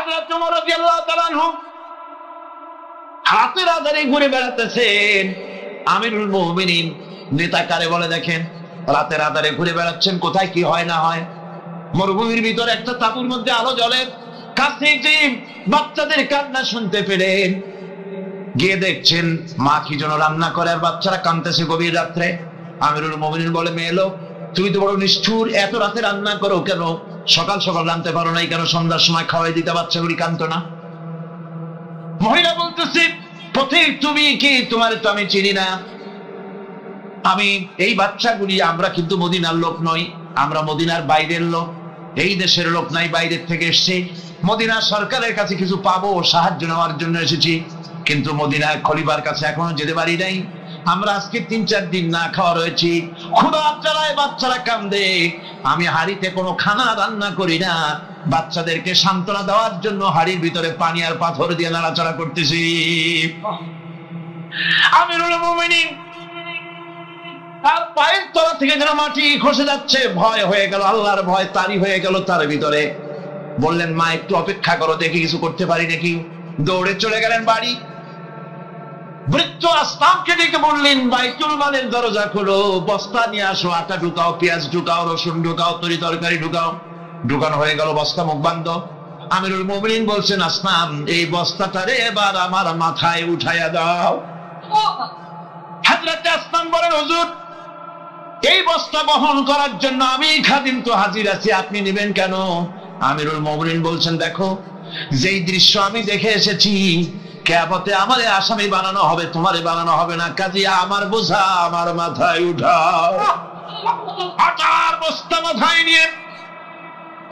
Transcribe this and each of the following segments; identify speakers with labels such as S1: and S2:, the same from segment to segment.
S1: হযরত ওমর রাদিয়াল্লাহু তাআলা আনহু হাতের আধারে ঘুরে বেড়াতেছেন। আমিরুল মুমিনিন নেতা কারে বলে দেখেন, রাতের আধারে ঘুরে বেড়াচ্ছেন, কোথায় কি হয় না হয়। মরুভূমির ভিতরে একটা তাঁবুর মধ্যে আলো জ্বলে, কাছে যে বাচ্চাদের কান্না শুনতে পেলেন, গিয়ে দেখছেন মা কি যেন রান্না করে আর বাচ্চারা কাঁদতেছে গভীর রাত্রে। আমিরুল মুমিনিন বলে, মেয়ে লোক, তুমি তো বড় নিষ্ঠুর, এত রাতে রান্না করো কেন? সকাল সকাল রাঁধতে পারো নাই কেন? সন্ধ্যার সময় খাওয়াই দিতে, বাচ্চাগুলি কাঁদতো না? মহিলা বলতেছে, পথিক তুমি কি? তোমার তো আমি চিনি না। আমি এই বাচ্চাগুলি, আমরা কিন্তু মদিনার লোক নই, আমরা মদিনার বাইরের লোক, এই দেশের লোক নাই, বাইরের থেকে এসেছি। মদিনার সরকারের কাছে কিছু পাবো, সাহায্য নেওয়ার জন্য এসেছি, কিন্তু মদিনার খলিফার কাছে এখনো যেতে পারি নাই। আমরা আজকে 3-4 দিন না খাওয়া রয়েছি, ক্ষুধার জ্বালায় বাচ্চারা কান্দে। আমি হাড়িতে কোনো খানা রান্না করি না, বাচ্চাদেরকে সান্ত্বনা দেওয়ার জন্য হাড়ির ভিতরে পানি আর পাথর দিয়ে নাড়াচাড়া করতেছি। আমিরুল মুমিনিন তার পায়ের তলা থেকে যেন মাটি খসে যাচ্ছে, ভয় হয়ে গেল, আল্লাহর ভয় তারই হয়ে গেল তার ভিতরে। বললেন, মা একটু অপেক্ষা করো, দেখি কিছু করতে পারি নাকি। দৌড়ে চলে গেলেন বাড়ি। বৃদ্ধ আসলামকে ডেকে বললেন, বাইতুল মালের দরজা খোলো, বস্তা নিয়ে আসো, আটা ঢুকাও, পেঁয়াজ ঢুকাও, রসুন ঢুকাও, তরি তরকারি ঢুকাও। ঢুকানো হয়ে গেল, বস্তা মুখ বন্ধ। আমিরুল মুমিনিন বলছেন, আসলাম এই বস্তাটারে এবার আমার মাথায় উঠাইয়া দাও। হযরত আসলাম বলেন, হুজুর এই বস্তা বহন করার জন্য আমি খাদিম তো হাজির আছি, আপনি নেবেন কেন? আমিরুল মুমিনিন বলছেন, দেখো যেই দৃশ্য আমি দেখে এসেছি, কিয়ামতে আমারে আসামি বানানো হবে, তোমারে বানানো হবে না, কাজে আমার বোঝা আমার মাথায় উঠাও। আটার বস্তা মাথায় নিয়ে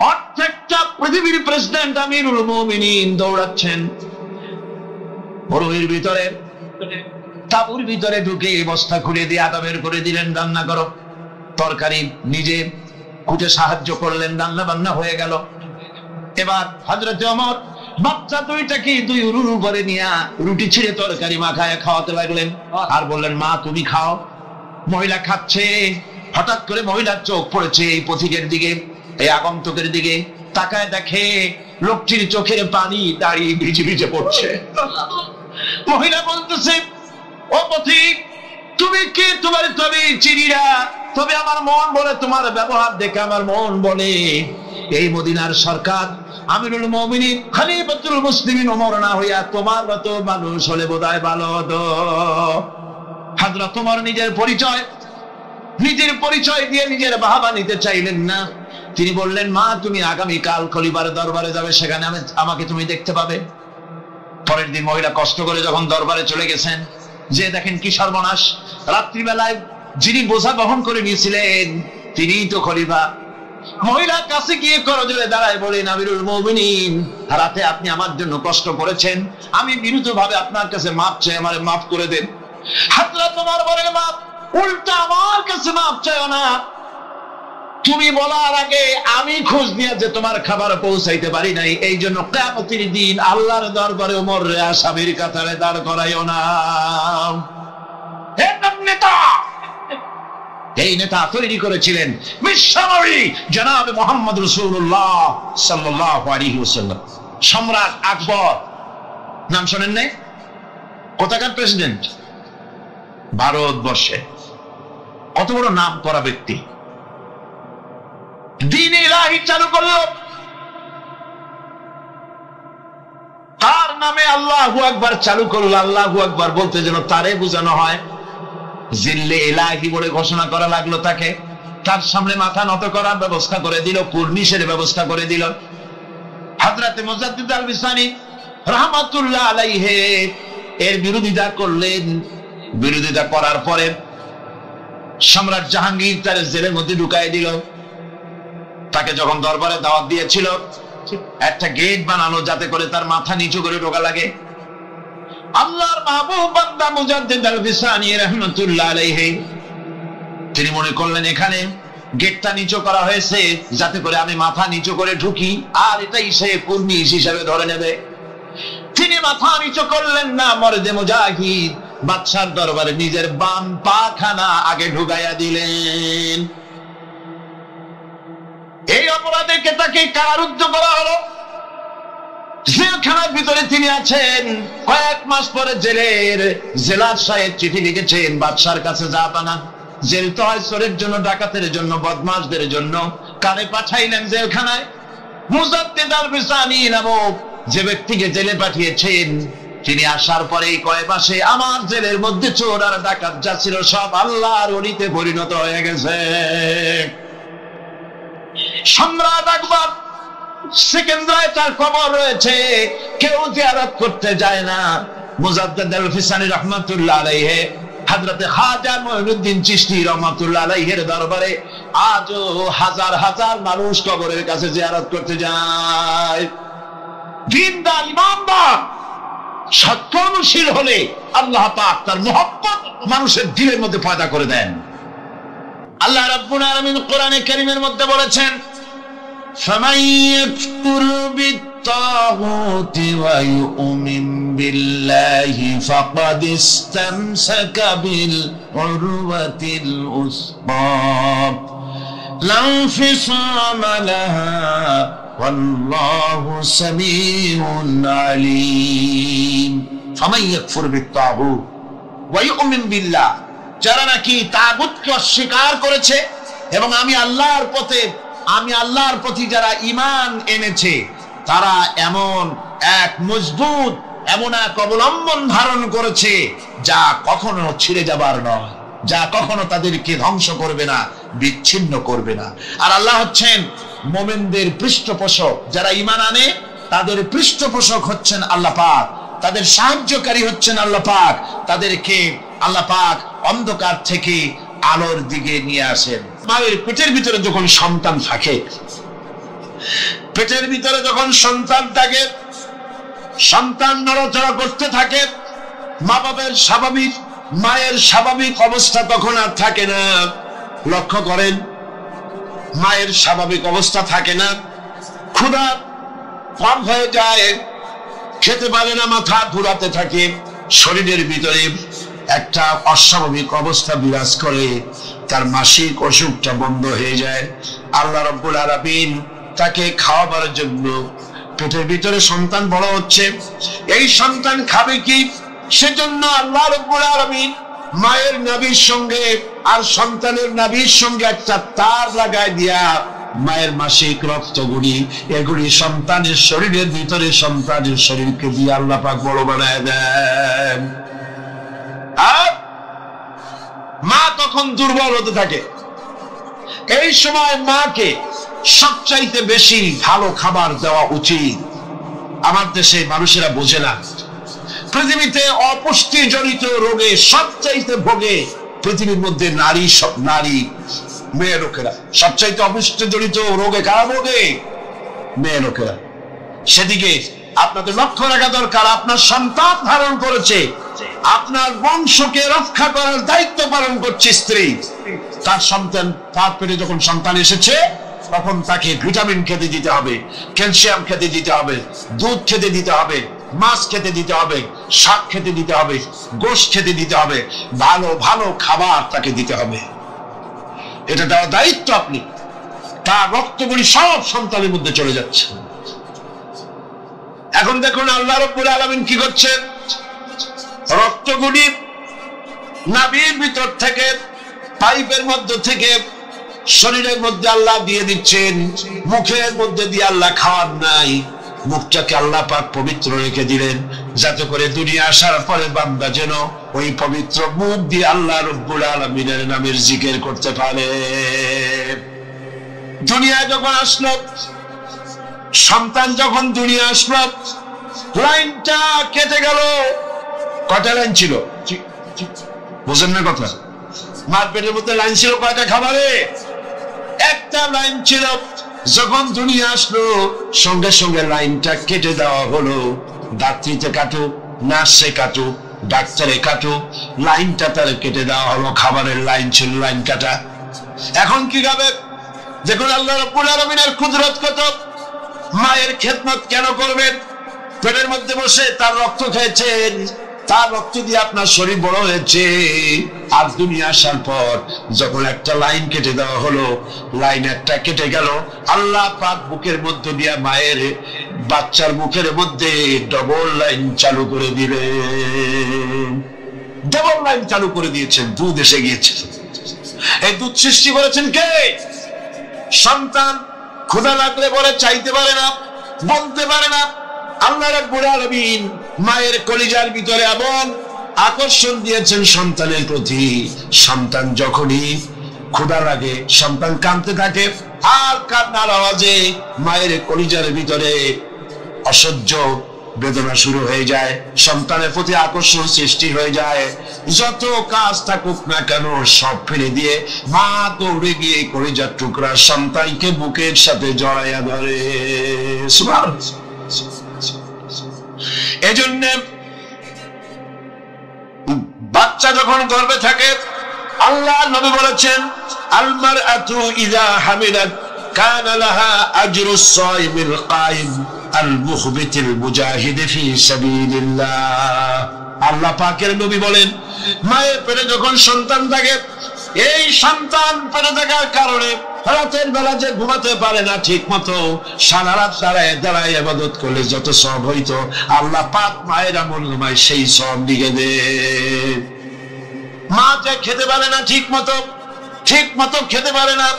S1: অর্ধেকটা পৃথিবীর প্রেসিডেন্ট আমিরুল মুমিনিন দৌড়াচ্ছেন। মরুভূমির ভিতরে তাঁবুর ভিতরে ঢুকে বস্তা খুলে দিয়ে আটা বের করে দিলেন, রান্না করো। তরকারি নিজে কুটে সাহায্য করলেন, রান্না বান্না হয়ে গেল। এবার হযরত ওমর বাচ্চা দুইটাকে দুই উরুরু করে নিয়ে রুটি ছিঁড়ে তরকারি মাখায় খাওয়াতে লাগলেন, আর বললেন, মা তুমি খাও। মহিলা খাচ্ছে। হঠাৎ করে মহিলার চোখ পড়েছে এই পথিকের দিকে, এই আগন্তুকের দিকে। তাকায় দেখে লোকটির চোখের পানি দাঁড়িয়ে ভিজে ভিজে পড়ছে। মহিলা বলতেছে, ও পথিক, তুমি কে? তোমার তো আমি চিনি না, তবে আমার মন বলে, তোমার ব্যবহার দেখে আমার মন বলে এই মদিনার সরকার আমিরুল মুমিনিন খলিফাতুল মুসলিমিন ওমর না হইয়া তোমার মতো মানুষ হলে বোধহয় ভালো হতো। হযরত ওমর নিজের পরিচয় দিয়ে নিজের বাহবা নিতে চাইলেন না। তিনি বললেন, মা তুমি আগামী কাল খলিফার দরবারে যাবে, সেখানে আমাকে তুমি দেখতে পাবে। পরের দিন মহিলা কষ্ট করে যখন দরবারে চলে গেছেন, যে দেখেন কি সর্বনাশ, রাত্রিবেলায় যিনি বোঝা বহন করে নিয়েছিলেন তিনিই তো খলিফা। মহিলার কাছে গিয়ে করজোড়ে দাঁড়ায় বলেন, আমিরুল মুমিনিন, রাতে আপনি আমার জন্য কষ্ট করেছেন, আমি বিরুদ্ধভাবে আপনার কাছে মাপ চাই, আমারে মাফ করে দেন। হযরত ওমর বলেন, মাপ? উল্টা আমার কাছে মাপ চাইও না, তুমি বলার আগে আমি খোঁজ নিয়ে যে তোমার খাবার পৌঁছাইতে পারি নাই, এই জন্য কিয়ামতের দিন আল্লাহর দরবারে ওমর রে আসামির কাতারে দাঁড় করাইও না। এই নেতা তৈরি করেছিলেন বিশ্বনবী জনাব মুহাম্মদ রাসূলুল্লাহ সাল্লাল্লাহু আলাইহি ওয়াসাল্লাম। সম্রাট আকবর, নাম শোনেন নাই? কোথাকার প্রেসিডেন্ট? ভারতবর্ষে। কত বড় নাম করা ব্যক্তি, দ্বীন ইলাহি চালু করলো, তার নামে আল্লাহু আকবার চালু করলো। আল্লাহু আকবার বলতে যেন তারে বোঝানো হয়। জিল্লে ইলাহি বলে ঘোষণা করা লাগলো তাকে, তার সামনে মাথা নত করার ব্যবস্থা করে দিল, কুর্নিশের ব্যবস্থা করে দিল। হযরত মুজাদ্দিদ আল বিসানি রাহমাতুল্লাহ আলাইহি এর বিরোধিতা করলেন। বিরোধিতা করার পরে সম্রাট জাহাঙ্গীর তার জেলের মধ্যে ঢুকাই দিল। তাকে যখন দরবারে দাওয়াত দিয়েছিল, একটা গেট বানানো যাতে করে তার মাথা নিচু করে ঢোকা লাগে। আল্লাহর মাহবুব বান্দা মুজাদ্দিদ আল বিসানি রাহমাতুল্লাহ আলাইহি তিনি মনে করলেন এখানে গেটটা নিচু করা হয়েছে যাতে করে আমি মাথা নিচু করে ঢুকি, আর এটাই সে কুর্নিশ হিসেবে ধরে নেবে। তিনি মাথা নিচু করলেন না, মর্দে মুজাহিদ বাদশার দরবারে নিজের বাম পাখানা আগে ঢুকাইয়া দিলেন। এই অপরাধে তাকে কারারুদ্ধ করা হলো। জেলখানার ভিতরে তিনি আছেন। কয়েক মাস পরে জেলার সাহেব চিঠি লিখেছেন বাদশার কাছে, জাহাপানা জেল তো হয় চোরের জন্য, ডাকাতের জন্য, বদমাশদের জন্য, কারে পাঠাইলেন জেলখানায়? মুজাদ্দিদ আল বিসানি নামক যে ব্যক্তিকে জেলে পাঠিয়েছেন, তিনি আসার পরে কয়েক মাসে আমার জেলের মধ্যে চোর আর ডাকাত যা ছিল সব আল্লাহর ওলিতে পরিণত হয়ে গেছে। সম্রাট আকবর সিকান্দারায় তার কবর রয়েছে, কেউ জিয়ারত করতে যায় না। মুজাদ্দিদ আল ফিসানি রাহমাতুল্লাহ আলাইহি হযরতে খাজা মুঈনুদ্দিন চিশতি রাহমাতুল্লাহ আলাইহির দরবারে আজও হাজার হাজার মানুষ কবরের কাছে জিয়ারত করতে যায়। দিনদার ইমানদার সৎকর্মশীল হলে আল্লাহ পাক তার মহব্বত মানুষের দিলের মধ্যে পয়দা করে দেন। আল্লাহ রাব্বুল আলামিন কোরআনে কারীমের মধ্যে বলেছেন, فمن يكفر بالطاغوت ويؤمن بالله فقد استمسك بالعروة الوثقى لا انفصام لها والله سميع عليم। فمن يكفر بالطاغوت ويؤمن بالله, যারা নাকি তাগুতকে অস্বীকার করেছে এবং আমি আল্লাহর প্রতি যারা ঈমান এনেছে, তারা এমন এক মজবুত এমন এক অবলম্বন ধারণ করেছে যা কখনো ছিঁড়ে যাবার নয়, যা কখনো তাদেরকে ধ্বংস করবে না, বিচ্ছিন্ন করবে না। আর আল্লাহ হচ্ছেন মুমিনদের পৃষ্ঠপোষক। যারা ঈমান আনে তাদের পৃষ্ঠপোষক হচ্ছেন আল্লাহ পাক, তাদের সাহায্যকারী হচ্ছেন আল্লাহ পাক, তাদেরকে আল্লাহ পাক অন্ধকার থেকে আলোর দিকে নিয়ে আসেন। মায়ের পেটের ভিতরে যখন সন্তান থাকে, পেটের ভিতরে যখন সন্তান থাকে, সন্তান নড়াচড়া করতে থাকে, মা বাবার স্বাভাবিক, মায়ের স্বাভাবিক অবস্থা তখন আর থাকে না। লক্ষ্য করেন, মায়ের স্বাভাবিক অবস্থা থাকে না, ক্ষুধা কম হয়ে যায়, খেতে পারে না, মাথা ঘুরাতে থাকে, শরীরের ভিতরে একটা অস্বাভাবিক অবস্থা বিরাজ করে, তার মাসিক অসুখটা বন্ধ হয়ে যায়। আল্লাহ রাব্বুল আলামিন তাকে খাওয়াবার জন্য পেটের ভিতরে সন্তান বড় হচ্ছে, এই সন্তান খাবে কি, সেজন্য আল্লাহ রাব্বুল আলামিন মায়ের নাভির সঙ্গে আর সন্তানের নাভির সঙ্গে একটা তার লাগায় দিয়া মায়ের মাসিক রক্তগুলি এগুলি সন্তানের শরীরের ভিতরে সন্তানের শরীরকে দিয়ে আল্লাহ পাক বড় বানায় দেন। আর মা তখন দুর্বল হতে থাকে। এই সময় মাকে সবচাইতে বেশি ভালো খাবার দেওয়া উচিত। আমার দেশে মানুষেরা বোঝে না, পৃথিবীতে অপুষ্টি জনিত রোগে সবচাইতে ভোগে পৃথিবীর মধ্যে নারী মেয়ে লোকেরা। সবচাইতে অপুষ্টি জনিত রোগে কারা ভোগে? মেয়ে লোকেরা। সেদিকে আপনাদের লক্ষ্য রাখা দরকার। আপনার সন্তান ধারণ করেছে, আপনার বংশকে রক্ষা করার দায়িত্ব পালন করছে স্ত্রী। তার সন্তান, তার পেটে যখন সন্তান এসেছে তখন তাকে ভিটামিন খেতে দিতে হবে, ক্যালসিয়াম খেতে দিতে হবে, দুধ খেতে দিতে হবে, মাছ খেতে দিতে হবে, শাক খেতে দিতে হবে, গোশত খেতে দিতে হবে, ভালো ভালো খাবার তাকে দিতে হবে। এটা দেওয়ার দায়িত্ব আপনি। তার রক্তগুলি সব সন্তানের মধ্যে চলে যাচ্ছে। এখন দেখুন আল্লাহ রাব্বুল আলামিন কি করছেন, রক্তগুলি নাভির ভিতর থেকে পাইপের মধ্য থেকে শরীরের মধ্যে আল্লাহ দিয়ে দিচ্ছেন, মুখের মধ্যে দিয়ে আল্লাহ খাওয়ার নাই, মুখটাকে আল্লাহ পাক পবিত্র রেখে দিলেন যাতে করে দুনিয়া আসার পরে বান্দা যেন ওই পবিত্র মুখ দিয়ে আল্লাহ রাব্বুল আলামিনের নামের জিকির করতে পারে। দুনিয়া যখন আসলো, সন্তান যখন দুনিয়া আসলো, লাইনটা কেটে গেল। কয়টা লাইন ছিল বুঝেন না কথা? মার পেটের মধ্যে লাইন ছিল কয়টা খাবারে? একটা লাইন ছিল। যখন দুনিয়া আসলো সঙ্গে সঙ্গে লাইনটা কেটে দেওয়া হলো। ডাক্তারিতে কাটো, নার্সে কাটো, ডাক্তারে কাটো, লাইনটা তার কেটে দেওয়া হলো। খাবারের লাইন ছিল, লাইন কাটা। এখন কি খাবে? দেখুন আল্লাহ রাব্বুল আলামিনের কুদরত কত। মায়ের খেদমত কেন করবেন? পেটের মধ্যে বসে তার রক্ত খেয়েছেন, তার রক্ত দিয়ে আপনার শরীর বড় হয়েছে। আর দুনিয়া আসার পর যখন একটা লাইন কেটে দেওয়া হলো, লাইন একটা কেটে গেল, আল্লাহ পাক বুকের মধ্যে দিয়া মায়ের বাচ্চার মুখের মধ্যে ডবল লাইন চালু করে দিলেন। ডবল লাইন চালু করে দিয়েছেন, দুধ এসে গিয়েছে। এই দুধ সৃষ্টি করেছেন কে? সন্তান ক্ষুধা লাগলে বলে চাইতে পারে না, বলতে পারে না। আল্লাহ রাব্বুল আলামিন মায়ের কলিজার ভিতরে এমন আকর্ষণ দিয়েছেন সন্তানের প্রতি। সন্তান যখনই ক্ষুধা লাগে, সন্তান কাঁদতে থাকে, আর কান্নার আওয়াজে মায়ের কলিজার ভিতরে অসহ্য বেদনা শুরু হয়ে যায়, সন্তানের প্রতি আকর্ষণ সৃষ্টি হয়ে যায়। যত কাজ থাকুক না কেন সব ফেলে দিয়ে মা দৌড়ে গিয়ে কলিজার টুকরা সন্তানকে বুকের সাথে জড়াইয়া ধরে। এজন্য বাচ্চা যখন গর্ভে থাকে, আল্লাহ নবী বলেছেন, আল মারআতু ইযা হামিলাত কানা লাহা আজরুস সাইমিল কাইম আল মুখবিতিল মুজাহিদ ফি সাবিলিল্লাহ। আল্লাহ পাকের নবী বলেন, মায়ের পেটে যখন সন্তান থাকে, এই সন্তান পেটে থাকার কারণে রাতের বেলা যে ঘুমাতে পারে না ঠিক মতো, সারা রাত দাঁড়ায় দাঁড়ায় ইবাদত করলে যত সওয়াব হইতো, আল্লাহ পাক মায়ের আমলনামায় সেই সওয়াব লিখে দেন। মা যে খেতে পারে না ঠিক মতো খেতে পারে না,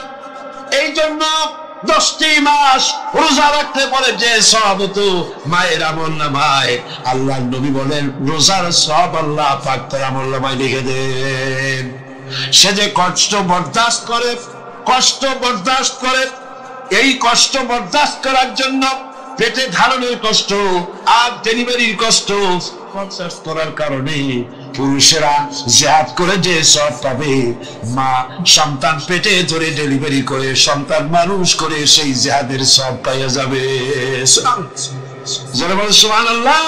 S1: এই জন্য 10টি মাস রোজা রাখতে পারে যে সওয়াব হতো মায়ের আমলনামায়, আল্লাহর নবী বলেন রোজার সওয়াব আল্লাহ পাক তার আমলনামায় লিখে দেন। সে যে কষ্ট বরদাস্ত করে, এই কষ্ট বরদাস্ত করার জন্য পেটে ধারণের কষ্ট আর ডেলিভারির কষ্ট বরদাস্ত করার কারণে পুরুষেরা জিহাদ করে যে সওয়াব পাবে, মা সন্তান পেটে ধরে ডেলিভারি করে সন্তান মানুষ করে সেই জিহাদের সওয়াব পাইয়া যাবে। সুবহানাল্লাহ।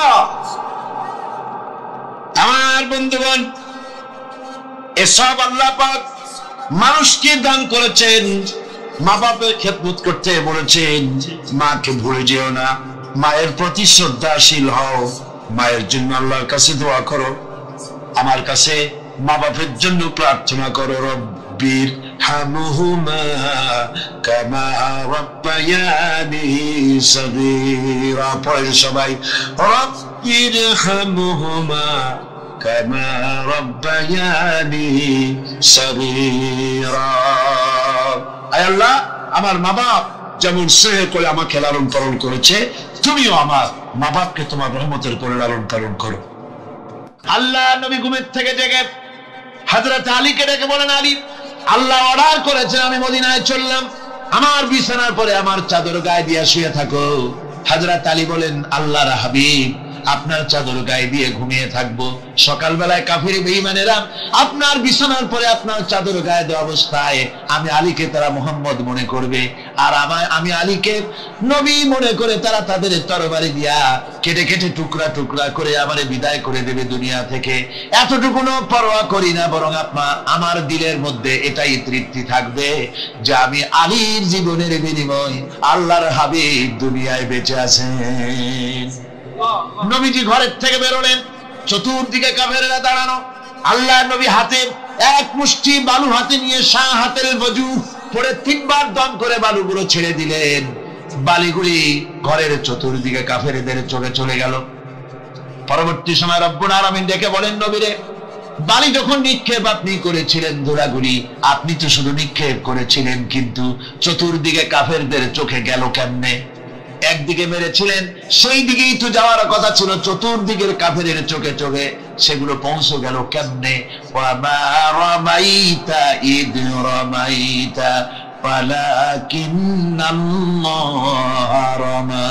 S1: আমার বন্ধুগণ, এসব আল্লাহ পাক মানুষকে দান করেছেন। মা বাপের খেদমত করতে বলেছেন, মাকে ভুলে যেও না, মায়ের প্রতি শ্রদ্ধাশীল হও, মায়ের জন্য আল্লাহর কাছে দোয়া করো, আমার কাছে মা বাপের জন্য প্রার্থনা করো। রব্বির হামহুমা কামা রাব্বায়ানি সগীরা। পড়েন সবাই, রব্বির হামহুমা কামা রাব্বায়ানি সগীরা। আয় আল্লাহ, আমার মা বাপ যেমন স্নেহ করে আমাকে লালন পালন করেছে, তুমিও আমার মা বাপকে তোমার রহমতের করে লালন পালন করো। আল্লাহ নবী ঘুমের থেকে জেগে হযরত আলীকে ডেকে বলেন, আলী, আল্লাহ অর্ডার করেছেন আমি মদিনায় চললাম, আমার বিছানার পরে আমার চাদর গায়ে দিয়ে শুয়ে থাকো। হযরত আলী বলেন, আল্লাহর হাবিব, আপনার চাদর গায়ে দিয়ে ঘুমিয়ে থাকবো, সকালবেলায় কাফির বেঈমানেরা আপনার বিছানার পরে আপনার চাদর গায়ে দেওয়া অবস্থায় আমি আলীকে তারা মুহাম্মদ মনে করবে, আর আমি আলীকে নবী মনে করে তারা তাদের তরবারি দিয়া কেটে কেটে টুকরা টুকরা করে আমারে বিদায় করে দেবে দুনিয়া থেকে। এতটুকুনো পরোয়া করি না, বরং আমার দিলের মধ্যে এটাই তৃপ্তি থাকবে যে আমি আলীর জীবনের বিনিময় আল্লাহর হাবিব দুনিয়ায় বেঁচে আছেন। নবীজি ঘরের থেকে বেরোলেন, চতুর্দিকে কাফেররা দাঁড়ানো। আল্লাহ নবী হাতে এক মুষ্টি বালু হাতে নিয়ে শাহ হাতের বজু পরে 3 বার দম করে বালুগুলো ছেড়ে দিলেন। বালিগুলি ঘরের চতুর্দিকে কাফেরদের চোখে চলে গেল। পরবর্তী সময় রব্বুল আলামিন ডেকে বলেন, নবীরে, বালি যখন নিক্ষেপ আপনি করেছিলেন ধুলাগুলি, আপনি তো শুধু নিক্ষেপ করেছিলেন, কিন্তু চতুর্দিকে কাফেরদের চোখে গেল কেমনে? একদিকে মেরেছিলেন, সেই দিকেই তো যাওয়ার কথা ছিল, চতুর্দিকের কাফেরের চোখে চোখে সেগুলো পৌঁছে গেল কেমনে? ওয়ামা রামাইতা ইদ রামাইতা ওয়ালাকিন্নাল্লাহ রামা।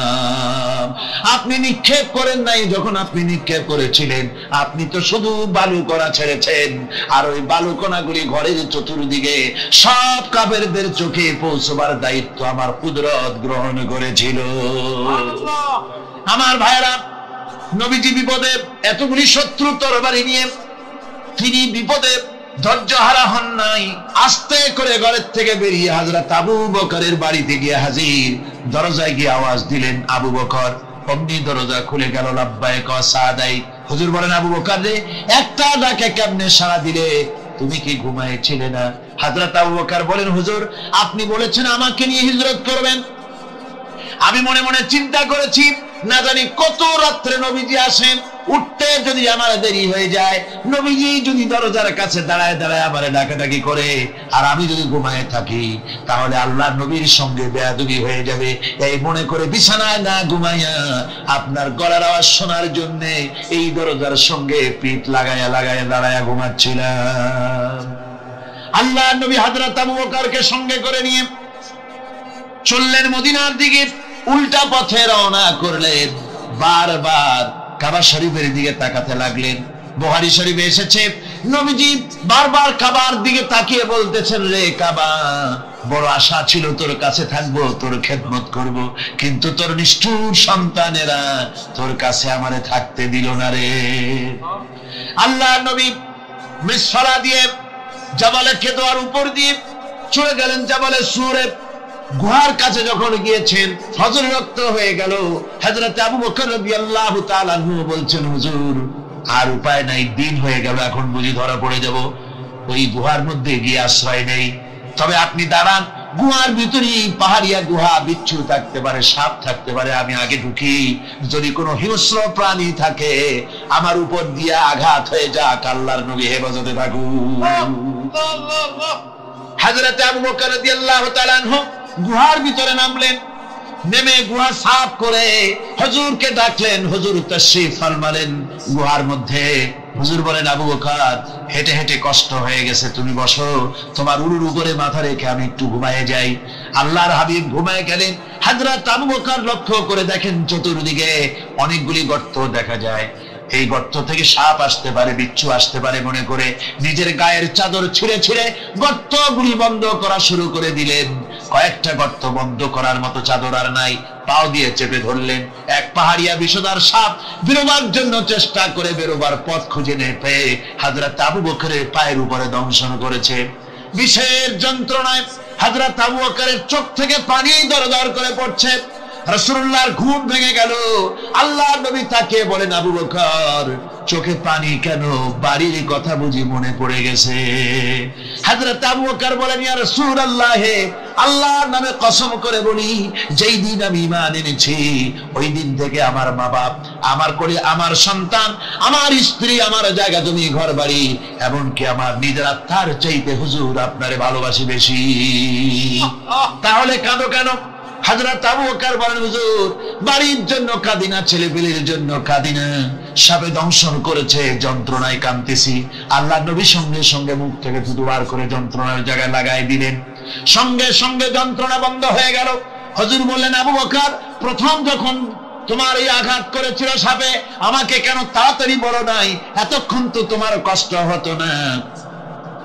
S1: আপনি নিক্ষেপ করেন নাই, যখন আপনি নিক্ষেপ করেছিলেন আপনি তো শুধু বালু কণা ছেড়েছেন, আর ওই বালু কণাগুলি ঘরের চতুর্দিকে সব কাফেরদের চোখে পৌঁছবার দায়িত্ব আমার কুদরত গ্রহণ করেছিল। আমার ভাইরা, নবীজি বিপদে, এতগুলি শত্রু তরবারি নিয়ে তিনি বিপদে ধৈর্য হারা হন নাই। আস্তে করে ঘরের থেকে বেরিয়ে হযরত আবু বকরের বাড়িতে গিয়ে হাজির। দরজায় গিয়ে আওয়াজ দিলেন, আবু বকর। অমনি দরজা খুলে গেল, লাব্বাইক ওয়া সাদাইক। হুজুর বলেন, আবু বকর রে, একটা ডাকে কেমনে সাড়া দিলে? তুমি কি ঘুমাইছিলে না? হযরত আবু বকর বলেন, হুজুর আপনি বলেছেন আমাকে নিয়ে হিজরত করবেন, আমি মনে মনে চিন্তা করেছি না জানি কত রাত্রে নবীজি আসেন, উঠতে যদি আমার দেরি হয়ে যায়, নবীজি যদি দরজার কাছে দাঁড়ায় দাঁড়ায় আমারে ডাকাডাকি করে আর আমি যদি ঘুমায় থাকি, তাহলে আল্লাহর নবীর সঙ্গে বেয়াদবি হয়ে যাবে। এই মনে করে বিছানায় না ঘুমাইয়া আপনার গলার আওয়াজ শোনার জন্য এই দরজার সঙ্গে পিঠ লাগায়া লাগায়া দাঁড়ায়া ঘুমাচ্ছিলাম। আল্লাহর নবী হযরত আবু বকরকে সঙ্গে করে নিয়ে চললেন মদিনার দিকে, উল্টা পথে রওনা করলেন। বারবার কাবা শরীফের দিকে তাকাতে লাগলেন। বুখারী শরীফে এসেছে, নবীজি বারবার কাবার দিকে তাকিয়ে বলতেছেন, রে কাবা, বড় আশা ছিল তোর কাছে থাকবো, তোর খেদমত করব, কিন্তু তোর নিষ্ঠুর সন্তানেরা তোর কাছে আমারে থাকতে দিল না রে। আল্লাহ নবী মিসফালা দিয়ে জাবালে কেদোয়ার উপর দিয়ে চলে গেলেন জাবালে সুরে। গুহার কাছে যখন গিয়েছেন, ফজর রক্ত হয়ে গেল। হযরত আবু বকর রাদিয়াল্লাহু তাআলা আনহু বলছেন, হুজুর আর উপায় নাই, দিন হয়ে গেল, এখন বুঝি ধরা পড়ে যাব, ওই গুহার মধ্যে গিয়ে আশ্রয় নেই। তবে আপনি দাঁড়ান, গুহার ভিতরে পাহাড়িয়া গুহা, বিচ্ছু থাকতে পারে, সাপ থাকতে পারে, আমি আগে ঢুকি, যদি কোনো হিংস্র প্রাণী থাকে আমার উপর দিয়ে আঘাত হয়ে যাক, আল্লাহর নবী হেফাজতে থাকুন। হযরত আবু বকর রাদিয়াল্লাহু তাআলা আনহু গুহার ভিতরে নামলেন। নেমে গুহা সাফ করে হুজুরকে ডাকলেন। হুজুর তাশরীফ ফরমালেন গুহার মধ্যে। হুজুর বলেন, আবু বকর হেঁটে হেঁটে কষ্ট হয়ে গেছে, তুমি বসো, তোমার উরুর উপরে মাথা রেখে আমি একটু ঘুমায়ে যাই। আল্লাহর হাবিব ঘুমায়ে গেলেন। হযরত আবু বকর লক্ষ্য করে দেখেন চতুর্দিকে অনেকগুলি গর্ত দেখা যায়। এই গর্ত থেকে সাপ আসতে পারে, বিচ্ছু আসতে পারে মনে করে নিজের গায়ের চাদর ছিঁড়ে ছিঁড়ে গর্তগুলি বন্ধ করা শুরু করে দিলেন। কয়েকটা গর্ত বন্ধ করার মতো চাদর আর নাই, পাও দিয়ে চেপে ধরলেন। এক পাহাড়িয়া বিষধর সাপ বেরোবার জন্য চেষ্টা করে বেরোবার পথ খুঁজে না পেয়ে হযরত আবু বকরের পায়ের উপরে দংশন করেছে। বিষের যন্ত্রণায় হযরত আবু বকরের চোখ থেকে পানি দরদর করে পড়ছে। রাসূলুল্লাহর ঘুম ভেঙে গেল। আল্লাহর নবী তাকে বলেন, আবু বকর চোখে পানি কেন? বাড়ির কথা বুঝি মনে পড়ে গেছে? হযরত আবু বকর বলেন, ইয়া রাসূলুল্লাহ, আল্লাহর নামে কসম করে বলি, যেই দিন আমি ঈমান এনেছি ওই দিন থেকে আমার মা বাপ, আমার কোলে আমার সন্তান, আমার স্ত্রী, আমার জায়গা জমি ঘর বাড়ি, এমনকি আমার নিজের আত্মার চাইতে হুজুর আপনারে ভালোবাসি বেশি। তাহলে কাঁদো কেন? হযরত আবু বকর বলেন, হুজুর বাড়ির জন্য কাঁদি না, ছেলেপেলের জন্য কাঁদি না, সাপে দংশন করেছে, যন্ত্রণায় কাঁদতেছি। আল্লাহর নবী সঙ্গে সঙ্গে মুখ থেকে থুতু বার করে যন্ত্রণার জায়গায় লাগাই দিলেন। সঙ্গে সঙ্গে যন্ত্রণা বন্ধ হয়ে গেল। হুজুর বললেন, আবু বকর প্রথম যখন তোমার এই আঘাত করেছিল সাপে, আমাকে কেন তাড়াতাড়ি বলো নাই? এতক্ষণ তো তোমার কষ্ট হতো না।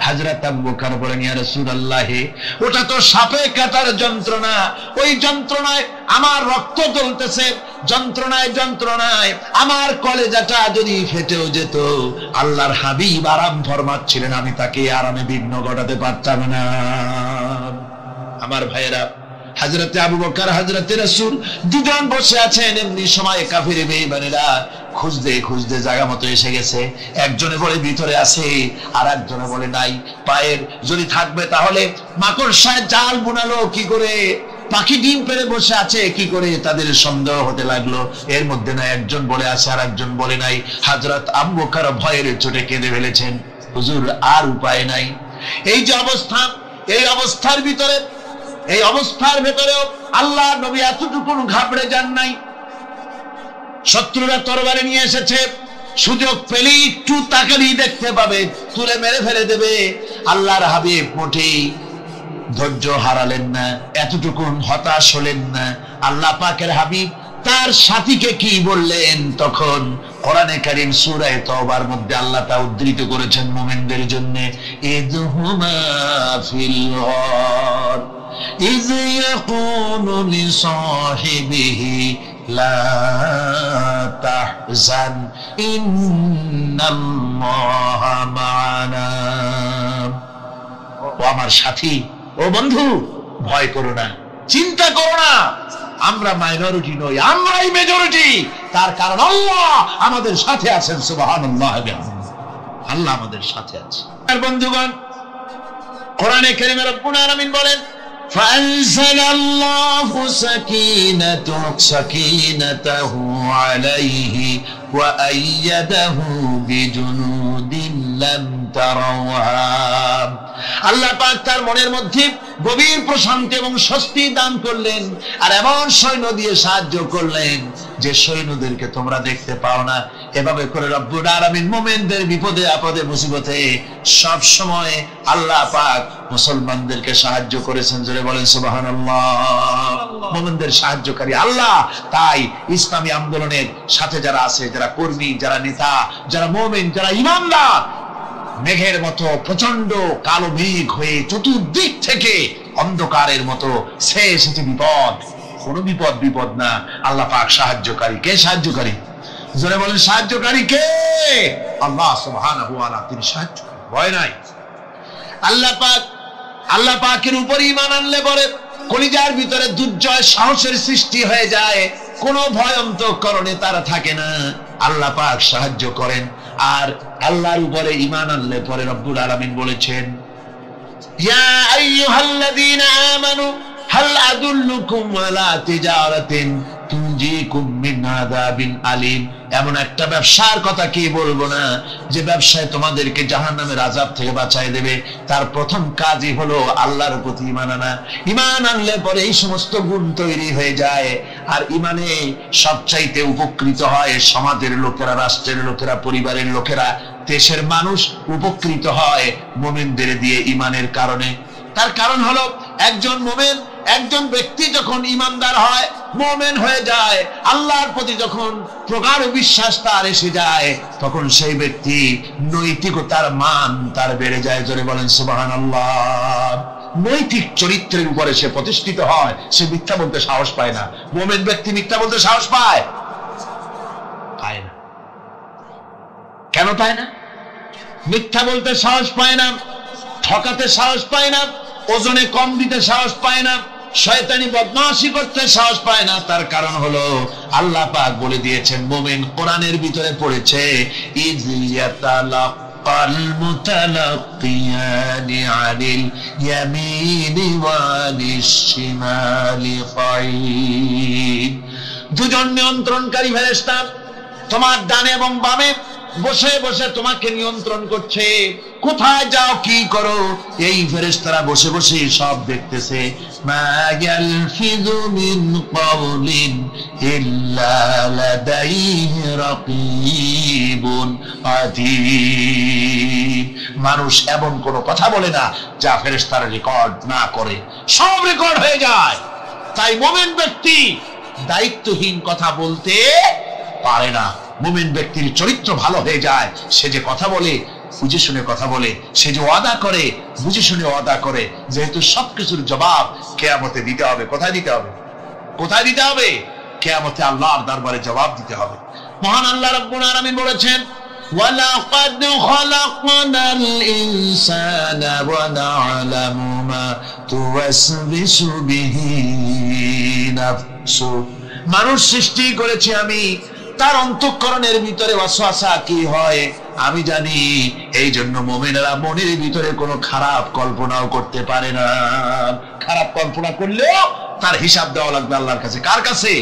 S1: হযরত আবু বকর বলেন, ইয়া রাসূলুল্লাহ, ওটা তো সাপে কাটার যন্ত্রণা, ওই যন্ত্রণায় আমার রক্ত জ্বলতেছে, যন্ত্রণায় যন্ত্রণায় আমার কলেজাটা যদি ফেটেও যেত। আল্লাহর হাবিব আরাম ফরমাচ্ছিলেন, আমি তাকে আরামে বিঘ্ন ঘটাতে পারতাম না। আমার ভাইয়েরা, হযরতে আবু বকর হযরতে রাসূল দুজন বসে আছেন। এমনি সময় কাফির বেঈমানেরা খুঁজতে খুঁজতে জায়গা মতো এসে গেছে। একজনে বলে ভিতরে আছে, আর একজনে বলে নাই। পায়ের যদি থাকবে তাহলে মাকড়সায় জাল বুনালো কি করে, পাখি ডিম পেড়ে বসে আছে কি করে, তাদের সন্দেহ হতে লাগলো। এর মধ্যে না একজন বলে আছে আর একজন বলে নাই। হযরত আবু বকর ভয়ের চোটে কেঁদে ফেলেছেন, হুজুর আর উপায় নাই। এই যে অবস্থা, এই অবস্থার ভিতরে, এই অবস্থার ভেতরেও আল্লাহ নবী এতটুকু ঘাবড়ে যান নাই। শত্রুরা তরবারি নিয়ে এসেছে, সুযোগ পেলেই একটু তাকালেই দেখতে পাবে, তুলে মেরে ফেলে দেবে। আল্লাহর হাবিব মোটেই ধৈর্য হারালেন না, এতটুকু হতাশ হলেন না। আল্লাহ পাকের হাবিব তার সাথীকে কি বললেন? তখন কোরআনে কারীম সূরা তাওবার মধ্যে আল্লাহ তা উদ্ধৃত করেছেন মুমিনদের জন্য, ইযহুমা ফিল গার إذ يقول لصاحبه لا تحزن إن الله معنا। ও আমার সাথী, ও বন্ধু, ভয় করো না, চিন্তা করো না, আমরা মাইনরিটি নই, আমরাই মেজরিটি। তার কারণ আল্লাহ আমাদের সাথে আছেন। সুবহানাল্লাহ, আল্লাহ আমাদের সাথে আছে। আর বন্ধুগণ, কোরআনে কারীমে রব্বুল আলামিন বলেন, فأنزل الله سكينته عليه وأيده بجنود لم تروها। আল্লাহ পাক তার মনের মধ্যে গভীর প্রশান্তি এবং স্বস্তি দান করলেন, আর এমন সৈন্য দিয়ে সাহায্য করলেন যে সৈন্যদেরকে তোমরা দেখতে পাও না। এভাবে করে রব্বুল আলামিন মুমিনদের বিপদে আপদে মুসিবতে সব সময় আল্লাহ পাক মুসলমানদেরকে সাহায্য করেছেন। জোরে বলেন সুবহানাল্লাহ। মুমিনদের সাহায্যকারী আল্লাহ। তাই ইসলামী আন্দোলনের সাথে যারা আছে, যারা কর্মী, যারা নেতা, যারা মুমিন, যারা ঈমানদার, মেঘের মতো প্রচন্ড কালো মেঘ হয়ে চতুর্দিক থেকে অন্ধকারের মতো সে এসেছে বিপদ। কোন বিপদ না, আল্লাহ পাক সাহায্যকারী। কে সাহায্যকারী? জোরে বলেন, সাহায্যকারী কে? আল্লাহ সুবহানাহু ওয়া তাআলা, তিনি সাহায্যকারী, ভয় নাই। আল্লাহ পাকের উপর ঈমান আনলে পরে কলিজার ভিতরে দুর্জয় সাহসের সৃষ্টি হয়ে যায়, কোনো ভয় অন্তঃকরণে তারা থাকে না। আল্লাহ পাক সাহায্য করেন। আর আল্লাহর উপরে ঈমান আনলে পরে রব্বুল আলামিন বলেছেন, ইয়া আইয়ুহাল্লাযীনা আমানু হাল আদুল্লুকুম আলা তিজারাতিন তুনজিকুম মিন আযাবিন আলীম। এমন একটা ব্যবসার কথা কি বলবো না যে ব্যবসায় তোমাদেরকে জাহান্নামের আযাব থেকে বাঁচায় দেবে। তার প্রথম কাজই হলো আল্লাহর প্রতি ঈমান আনা। ঈমান আনলে পরে এই সমস্ত গুণ তৈরি হয়ে যায়। আর ঈমানে সবচাইতে উপকৃত হয় সমাজের লোকেরা, রাষ্ট্রের লোকেরা, পরিবারের লোকেরা, দেশের মানুষ উপকৃত হয় মুমিনদের দিয়ে ঈমানের কারণে। তার কারণ হলো একজন মুমিন, একজন ব্যক্তি যখন ঈমানদার হয়, মুমিন হয়ে যায়, আল্লাহর প্রতি যখন প্রগাঢ় বিশ্বাস তার এসে যায়, তখন সেই ব্যক্তি নৈতিকতার মান তার বেড়ে যায়। জোরে বলেন সুবহানাল্লাহ। নৈতিক চরিত্রের উপরে সে প্রতিষ্ঠিত হয়, সে মিথ্যা বলতে সাহস পায় না। মুমিন ব্যক্তি মিথ্যা বলতে সাহস পায় না। কেন পায় না? মিথ্যা বলতে সাহস পায় না, ঠকাতে সাহস পায় না, ওজনে কম দিতে সাহস পায় না, শয়তানি বদমাশি করতে সাহস পায় না। তার কারণ হলো আল্লাহ পাক বলে দিয়েছেন, মুমিন কোরআনের ভিতরে পড়েছে, ইয ইয়াতালাক্কাল মুতালাক্কিয়ানি আনিল ইয়ামিনি ওয়ালিশ শিমালি কাঈদ। দুজন নিয়ন্ত্রণকারী ফেরেশতা তোমার ডানে এবং বামে বসে বসে তোমাকে নিয়ন্ত্রণ করছে। কোথায় যাও, কি করো, এই ফেরেশতারা বসে বসে সব দেখতেছে। মা ইয়ালফিযু মিন কাওলিন ইল্লা লাদাইহি রাকীবুন আতীদ। মানুষ এমন কোন কথা বলে না যা ফেরেশতারা রেকর্ড না করে, সব রেকর্ড হয়ে যায়। তাই মুমিন ব্যক্তি দায়িত্বহীন কথা বলতে পারে না। মুমিন ব্যক্তির চরিত্র ভালো হয়ে যায়। সে যে কথা বলে বুঝে শুনে কথা বলে, সে যে ওয়াদা করে বুঝে শুনে ওয়াদা করে। যেহেতু সবকিছুর জবাব কিয়ামতে দিতে হবে। কোথায় দিতে হবে? কোথায় দিতে হবে? কিয়ামতে আল্লাহর দরবারে জবাব দিতে হবে। মহান আল্লাহ রাব্বুল আলামিন বলেছেন, ওয়ালাকাদ খালাকনাল ইনসানা ওয়া না'লামু মা তুওয়াসবিসু বিহি নাফসু। মানুষ সৃষ্টি করেছি আমি, তার অন্তঃকরণের ভিতরে ওয়াসওয়াসা কি হয় আমি জানি। এই জন্য মুমিনেরা মনের ভিতরে কোনো খারাপ কল্পনাও করতে পারে না। খারাপ কল্পনা করলেও তার হিসাব দেওয়া লাগবে আল্লাহর কাছে। কার কাছে?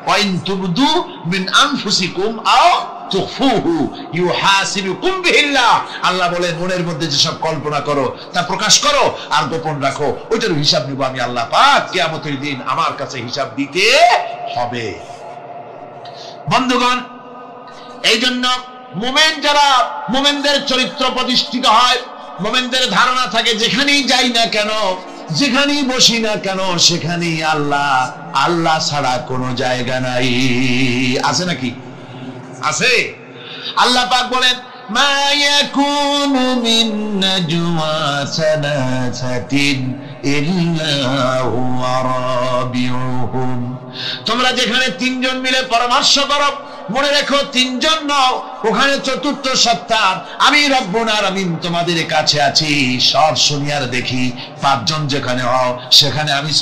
S1: ওয়াইন তুবদু মিন আনফুসিকুম আও তুখফুহু ইউহাসিবুকুম বিহিল্লাহ। আল্লাহ বলে, মনের মধ্যে যেসব কল্পনা করো তা প্রকাশ করো আর গোপন রাখো, ওইটার হিসাব নিব আমি আল্লাহ পাক। কিয়ামতের দিন আমার কাছে হিসাব দিতে হবে। বন্ধুগণ, এই জন্য মুমিন যারা, মুমিনদের চরিত্র প্রতিষ্ঠিত হয়, মুমিনদের ধারণা থাকে যেখানেই যাই না কেন, যেখানেই বসি না কেন, সেখানেই আল্লাহ, আল্লাহ ছাড়া কোনো জায়গা নাই। আছে নাকি? আছে। আল্লাহ পাক বলেন, মা ইয়াকুনু মিন নাজওয়া সালাসাতিন ইল্লা হুয়া রাবিউহুম। তোমরা যেখানে তিনজন মিলে পরামর্শ করো, মনে রেখো তিনজন নও, ওখানে চতুর্থ সত্তার আমি রব্বুল আলামিন তোমাদের কাছে আছি। সব শুনি আর দেখি, পাঁচজন যেখানে হও সেখানে আমি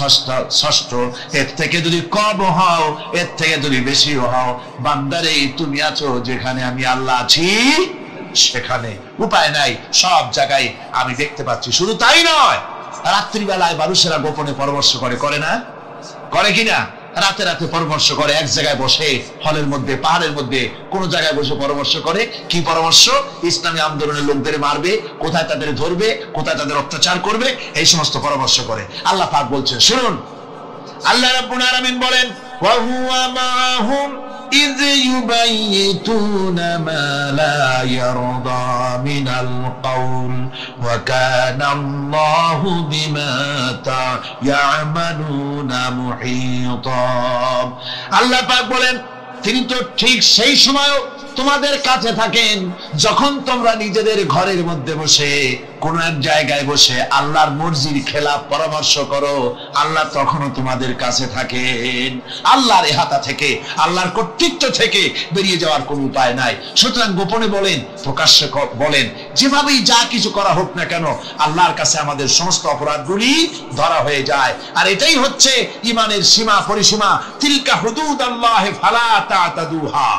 S1: ষষ্ঠ। এর থেকে যদি কম হও, এর থেকে যদি বেশি হও, বান্দারে তুমি আছো যেখানে আমি আল্লাহ আছি সেখানে। উপায় নাই, সব জায়গায় আমি দেখতে পাচ্ছি। শুধু তাই নয়, রাত্রিবেলায় মানুষেরা গোপনে পরামর্শ করে, করে না? করে কিনা? রাতে রাতে পরামর্শ করে, এক জায়গায় বসে, হলের মধ্যে, পাহাড়ের মধ্যে, কোন জায়গায় বসে পরামর্শ করে। কি পরামর্শ? ইসলামী আন্দোলনের লোকদের মারবে, কোথায় তাদের ধরবে, কোথায় তাদের অত্যাচার করবে, এই সমস্ত পরামর্শ করে। আল্লাহ পাক বলছেন, শুনুন, আল্লাহ রাব্বুল আলামিন বলেন, ওয়া হুয়া মাআহুম ইয ইউবাইয়িতুনা মা লা ইয়ারদা মিনাল কাউল ওয়া কানা আল্লাহু বিমা তা'য়ামালুনা মুহীতা। আল্লাহ পাক বলেন, তিনি তো ঠিক সেই সময়ও তোমাদের কাছে থাকেন যখন তোমরা নিজেদের ঘরের মধ্যে বসে, কোন এক জায়গায় বসে আল্লাহর মর্জির খেলাফ পরামর্শ করো, আল্লাহ তখনও তোমাদের কাছে থাকেন। আল্লাহর ইহাতা থেকে, আল্লাহর কর্তৃত্ব থেকে বেরিয়ে যাওয়ার কোনো উপায় নাই। সুতরাং গোপনে বলেন, প্রকাশ্যে বলেন, যেভাবেই যা কিছু করা হোক না কেন, আল্লাহর কাছে আমাদের সমস্ত অপরাধগুলি ধরা হয়ে যায়। আর এটাই হচ্ছে ঈমানের সীমা পরিসীমা। তিলকা হুদুদাল্লাহি ফালা তা'তাদুহা,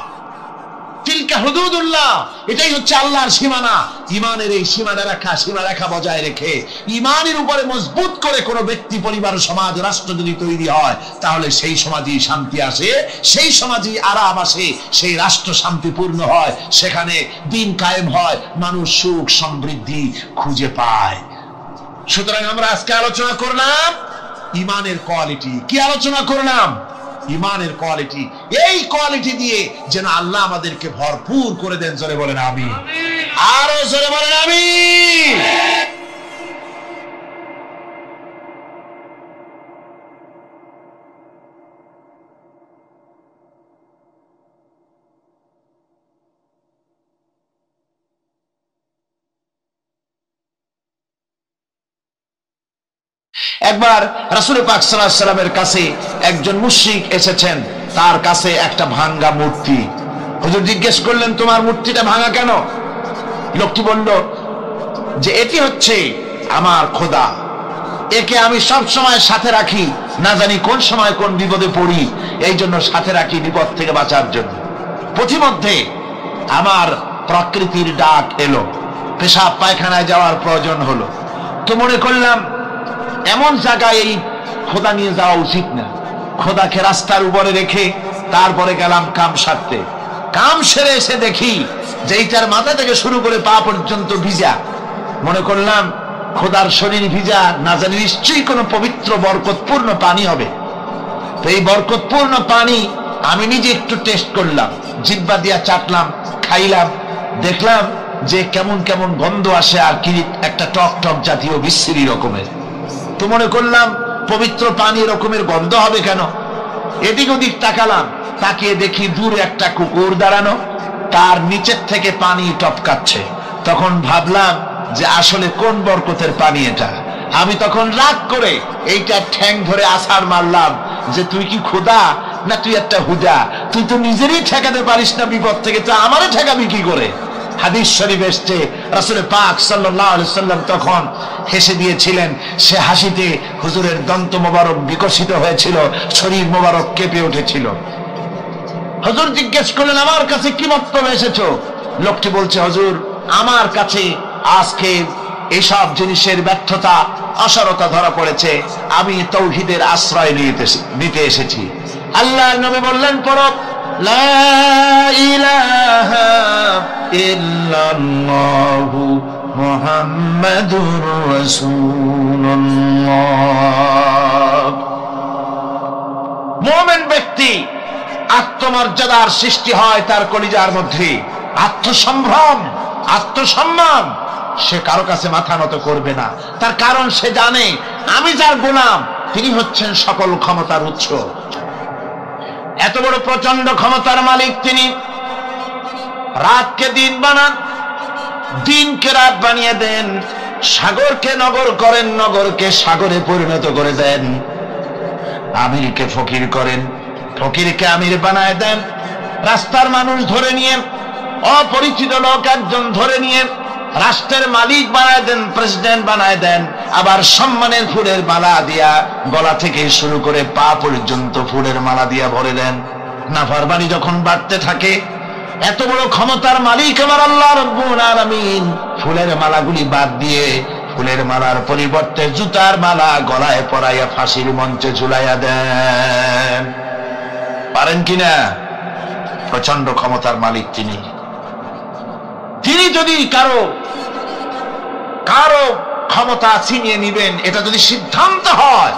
S1: তিলকা হুদুদুল্লাহ, এটাই হচ্ছে আল্লাহর সীমানা। ঈমানের এই সীমারেখা বজায় রেখে ঈমানের উপরে মজবুত করে কোন ব্যক্তি, পরিবার, সমাজ, রাষ্ট্র যদি তৈরি হয়, তাহলে সেই সমাজই শান্তি আসে, সেই সমাজই আরাম আসে, সেই রাষ্ট্র শান্তিপূর্ণ হয়, সেখানে দিন কায়েম হয়, মানুষ সুখ সমৃদ্ধি খুঁজে পায়। সুতরাং আমরা আজকে আলোচনা করলাম ঈমানের কোয়ালিটি। কি আলোচনা করলাম? ঈমানের কোয়ালিটি। এই কোয়ালিটি দিয়ে যেন আল্লাহ আমাদেরকে ভরপুর করে দেন। জোরে বলেন আমিন। আরো জোরে বলেন আমিন। একবার রাসূল পাক সাল্লাল্লাহু আলাইহি ওয়াসাল্লামের কাছে একজন মুশরিক এসেছেন, তার কাছে একটা ভাঙা মূর্তি। হুজুর জিজ্ঞেস করলেন, তোমার মূর্তিটা ভাঙা কেন? লোকটি বলল যে এটি হচ্ছে আমার খোদা, একে আমি সব সময় সাথে রাখি, না জানি কোন সময় কোন বিপদে পড়ি, এই জন্য সাথে রাখি বিপদ থেকে বাঁচার জন্য। পথিমধ্যে আমার প্রকৃতির ডাক এলো, পেশাব পায়খানায় যাওয়ার প্রয়োজন হলো, তো মনে করলাম এমন জায়গায় এই খোদা নিয়ে যাওয়া উচিত না। খোদাকে রাস্তার উপরে রেখে তারপরে গেলাম কাম সারতে। কাম সেরে এসে দেখি যে এইটার মাথা থেকে শুরু করে পা পর্যন্ত ভিজা। মনে করলাম খোদার শরীর ভিজা, না জানি নিশ্চয়ই কোনো পবিত্র বরকতপূর্ণ পানি হবে। তো এই বরকতপূর্ণ পানি আমি নিজে একটু টেস্ট করলাম, জিহ্বা দিয়া চাটলাম, খাইলাম, দেখলাম যে কেমন কেমন গন্ধ আসে, আর কি একটা টক টক জাতীয় বিশ্রী রকমের। তো মনে করলাম পবিত্র পানি রকমের গন্ধ হবে কেন? এদিক ওদিক তাকালাম, তাকিয়ে দেখি দূরে একটা কুকুর দাঁড়ানো, তার নিচের থেকে পানি টপকাচ্ছে। তখন ভাবলাম যে আসলে কোন বরকতের পানি এটা। আমি তখন রাগ করে এইটা ঠ্যাং ধরে আছাড় মারলাম যে তুই কি খোদা না তুই একটা হুদা? তুই তো নিজেরই ঠেকাতে পারিস না বিপদ থেকে, তো আমারে ঠেকাবি কি করে? হাদিস শরীফ এসেছে, রাসূল পাক সাল্লাল্লাহু আলাইহি ওয়াসাল্লাম তখন হেসে দিয়েছিলেন। সে হাসিতে হুজুরের দন্ত মোবারক বিকশিত হয়েছিল, শরীর মোবারক কেঁপে উঠেছিল। হুজুর জিজ্ঞেস করলেন, আমার কাছে কি বক্তব্য এসেছো? লোকটি বলছে, হুজুর আমার কাছে আজকে এইসব জিনিসের ব্যর্থতা, অসারতা ধরা পড়েছে, আমি তাওহীদের আশ্রয় নিতে এসেছি। আল্লাহর নবী বললেন, পড়ো লা ইলাহা ইল্লাল্লাহু মুহাম্মাদুর রাসূলুল্লাহ। মুমিন ব্যক্তি আত্মমর্যাদার সৃষ্টি হয় তার কলিজার মধ্যে, আত্মসম্ভ্রম, আত্মসম্মান। সে কারো কাছে মাথা নত করবে না, তার কারণ সে জানে আমি যার গোলাম তিনি হচ্ছেন সকল ক্ষমতার উৎস। এত বড় প্রচন্ড ক্ষমতার মালিক তিনি। রাতকে দিন বানান, দিনকে রাত বানিয়ে দেন, সাগরকে নগর করেন, নগরকে সাগরে পরিণত করে দেন, আমিরকে ফকির করেন, ফকিরকে আমির বানায় দেন, রাস্তার মানুষ ধরে নিয়ে, অপরিচিত লোক একজন ধরে নিয়ে রাষ্ট্রের মালিক বানায় দেন, প্রেসিডেন্ট বানায় দেন। আবার সম্মানের ফুলের মালা দিয়া গলা থেকে শুরু করে পা পর্যন্ত ফুলের মালা দিয়া ভরে দেন। নাফরমানি যখন বাড়তে থাকে, এত বড় ক্ষমতার মালিক আমার আল্লাহ রাব্বুল আলামিন ফুলের মালাগুলি বাদ দিয়ে ফুলের মালার পরিবর্তে জুতার মালা গলায় পরাইয়া ফাঁসির মঞ্চে ঝুলাইয়া দেন। পারেন কিনা? প্রচন্ড ক্ষমতার মালিক তিনি। তিনি যদি কারো ক্ষমতা ছিনিয়ে নিবেন, এটা যদি সিদ্ধান্ত হয়,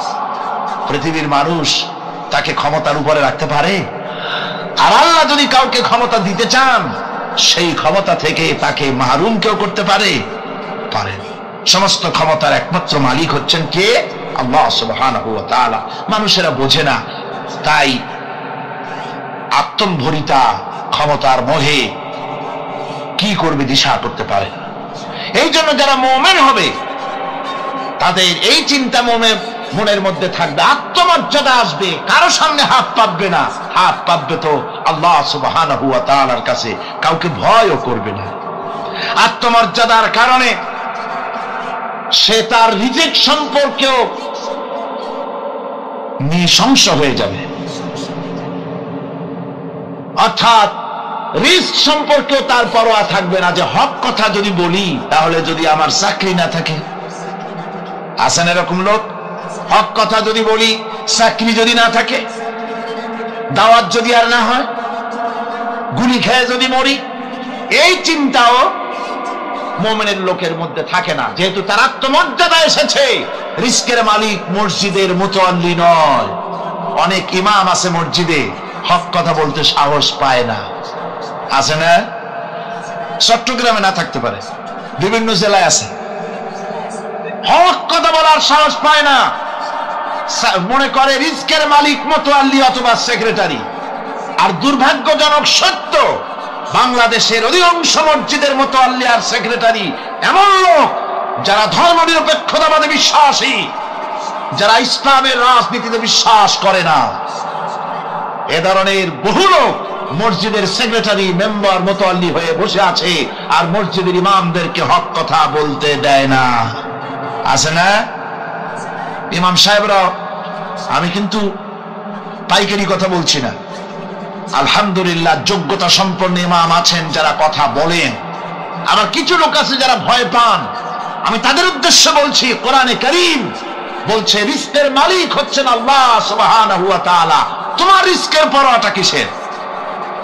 S1: পৃথিবীর মানুষ তাকে ক্ষমতার উপরে রাখতে পারে? আর আল্লাহ যদি কাউকে ক্ষমতা দিতে চান, সেই ক্ষমতা থেকে তাকে মাহরুম কেউ করতে পারে? পারেন। সমস্ত ক্ষমতার একমাত্র মালিক হচ্ছেন কে? আল্লাহ সুবহানাহু ওয়া তাআলা। মানুষেরা বোঝে না, তাই আত্মম্ভরিতা ক্ষমতার মোহে কি করবে দিশা করতে পারে না। এই জন্য যারা মুমিন হবে, তাদের এই চিন্তা মনের মধ্যে থাকবে, আত্মমর্যাদা আসবে, কারো সামনে হাত পাতবে না। হাত পাতবে তো আল্লাহ সুবহানাহু ওয়া তাআলার কাছে, কাউকে ভয়ও করবে না। আত্মমর্যাদার কারণে সে তার রিজিক সম্পর্কেও নৃশংস হয়ে যাবে, অর্থাৎ রিস্ক সম্পর্কেও তার পরোয়া থাকবে না, যে হক কথা যদি বলি তাহলে যদি আমার চাকরি না থাকে। আছেন এরকম লোক? হক কথা যদি বলি, চাকরি যদি না থাকে, দাওয়াত যদি আর না হয়, গুলি খেয়ে যদি মরি, এই চিন্তাও মুমিনের লোকের মধ্যে থাকে না, যেহেতু তার আত্মমর্যাদা এসেছে। রিস্কের মালিক মসজিদের মুতাল্লি নয়। অনেক ইমাম আছে মসজিদে, হক কথা বলতে সাহস পায় না। আছে না? চট্টগ্রামে না থাকতে পারে, বিভিন্ন জেলায় আছে, হক কথা বলার সাহস পায় না। মনে করে রিস্কের মালিক মুতাল্লি অথবা সেক্রেটারি। আর দুর্ভাগ্যজনক সত্য, বাংলাদেশের অধিকাংশ মসজিদের মুতাল্লি আর সেক্রেটারি এমন লোক যারা ধর্মনিরপেক্ষতাবাদে বিশ্বাসী, যারা ইসলামের রাজনীতিতে বিশ্বাস করে না। এ ধরনের বহু লোক মসজিদের সেক্রেটারি, মেম্বার, মুতাল্লি হয়ে বসে আছে, আর মসজিদের ইমামদেরকে হক কথা বলতে দেয় না। আছে না? ইমাম সাহেবরা, আমি কিন্তু পাইকারি কথা বলছি না, আলহামদুলিল্লাহ যোগ্যতা সম্পন্ন ইমাম আছেন যারা কথা বলেন। আবার কিছু লোক আছে যারা ভয় পান, আমি তাদের উদ্দেশ্যে বলছি, কোরআনে কারীম বলছে রিস্কের মালিক হচ্ছেন আল্লাহ সুবহানাহু ওয়া তাআলা। তোমার রিস্কের পরোয়াটা কিসের?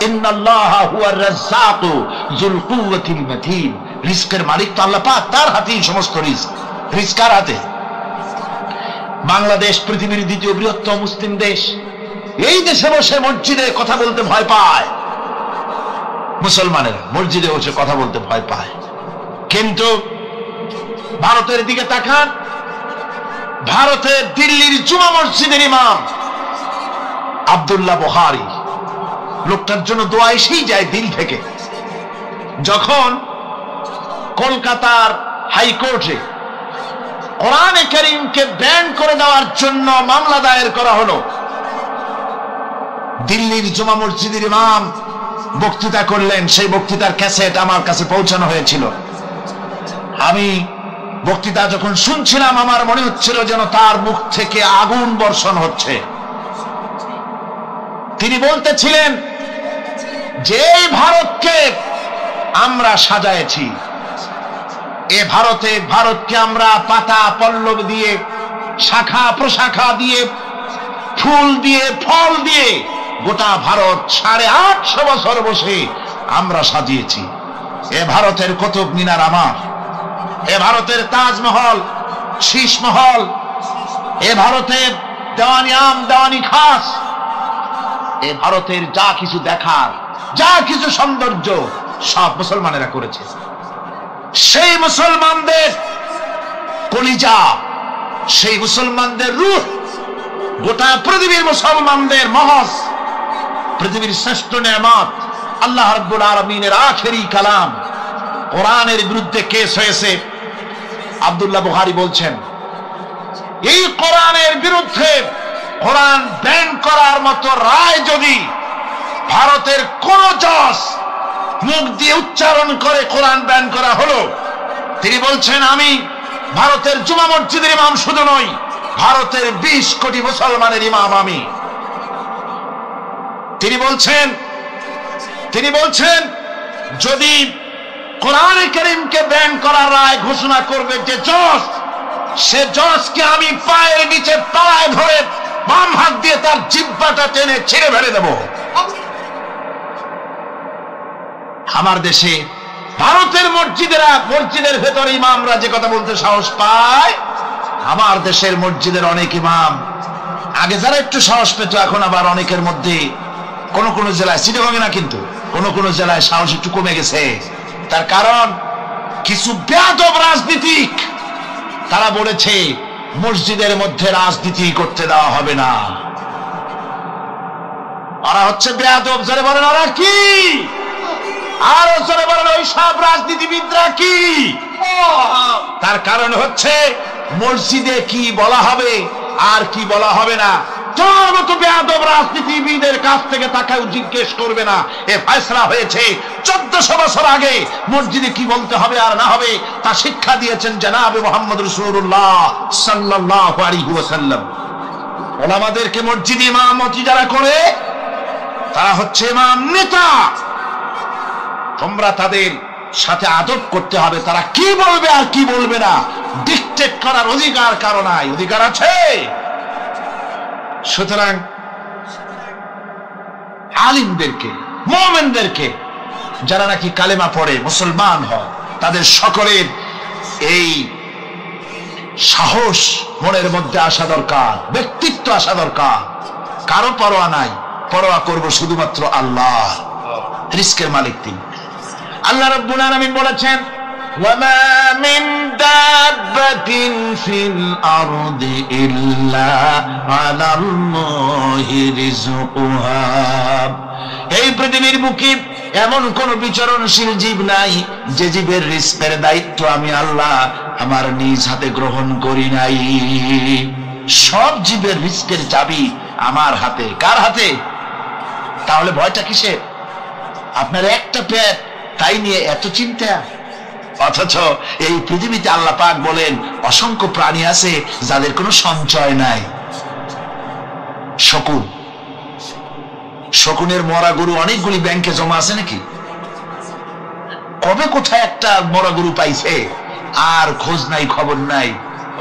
S1: ইন্নাল্লাহা হুয়ার রাজ্জাকু যুল কুওয়াতিল মাতিন। রিস্কের মালিক তো আল্লাহ পাক, তার হাতেই সমস্ত রিস্ক। রিস্ক কার হাতে? বাংলাদেশ পৃথিবীর দ্বিতীয় বৃহত্তম মুসলিম দেশ। এই দেশে বসে মসজিদে কথা বলতে ভয় পায় মুসলমানেরা, মসজিদে বসে কথা বলতে ভয় পায়। কিন্তু ভারতের দিকে তাকান, ভারতের দিল্লির জুমা মসজিদের ইমাম আব্দুল্লাহ বুখারী, লোকটার জন্য দোয়া এসেই যায় দিল থেকে। যখন কলকাতার হাইকোর্টে কোরআনে কারীমকে ব্যান করে দেওয়ার জন্য মামলা দায়ের করা হলো, দিল্লির জুমা মসজিদের ইমাম বক্তৃতা করলেন। সেই বক্তৃতার ক্যাসেট আমার কাছে পৌঁছানো হয়েছিল। আমি বক্তৃতা যখন শুনছিলাম, আমার মনে হচ্ছিল যেন তার মুখ থেকে আগুন বর্ষণ হচ্ছে। তিনি বলতেছিলেন যে ভারতকে আমরা সাজাইছি, এ ভারতকে আমরা পাতা পল্লব দিয়ে, শাখা প্রশাখা দিয়ে, ফুল দিয়ে, ফল দিয়ে গোটা ভারত 850 বছর বসে আমরা সাজিয়েছি। এ ভারতের কুতুব মিনার আমার, এ ভারতের তাজমহল, শীষমহল, এ ভারতের দেওয়ানি আম, দেওয়ানি খাস, এ ভারতের যা কিছু দেখার, যা কিছু সৌন্দর্য সব মুসলমানেরা করেছে। সেই মুসলমানদের কলিজা, সেই মুসলমানদের রূহ, গোটা পৃথিবীর মুসলমানদের মহজ, পৃথিবীর শ্রেষ্ঠ নেয়ামত আল্লাহ রাব্বুল আলামিনের আখেরি কালাম কোরআনের বিরুদ্ধে কেস হয়েছে। আব্দুল্লাহ বুখারী বলছেন, এই কোরআনের বিরুদ্ধে, কোরআন ব্যান করার মতো রায় যদি ভারতের কোন জজ মুখ দিয়ে উচ্চারণ করে কোরআন ব্যান করা হলো, তিনি বলছেন আমি ভারতের জুমা মসজিদের ইমাম শুধু নই, ভারতের 20 কোটি মুসলমানের ইমাম আমি। তিনি বলছেন যদি কোরআনে কারীমকে ব্যান করার রায় ঘোষণা করবে যে জজ, সে জজকে আমি পায়ের নিচে পায়ে ধরে বাম হাত দিয়ে তার জিহ্বাটা টেনে ছিঁড়ে ফেলে দেব। আমার দেশে ভারতের মসজিদের ভেতরে ইমামরা যে কথা বলতে সাহস পায়, আমার দেশের মসজিদের অনেক ইমাম আগে যারা একটু সাহস পেত, এখন আবার অনেকের মধ্যে কোন কোন জেলায়, চিটাগং না কিন্তু কোন কোন জেলায় সাহস একটু কমে গেছে। তার কারণ কিছু বেয়াদব রাজনীতিক তারা বলেছে মসজিদের মধ্যে রাজনীতি করতে দেওয়া হবে না। ওরা হচ্ছে বেয়াদব। যারা বলেন ওরা কি, আর যারা বলেন ওই সব রাজনীতিবিদরা কি। তার কারণ হচ্ছে মসজিদে কি বলা হবে আর কি বলা হবে না তোর মতো বেয়াদব রাজনীতিবিদের কাছ থেকে তাকে জিজ্ঞেস করবে না। এ ফয়সালা হয়েছে 1400 বছর আগে। মসজিদে কি বলতে হবে আর না হবে তা শিক্ষা দিয়েছেন জনাবে মুহাম্মদ রাসূলুল্লাহ সাল্লাল্লাহু আলাইহি ওয়াসাল্লাম। ওলামাদেরকে মসজিদে ইমামতি যারা করে তারা হচ্ছে ইমাম নেতা। তোমরা তাদের সাথে আদব করতে হবে, তারা কি বলবে আর কি বলবে না ডিকটেট করার অধিকার কারো নাই। অধিকার আছে। সুতরাং আলিমদেরকে, মুমিনদেরকে, যারা নাকি কালেমা পড়ে মুসলমান হয়, তাদের সকলের এই সাহস মনের মধ্যে আসা দরকার, ব্যক্তিত্ব আসা দরকার। কারো পরোয়া নাই, পরোয়া করব শুধুমাত্র আল্লাহ। রিস্কের মালিক তিনি। আল্লাহ রাব্বুল আলামিন বলেছেন ওয়ামা মিন দাব্বাতিন ফিল আরদি ইল্লা আলাল্লাহি রিজকুহা। এই পৃথিবীর বুকে এমন কোন বিচরণশীল জীব নাই যে জীবের রিস্কের দায়িত্ব আমি আল্লাহ আমার নিজ হাতে গ্রহণ করি নাই। সব জীবের রিস্কের চাবি আমার হাতে। কার হাতে? তাহলে ভয়টা কিসের? আপনার একটা পেট, তাই নিয়ে এত চিন্তা। অথচ এই পৃথিবীতে আল্লাহ পাক বলেন অসংখ্য প্রাণী আছে যাদের কোনো সঞ্চয় নাই। শকুনের মরা গরু অনেকগুলি ব্যাংকে জমা আছে নাকি? কবে কোথায় একটা মরা গরু পাইছে আর খোঁজ নাই, খবর নাই।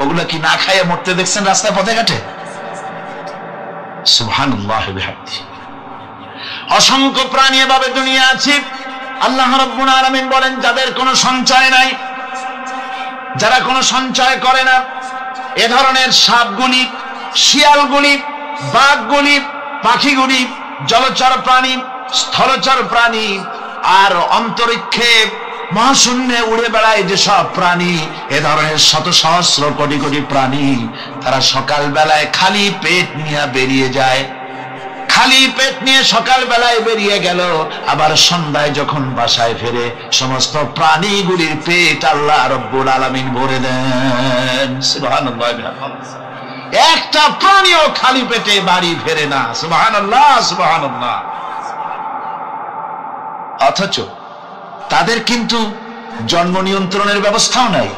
S1: ওগুলা কি না খাইয়ে মরতে দেখছেন রাস্তায় পথে ঘাটে? সুবহানাল্লাহ বিহামদিহি। অসংখ্য প্রাণী এভাবে দুনিয়া আছে। আল্লাহ রাব্বুল আলামিন বলেন যাদের কোনো সঞ্চয় নাই, যারা কোনো সঞ্চয় করে না, এ ধরনের সাপগুলি, শিয়ালগুলি, বাঘগুলি, পাখিগুলি, জলচর প্রাণী, স্থলচর প্রাণী আর অন্তরিক্ষে মহাশূন্যে উড়ে বেড়ায় যেসব প্রাণী, এ ধরনের শত সহস্র কোটি কোটি প্রাণী, তারা সকাল বেলায় খালি পেট নিয়ে বেরিয়ে যায়। খালি পেট নিয়ে সকাল বেলায় বেরিয়ে গেল, আবার সন্ধ্যায় যখন বাসায় ফেরে সমস্ত প্রাণীগুলির পেট আল্লাহ রাব্বুল আলামিন ভরে দেন। সুবহানাল্লাহ। একটা প্রাণীও খালি পেটে বাড়ি ফেরে না। সুবহানাল্লাহ, সুবহানাল্লাহ। অথচ তাদের কিন্তু জন্ম নিয়ন্ত্রণের ব্যবস্থাও নাই।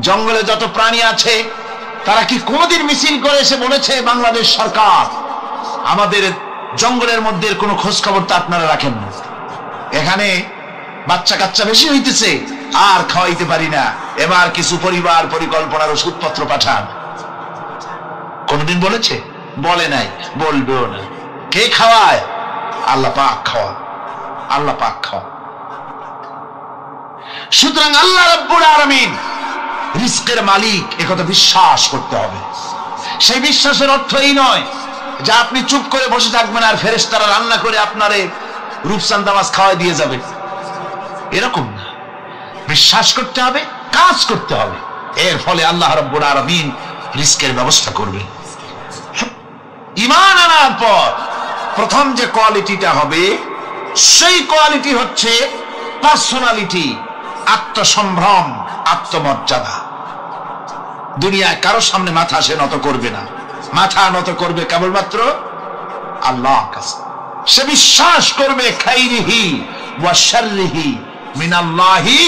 S1: জঙ্গলে যত প্রাণী আছে তারা কি কোনদিন মিছিল করে এসে বলেছে বাংলাদেশ সরকার আমাদের জঙ্গলের মধ্যে কোনো খোঁজ খবর তো আপনারা রাখেন না, এখানে বাচ্চা কাচ্চা বেশি হইতেছে আর খাওয়াইতে পারি না, এবার কিছু পরিবার পরিকল্পনার ওষুধপত্র পাঠান? কোনদিন বলেছে? বলে নাই, বলবেও না। কে খাওয়ায়? আল্লাহ পাক খাওয়া, আল্লাহ পাক খাওয়া। সুতরাং আল্লাহ রাব্বুল আলামিন রিস্কের মালিক, একথা বিশ্বাস করতে হবে। সেই বিশ্বাসের অর্থ এই নয় যে আপনি চুপ করে বসে থাকবেন আর ফেরেশতারা রান্না করে আপনারে রূপচাঁদা মাছ খাওয়াই দিয়ে যাবে, এরকম না। বিশ্বাস করতে হবে, কাজ করতে হবে, এর ফলে আল্লাহ রাব্বুল আলামিন রিস্কের ব্যবস্থা করবে। ঈমান আনার পর প্রথম যে কোয়ালিটিটা হবে সেই কোয়ালিটি হচ্ছে পার্সোনালিটি, আত্মসম্ভ্রম, আত্মমর্যাদা। দুনিয়ায় কারোর সামনে মাথা সে নত করবে না। মাথা নত করবে কেবলমাত্র আল্লাহর কাছে। সে বিশ্বাস করবে খাইরিহি ওয়া শাররিহি মিনাল্লাহি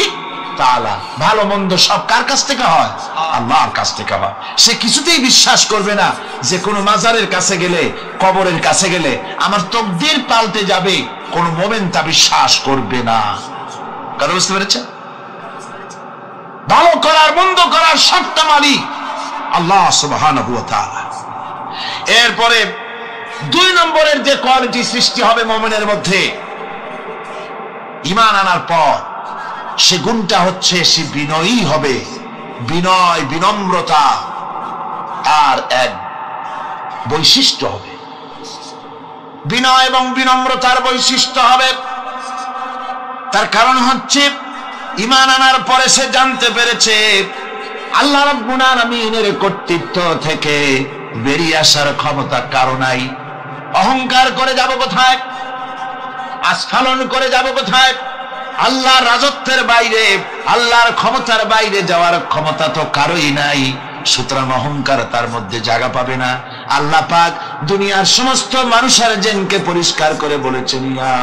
S1: তাআলা, ভালো মন্দ সব কার কাছ থেকে হয়? আল্লাহর কাছ থেকে হয়। সে কিছুতেই বিশ্বাস করবে না যে কোনো মাজারের কাছে গেলে, কবরের কাছে গেলে আমার তকদির পাল্টে যাবে। কোন মুমিন তা বিশ্বাস করবে না। কথা বুঝতে পেরেছেন? ভালো করার মন্দ করার সবটা মালিক আল্লাহ সুবহানাহু ওয়া তাআলা। এরপরে 2 নম্বরের যে কোয়ালিটি সৃষ্টি হবে মুমিনের মধ্যে ঈমান আনার পর, সে গুণটা হচ্ছে সে বিনয়ী হবে। বিনয়, বিনম্রতা তার এক বৈশিষ্ট্য হবে। বিনয় এবং বিনম্রতার বৈশিষ্ট্য হবে। তার কারণ হচ্ছে ঈমান আনার পরে সে জানতে পেরেছে আল্লাহ রাব্বুল আলামিনের কর্তৃত্ব থেকে বেরিয়ে আসার ক্ষমতা কারো নাই। অহংকার করে যাব কোথায়? আস্ফালন করে যাব কোথায়? আল্লাহর রাজত্বের বাইরে, আল্লাহর ক্ষমতার বাইরে যাওয়ার ক্ষমতা তো কারোই নাই। সুতরাং অহংকার তার মধ্যে জায়গা পাবে না। আল্লাহ পাক দুনিয়ার সমস্ত মানুষের জিনকে পরিষ্কার করে বলেছেন, ইয়া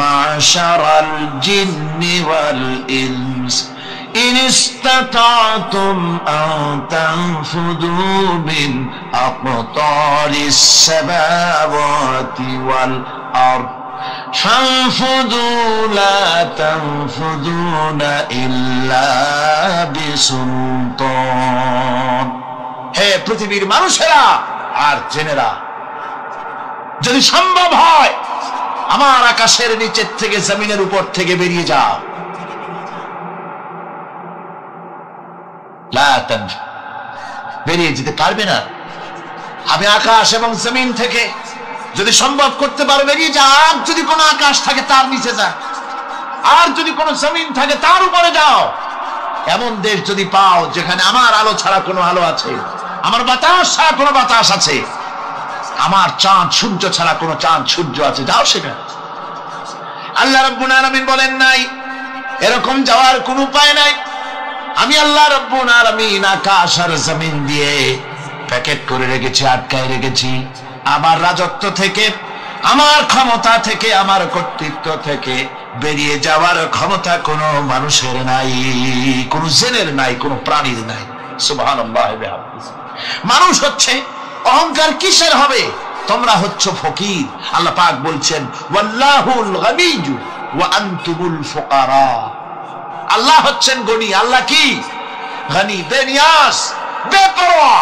S1: মাশারাল জিন্নি ওয়াল ইনস ইন ইসতাতাতুম আন তানফুদু মিন আকতারিস সামাওয়াতি ওয়াল আরদ فانفذوا لا تنفذون إلا بسلطان। হে পৃথিবীর মানুষেরা আর জেনেরা, যদি সম্ভব হয় আমার আকাশের নিচের থেকে, জমিনের উপর থেকে বেরিয়ে যাও। লা তানফু, বেরিয়ে যেতে পারবে না। আমি আকাশ এবং জমিন থেকে যদি সম্ভব করতে পারো বেরিয়ে যা। আর যদি কোনো আকাশ থাকে তার নিচে যা, আর যদি কোনো জমিন থাকে তার উপরে যাও। এমন দেশ যদি পাও যেখানে আমার আলো ছাড়া কোনো আলো আছে, আমার বাতাস ছাড়া কোনো বাতাস আছে, আমার চাঁদ সূর্য ছাড়া কোনো চাঁদ সূর্য আছে, যাও সেখানে। আল্লাহ রাব্বুল আলামিন বলেন নাই এরকম যাওয়ার কোনো উপায় নাই। আমি আল্লাহ রাব্বুল আলামিন আকাশ আর জমিন দিয়ে প্যাকেট করে রেখেছি, আটকায় রেখেছি। আমার রাজত্ব থেকে, আমার ক্ষমতা থেকে, আমার কর্তৃত্ব থেকে বেরিয়ে যাওয়ার ক্ষমতা কোনো মানুষের নাই, কোনো জিনের নাই, কোনো প্রাণীর নাই। সুবহানাল্লাহ। মানুষ হচ্ছে অহংকার কিসের হবে? তোমরা হচ্ছ ফকির। আল্লাহ পাক বলছেন ওয়াল্লাহুল গানিয়্যু ওয়া আনতুমুল ফুকারা। আল্লাহ হচ্ছেন গনি। আল্লাহ কি? গনি, বেনিয়াস, বেপরোয়া।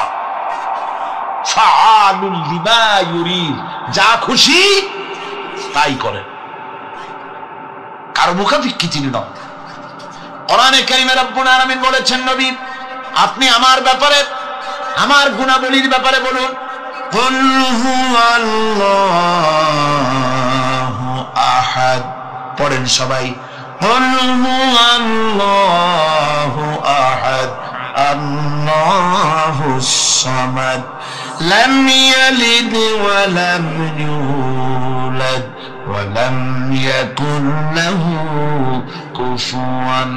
S1: ফাআলুল লিমা ইউরিদ, যা খুশি তাই করেন, কারো মুখাপেক্ষী তিনি নন। কোরআনে কারীমে রব্বুল আলামিন বলেছেন, নবী আপনি আমার ব্যাপারে, আমার গুণাবলীর ব্যাপারে বলুন। কুল হুয়াল্লাহু আহাদ, পড়েন সবাই। কুল হুয়াল্লাহু আহাদ আল্লাহুস সামাদ লাম ইয়ালিদ ওয়া লাম ইউলাদ ওয়া লাম ইয়াকুল লাহু কুফুয়ান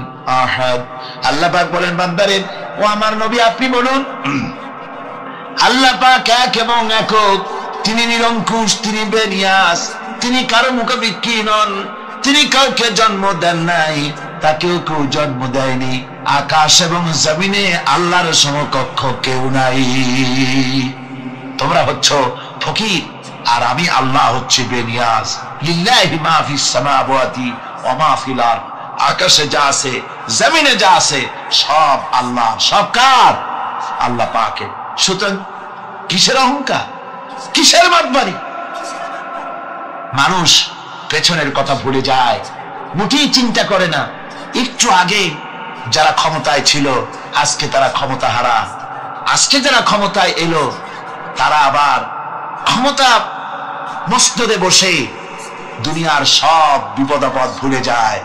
S1: আহাদ। আল্লাহ পাক বলেন, বান্দারে ও আমার নবী আপনি বলুন, আল্লাহ পাক এক এবং একক, তিনি নিরঙ্কুশ, তিনি বেনিয়াস, তিনি কারো মুখাপেক্ষী নন, তিনি কাউকে জন্ম দেন নাই, তাকেও কেউ জন্ম দেয়নি। আকাশ এবং জমিনে আল্লাহর সমকক্ষ কেউ নাই। তোমরা হচ্ছ ফকির আর আমি আল্লাহ হচ্ছে বেনিয়াস। লিল্লাহি মা ফিস সামাওয়াতি ওয়া মা ফিল আরদ, আকাশে যা আছে, জমিনে যা আছে, সব আল্লাহ। সব কার? আল্লাহ পাকের। সুতরাং কিসের অহংকার, কিসের বাড়বাড়ি? মানুষ পেছনের কথা ভুলে যায়, মোটেই চিন্তা করে না। একটু আগে যারা ক্ষমতায় ছিল আজকে তারা ক্ষমতা হারা। আজকে যারা ক্ষমতায় এলো তারা আবার ক্ষমতা মস্তদে বসে দুনিয়ার সব বিপদ আপদ ভুলে যায়।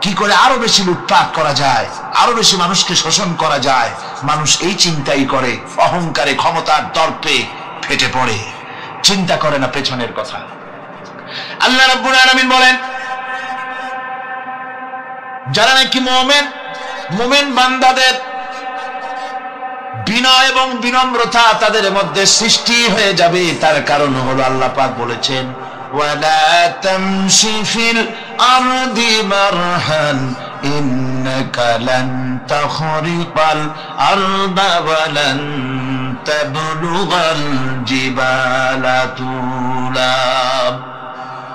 S1: কি করে আরো বেশি লুটপাট করা যায়, আরো বেশি মানুষকে শোষণ করা যায়, মানুষ এই চিন্তাই করে। অহংকারে, ক্ষমতার দর্পে ফেটে পড়ে, চিন্তা করে না পেছনের কথা। আল্লাহ রাব্বুল আলামিন বলেন, যারা নাকি মুমিন বান্দাদের বিনয় এবং বিনম্রতা তাদের মধ্যে সৃষ্টি হয়ে যাবে। তার কারণ হলো আল্লাহ পাক বলেছেন, ওয়ালা তামশি ফিল আরদি মারহান ইন্নাকা লান তাখরিকাল আরদা ওয়ালান তাবলুগাল জিবালা তুলা।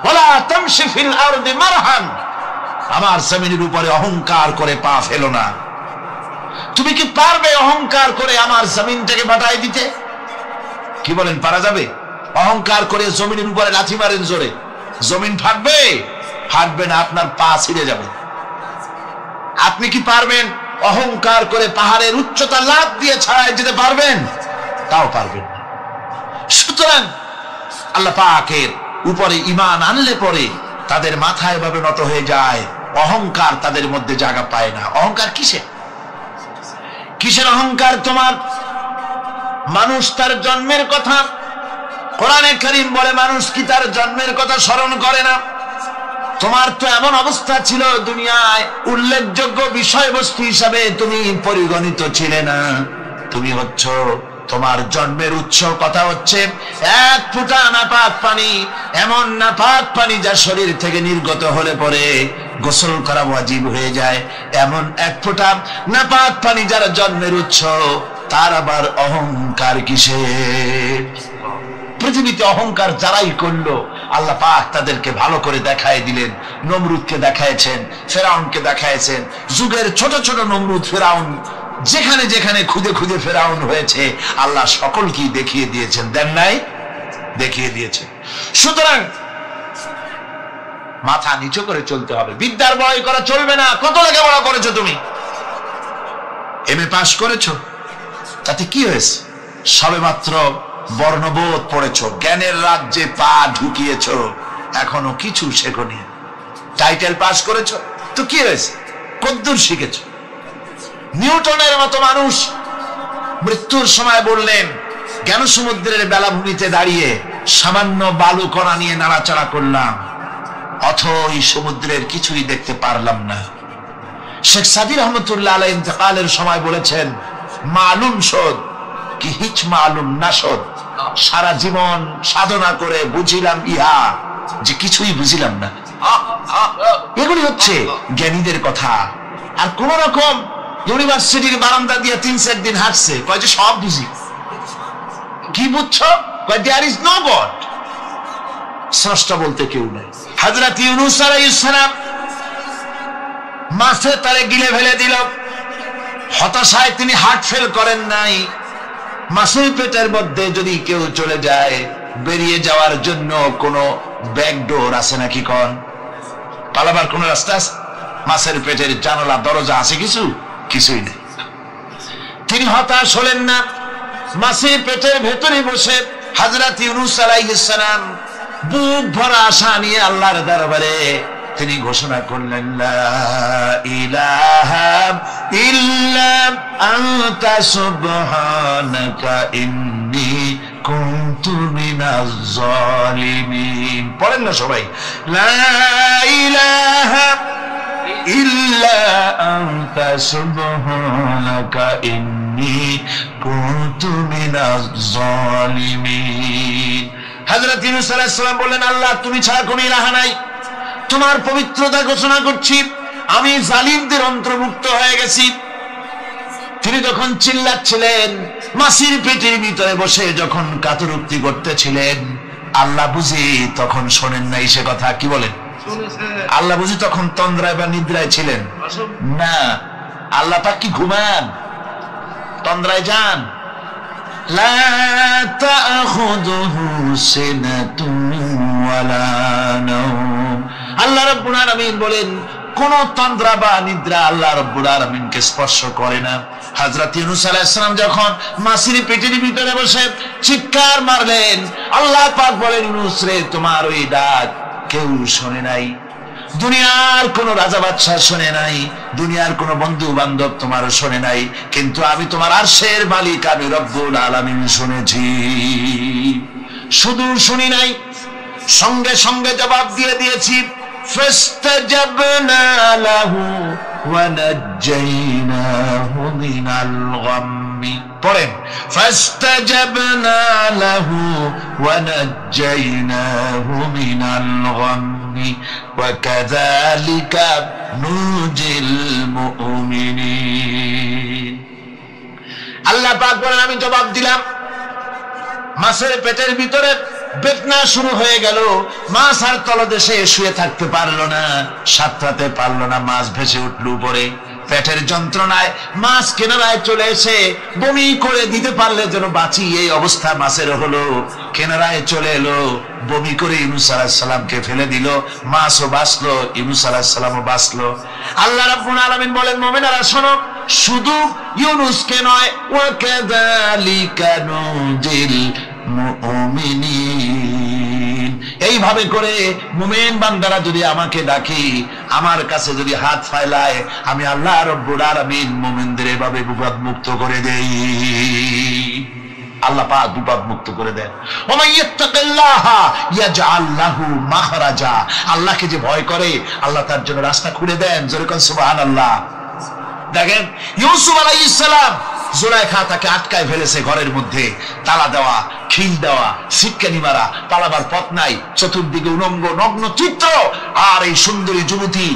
S1: ওয়ালা তামশি ফিল আরদি মারহান, আমার জমিনের উপরে অহংকার করে পা ফেলো না। তুমি কি পারবে অহংকার করে আমার জমিনটাকে বাটাই দিতে? কি বলেন, পারা যাবে? অহংকার করে জমিনের উপরে লাথি মারেন জোরে, জমিন ফাটবে? ফাটবে না, আপনার পা ছিঁড়ে যাবে। আপনি কি পারবেন অহংকার করে পাহাড়ের উচ্চতা লাফ দিয়ে ছাড়াই যেতে পারবেন? তাও পারবেন না। সুতরাং আল্লাহ পাকের উপরে ঈমান আনলে পরে তাদের মাথা এভাবে নত হয়ে যায়, অহংকার তাদের মধ্যে জায়গা পায় না। অহংকার কিসের? কিসের অহংকার তোমার? মানুষ তার জন্মের কথা, কোরআনে কারীম বলে মানুষ কি তার জন্মের কথা স্মরণ করে না? তোমার তো এমন অবস্থা ছিল, দুনিয়ায় উল্লেখযোগ্য বিষয়বস্তু হিসাবে তুমি পরিগণিত ছিলে না। তুমি হচ্ছ, তোমার জন্মের উৎস কথা হচ্ছে এক ফোঁটা নাপাক পানি, এমন নাপাক পানি যা শরীর থেকে নির্গত হলে পরে গোসল করা ওয়াজিব হয়ে যায়। এমন এক ফোঁটা নাপাক পানি যার জন্মের উৎস, তার আবার অহংকার কিসের? পৃথিবীতে অহংকার যারাই করলো আল্লাহ পাক তাদেরকে ভালো করে দেখায় দিলেন। নমরুদকে দেখায়ছেন, ফেরাউনকে দেখায়ছেন। যুগের ছোট ছোট নমরুদ, ফেরাউন, যেখানে যেখানে খুদে খুদে ফেরাউন হয়েছে আল্লাহ সকলকেই দেখিয়ে দিয়েছেন, দেন নাই? দেখিয়ে দিয়েছেন। সুতরাং মাথা নিচু করে চলতে হবে, বিদ্যার বড়াই করা চলবে না। কত লেখাপড়া করেছো তুমি? এমএ পাস করেছো, তাতে কি হয়েছে? সবে মাত্র বর্ণবোধ পড়েছো, জ্ঞানের রাজ্যে পা ঢুকিয়েছো, এখনো কিছু শেখনি। টাইটেল পাস করেছো, তো কি হয়েছে? কদ্দূর শিখেছো? নিউটনের মতো মানুষ মৃত্যুর সময় বললেন, জ্ঞান সমুদ্রের বেলাভূমিতে দাঁড়িয়ে সামান্য বালু কণা নিয়ে নাড়াচাড়া করলাম, অথই সমুদ্রের কিছুই দেখতে পারলাম না। শেখ সাদী রহমতুল্লাহ আলাইহি ইন্তেকালের সময় বলেছেন, মালুম শোধ কি হিচ মালুম না শোধ, সারা জীবন সাধনা করে বুঝিলাম ইহা, যে কিছুই বুঝিলাম না। এগুলি হচ্ছে জ্ঞানীদের কথা। আর কোন রকম ইউনিভার্সিটির বারান্দা দিয়ে 3-4 দিন হাঁটছে, কয় যে সব বুঝি। কি বুঝছো? কয় দেয়ার ইজ নো গড, স্রষ্টা বলতে কেউ নেই। হযরত ইউনূস আলাইহিস সালাম মাছে তারে গিলে ফেলে দিল, হতাশায় তিনি হার্ট ফেল করেন নাই। মাছের পেটের মধ্যে যদি কেউ চলে যায়, বেরিয়ে যাওয়ার জন্য কোনো ব্যাকডোর আছে নাকি? কোন পালাবার কোন রাস্তা আছে? মাছের পেটের জানালা দরজা আছে কিছু? কিছুই নেই। তিনি হতাশ হলেন না, মাছের পেটের ভেতরে বসে হযরত ইউনূস আলাইহিস সালাম বুক ভরা আশা নিয়ে আল্লাহর দরবারে তিনি ঘোষণা করলেন, লা ইলাহা ইল্লা আনতা সুবহানাকা ইন্নী কুনতু মিনাজ জালিমিন। পড়েন না সবাই, লা ইলাহা ইল্লা আনতা সুবহানাকা ইন্নী কুনতু মিনাজ জালিমিন। হযরত ইউনূস আলাইহিস সালাম বললেন, আল্লাহ তুমি ছাড়া কোনো ইলাহ নাই, তোমার পবিত্রতা ঘোষণা করছি, আমি জালিমদের অন্তর্ভুক্ত হয়ে গেছি। তিনি যখন চিল্লাচ্ছিলেন, মাছির পেটের ভিতরে বসে যখন কাতরুক্তি করতেছিলেন, আল্লাহ বুঝি তখন শোনেন নাই সে কথা? কি বলেন? আল্লাহ বুঝি তখন তন্দ্রায় বা নিদ্রায় ছিলেন না? আল্লাহ পাক কি ঘুমান? তন্দ্রায় যান? লা তাখুযুহু সিনাতুন ওয়ালা নাওম। আল্লাহ রাব্বুল আলামিন বলেন, কোন তন্দ্রা বা নিদ্রা আল্লাহ রাব্বুল আলামিনকে স্পর্শ করে না। হযরত ইউনূস আলাইহিস সালাম যখন মাছের পেটের ভিতরে বসে চিৎকার মারলেন, আল্লাহ পাক বলেন, ইউনূস রে, তোমার ওই ডাক কেউ শোনে নাই, দুনিয়ার কোন রাজা বাদশা শোনে নাই, দুনিয়ার কোন বন্ধু বান্ধব তোমার শোনে নাই, কিন্তু আমি তোমার আরশের মালিক, আমি রব্বুল আলামিন শুনেছি। শুধু শুনি নাই, সঙ্গে সঙ্গে জবাব দিয়ে দিয়েছি। ফাস্তাজাবনা লাহু ওয়া নাজ্জাইনাহু মিনাল গাম্মি। পড়েন, ফাস্তাজাবনা লাহু ওয়া নাজ্জাইনাহু মিনাল গাম্মি ওয়া কাযালিকা নুজিল মুমিনিন। আল্লাহ পাক বলেন, আমি জবাব দিলাম। মাছের পেটের ভিতরে বেদনা শুরু হয়ে গেল, মাছ আর তলদেশে শুয়ে থাকতে পারলো না, সাঁতরাতে পারলো না, মাছ ভেসে উঠল উপরে। পেটের যন্ত্রণায় মাছ কিনারায় চলে এসে বমি করে দিতে পারলে যেন বাঁচি, এই অবস্থা মাছের হলো। কিনারায় চলে এলো, বমি করে ইউনূস আলাইহিস সালামকে ফেলে দিল, মাছও বাঁচলো, ইউনূস আলাইহিস সালামও বাঁচলো। আল্লাহ রাব্বুল আলামিন বলেন, মুমিনেরা শোনো, শুধু ইউনূসকে নয়, ওয়া কাযালিকা নুজিল মুমিনিন, এইভাবে করে মুমিন বান্দারা যদি আমাকে ডাকি, আমার কাছে যদি হাত ফাইলায়, আমি আল্লাহ রাব্বুল আলামিন মুমিনদের এভাবে বিপদ মুক্ত করে দেই। আল্লাহ পাক বিপদ মুক্ত করে দেন। ওয়া মান ইয়াত্তাকিল্লাহ ইয়াজআল লাহু মাখরাজা, আল্লাহকে যে ভয় করে আল্লাহ তার জন্য রাস্তা খুলে দেন। জোরে কোন সুবহানাল্লাহ। দেখেন, ইউসুফ আলাইহিস সালাম, জুলাইখা তাকে আটকায় ফেলেছে ঘরের মধ্যে, তালা দেওয়া, খিল দেওয়া, সিটকানি মারা, পালাবার পথ নাই, চতুর্দিকে উলঙ্গ নগ্ন চিত্র। আর এই সুন্দরী যুবতী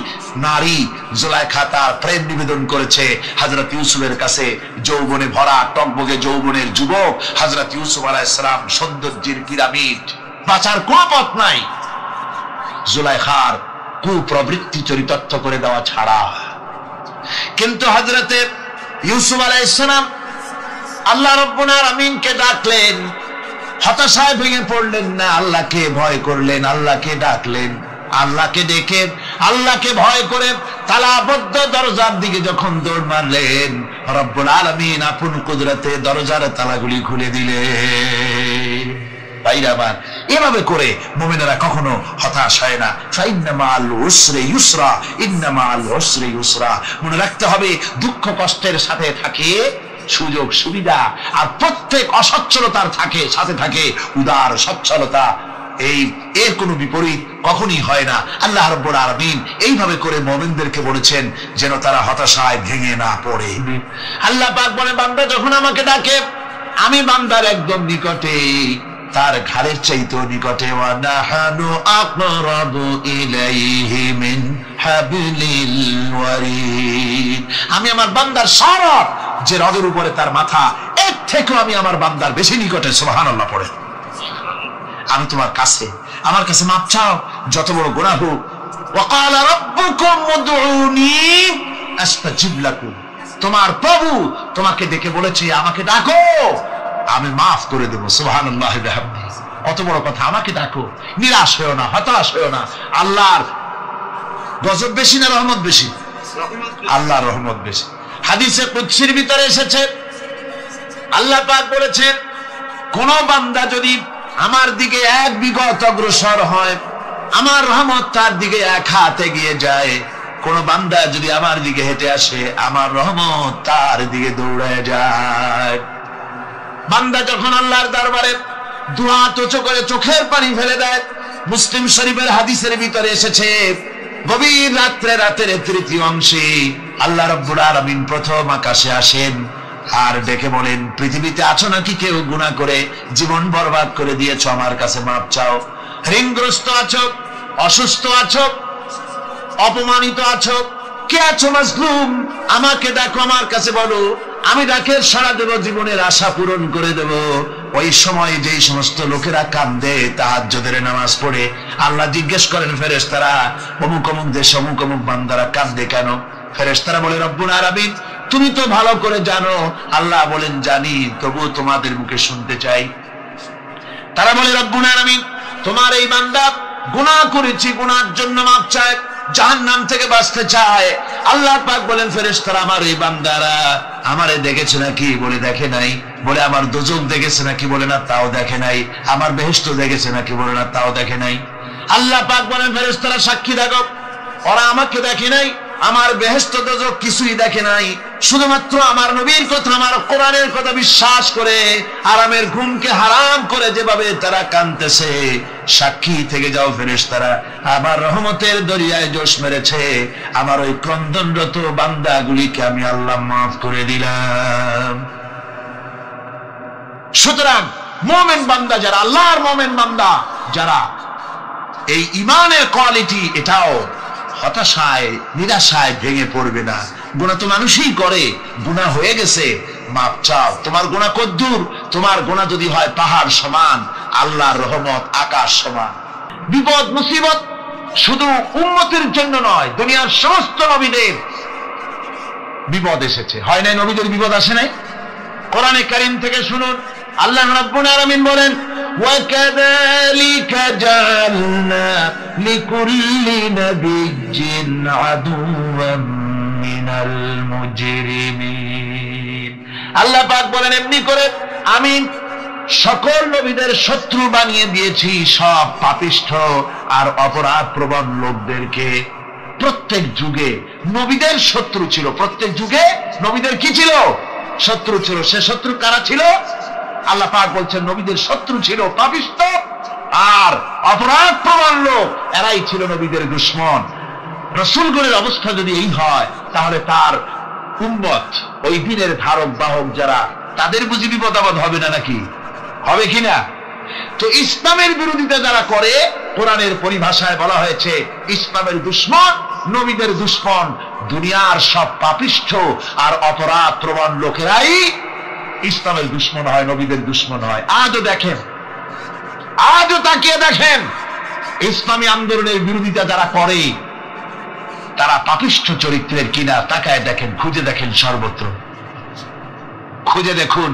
S1: নারী জুলাইখা তার প্রেম নিবেদন করেছে হযরত ইউসুফের কাছে। যৌবনে ভরা টকবগে যৌবনের যুবক হযরত ইউসুফ আলাইহিস সালাম, সৌন্দর্যের পিরামিড, বাঁচার কোনো পথ নাই জুলাইখার কুপ্রবৃত্তি চরিতার্থ করে দেওয়া ছাড়া। কিন্তু হযরতে ইউসুফ আলাইহিস সালাম আল্লাহ রাব্বুল আলামিনকে ডাকলেন, হতাশায় ভেঙে পড়লেন না, আল্লাহকে ভয় করলেন, আল্লাহকে ডাকলেন। আল্লাহকে ডেকে, আল্লাহকে ভয় করে তালাবদ্ধ দরজার দিকে যখন দৌড় মারলেন, রব্বুল আলামিন আপন কুদরতে দরজার তালাগুলি খুলে দিলেন। ভাইরা আমার, এভাবে করে মুমিনেরা কখনো হতাশ হয় না। ফাইন্না মাআল উসরি ইউসরা, ইন্না মাআল উসরি ইউসরা। মনে রাখতে হবে, দুঃখ কষ্টের সাথে থাকে সুযোগ সুবিধা, আর প্রত্যেক অসচ্ছলতার সাথে থাকে উদার সচ্ছলতা। এর কোনো বিপরীত কখনই হয় না। আল্লাহ রাব্বুল আলামিন এইভাবে করে মুমিনদেরকে বলেছেন যেন তারা হতাশায় ভেঙে না পড়ে। আল্লাহ পাক বলে, বান্দা যখন আমাকে ডাকে, আমি বান্দার একদম নিকটে, তার ঘাড়ের চাইতেও নিকটে। ওয়া নাহানু আকরাবু ইলাইহি মিন হাবলিল ওয়ারিদ, আমি আমার বান্দার শরফ যে রগের উপরে তার মাথা, এর থেকেও আমি আমার বান্দার বেশি নিকটে। সুবহানাল্লাহ পড়ে। আমি তোমার কাছে, আমার কাছে মাপ চাও, যত বড় গুনাহ হোক। ওয়া ক্বালা রাব্বুকুম উদউনি আস্তাজিব লাকুম, তোমার প্রভু তোমাকে ডেকে বলেছে আমাকে ডাকো, আমি মাফ করে দেব। সুবহানাল্লাহ বিহামদিহি। কত বড় কথা, আমাকে ডাকো, নিরাশ হয়েও না, হতাশ হয়েও না। আল্লাহর গজব বেশি না রহমত বেশি? আল্লাহর রহমত বেশি। হাদিসে কুদসির ভিতরে এসেছে, আল্লাহ পাক বলেছেন, কোন বান্দা যদি আমার দিকে এক বিগত অগ্রসর হয়, আমার রহমত তার দিকে এক হাত এগিয়ে যায়। কোন বান্দা যদি আমার দিকে হেঁটে আসে, আমার রহমত তার দিকে দৌড়ে যায়। বান্দা যখন আল্লাহর দরবারে দুহাত উঁচু করে চোখের পানি ফেলে দেয়, মুসলিম শরীফের হাদিসের ভিতরে এসেছে, গভীর রাত্রে, রাতের তৃতীয় অংশে আল্লাহ রাব্বুল আলামিন প্রথম আকাশে আসেন আর ডেকে বলেন, পৃথিবীতে আছো নাকি কেউ গুনাহ করে জীবন বরবাদ করে দিয়েছো, আমার কাছে মাপ চাও। ঋণগ্রস্ত আছো, অসুস্থ আছো, অপমানিত আছো, কে আছো মাজলুম, আমাকে ডাকো, আমার কাছে বলো, আমি ডাকের সাড়া দেব, জীবনের আশা পূরণ করে দেব। ওই সময় যেই সমস্ত লোকেরা কান্দে তাহাজ্জুদের নামাজ পড়ে, আল্লাহ জিজ্ঞেস করেন ফেরেশতারা, অমুক অমুক দেশ অমুক অমুক বান্দারা কান্দে কেন? ফেরেশতারা বলে, রব্বুল আলামিন তুমি তো ভালো করে জানো। আল্লাহ বলেন, জানি, তবু তোমাদের মুখে শুনতে চাই। তারা বলে, রব্বুল আলামিন তোমার এই বান্দা গুনাহ করেছি, গুনাহর জন্য মাপ চায়, জাহান্নাম থেকে বাঁচতে চায়। আল্লাহ পাক বলেন, ফেরেশতারা আমার এই বান্দারা আমারে দেখেছে নাকি? বলে, দেখে নাই। বলে, আমার দোজখ দেখেছে নাকি? বলে, না, তাও দেখে নাই। আমার বেহেশত দেখেছে নাকি? বলে, না, তাও দেখে নাই। আল্লাহ পাক বলেন, ফেরেশতারা সাক্ষী থাকো, ওরা আমাকে দেখে নাই, আমার বেহেশত দোজখ কিছুই দেখে নাই, শুধুমাত্র আমার নবীর কথা, আমার কোরআনের কথা বিশ্বাস করে আরামের ঘুমকে হারাম করে যেভাবে তারা কাঁদতেছে, সাক্ষী থেকে যাও ফেরেশতারা, আমার রহমতের দরিয়ায় জোশ মেরেছে, আমার ওই ক্রন্দনরত বান্দাগুলিকে আমি আল্লাহ মাফ করে দিলাম। সুতরাং মুমিন বান্দা যারা, আল্লাহর মুমিন বান্দা যারা, এই ইমানের কোয়ালিটি, এটাও হতাশায় নিরাশায় ভেঙে পড়বে না। গুনাহ তো মানুষই করে, গুনাহ হয়ে গেছে, মাপ চাও। তোমার গুনাহ কদ্দুর? তোমার গুনাহ যদি হয় পাহাড় সমান, আল্লাহর রহমত আকাশ সমান। বিপদ মুসিবত শুধু উম্মতের জন্য নয়, দুনিয়ার সমস্ত নবীদের বিপদ এসেছে, হয় নাই? নবীদের বিপদ আসে নাই? কোরআনে কারীম থেকে শুনুন, আল্লাহ রাব্বুল আলামিন বলেন, وَكَذَلِكَ جَعَلْنَا لِكُلِّ نَبِيٍّ عَدُوًّا مِنَ الْمُجْرِمِينَ। আল্লাহ পাক বলেন, এমনি করে আমি সকল নবীদের শত্রু বানিয়ে দিয়েছি সব পাপিষ্ঠ আর অপরাধ প্রবণ লোকদেরকে। প্রত্যেক যুগে নবীদের শত্রু ছিল, প্রত্যেক যুগে নবীদের কি ছিল? শত্রু ছিল। সে শত্রু কারা ছিল? আল্লাহ পাক বলছেন নবীদের শত্রু ছিল পাপিষ্ঠ আর অপরাধ প্রবণ লোক, এরাই ছিল নবীদের দুশমন। রাসূলগণের অবস্থা যদি এই হয়, তাহলে তার উম্মত, ওই দিনের ধারক বাহক যারা, তাদের বুঝি বিপদ আপদ হবে না? নাকি হবে কিনা? তো ইসলামের বিরোধিতা যারা করে, কোরআনের পরিভাষায় বলা হয়েছে ইসলামের দুশমন, নবীদের দুশমন। দুনিয়ার সব পাপিষ্ঠ আর অপরাধ প্রবণ লোকেরাই ইসলামের দুশমন হয়, নবীদের দুশমন হয়। আজও দেখেন, আজও তাকিয়ে দেখেন, ইসলামী আন্দোলনের বিরোধিতা যারা করে তারা পাপিষ্ঠ চরিত্রের কিনা তাকায় দেখেন, খুঁজে দেখেন, সর্বত্র খুঁজে দেখুন,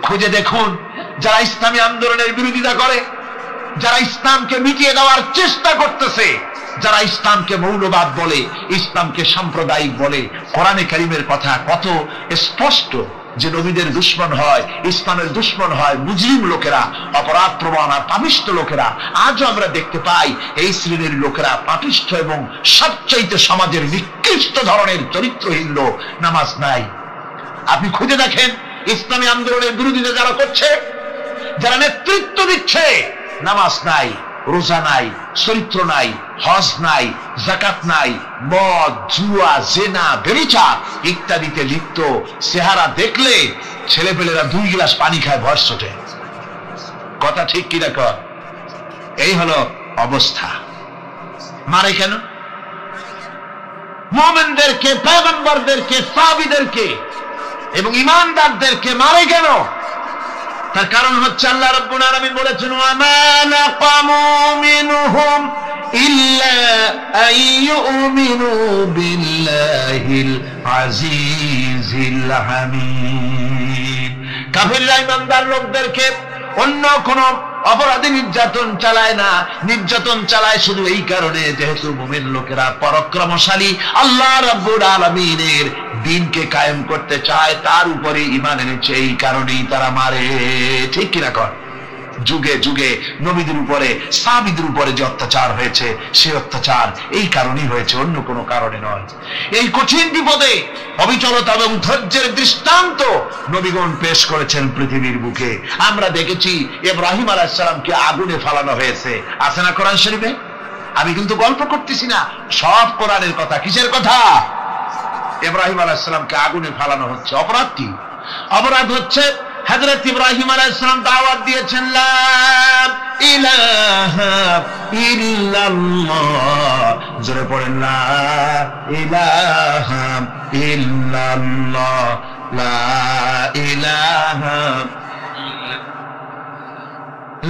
S1: খুঁজে দেখুন। যারা ইসলামী আন্দোলনের বিরোধিতা করে, যারা ইসলামকে মিটিয়ে দেওয়ার চেষ্টা করতেছে, যারা ইসলামকে মৌলবাদ বলে, ইসলামকে সাম্প্রদায়িক বলে, কোরআনে কারীমের কথা কত স্পষ্ট যে নবীদের দুশমন হয়, ইসলামের দুশমন হয় মুজরিম লোকেরা, অপরাধ প্রবণ আর পাপিষ্ঠ লোকেরা। আজও আমরা দেখতে পাই এই শ্রেণীর লোকেরা পাপিষ্ঠ এবং সবচাইতে সমাজের নিকৃষ্ট ধরনের চরিত্রহীন লোক। নামাজ নাই। আপনি খুঁজে দেখেন ইসলামী আন্দোলনের বিরোধিতা যারা করছে, যারা নেতৃত্ব দিচ্ছে, নামাজ নাই, রোজা নাই, চরিত্র নাই, হজ নাই, যাকাত নাই, মদ, জুয়া, জেনা, ব্যভিচার ইত্যাদিতে লিপ্ত। চেহারা দেখলে ছেলেপেলেরা 2 গ্লাস পানি খায়, ভর ছোটে। কথা ঠিক কিনা কর? এই হলো অবস্থা। মারে কেন? মুমিনদেরকে, পয়গম্বরদেরকে, সাহাবীদেরকে এবং ঈমানদারদেরকে মারে কেন? তার কারণ হচ্ছে আল্লাহ রাব্বুল আলামিন বলেছেন, ওয়া মা নাকামু মিনহুম ইল্লা আইয়ুমিনু বিল্লাহিল আজিজিল হামিদ। কাফিররা ঈমানদার লোকদেরকে অন্য কোন অপরাধী নির্যাতন চালায় না, নির্যাতন চালায় শুধু এই কারণে যেহেতু মুমিন লোকেরা পরাক্রমশালী, আল্লাহ রাব্বুল আলামিনের দ্বীনকে কায়েম করতে চায়, তার উপরে ঈমান এনেছে, এই কারণেই তারা মারে। ঠিক কিনা কর? যুগে যুগে নবীদের উপরে, সাহাবীদের উপরে যে অত্যাচার হয়েছে, সেই অত্যাচার এই কারণেই হয়েছে, অন্য কোনো কারণে নয়। এই কঠিন বিপদে অবিচলতা এবং ধৈর্যের দৃষ্টান্ত নবীগণ পেশ করেছেন পৃথিবীর বুকে। আমরা দেখেছি ইব্রাহিম আলাইহিস সালামকে আগুনে ফালানো হয়েছে, আছে না কোরআন শরীফে? আমি কিন্তু গল্প করতেছি না, সব কোরআনের কথা। কিসের কথা? ইব্রাহিম আলাইহিস সালামকে আগুনে ফালানো হচ্ছে। অপরাধ কি? অপরাধ হচ্ছে হযরত ইব্রাহিম আলাইহিস সালাম দাওয়াত দিয়েছেন, লা ইলাহা ইল্লাল্লাহ। জোরে পড়েন, লা ইলাহা ইল্লাল্লাহ, লা ইলাহা,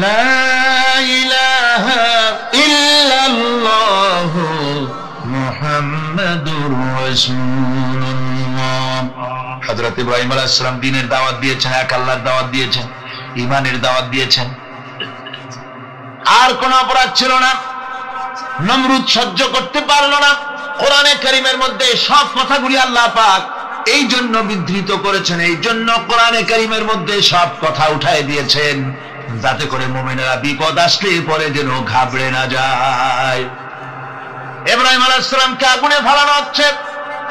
S1: লা ইলাহা ইল্লাল্লাহ মুহাম্মাদুর রাসূলুল্লাহ। হযরত ইব্রাহিম আলাইহিস সালাম দ্বীনের দাওয়াত দিয়েছেন, এক আল্লাহর দাওয়াত দিয়েছেন, ঈমানের দাওয়াত দিয়েছেন। আর কোন অপরাধ ছিল না। নমরুদ সহ্য করতে পারল না। কোরআনে কারীমের মধ্যে সব কথাগুলি আল্লাহ পাক এই জন্য বিধৃত করেছেন, এই জন্য কোরআনে কারীমের মধ্যে সব কথা উঠায় দিয়েছেন, যাতে করে মুমিনেরা বিপদ আসলে পরে যেন ঘাবড়ে না যায়। ইব্রাহিম আলাইহিস সালামকে আগুনে ফেলানো হচ্ছে।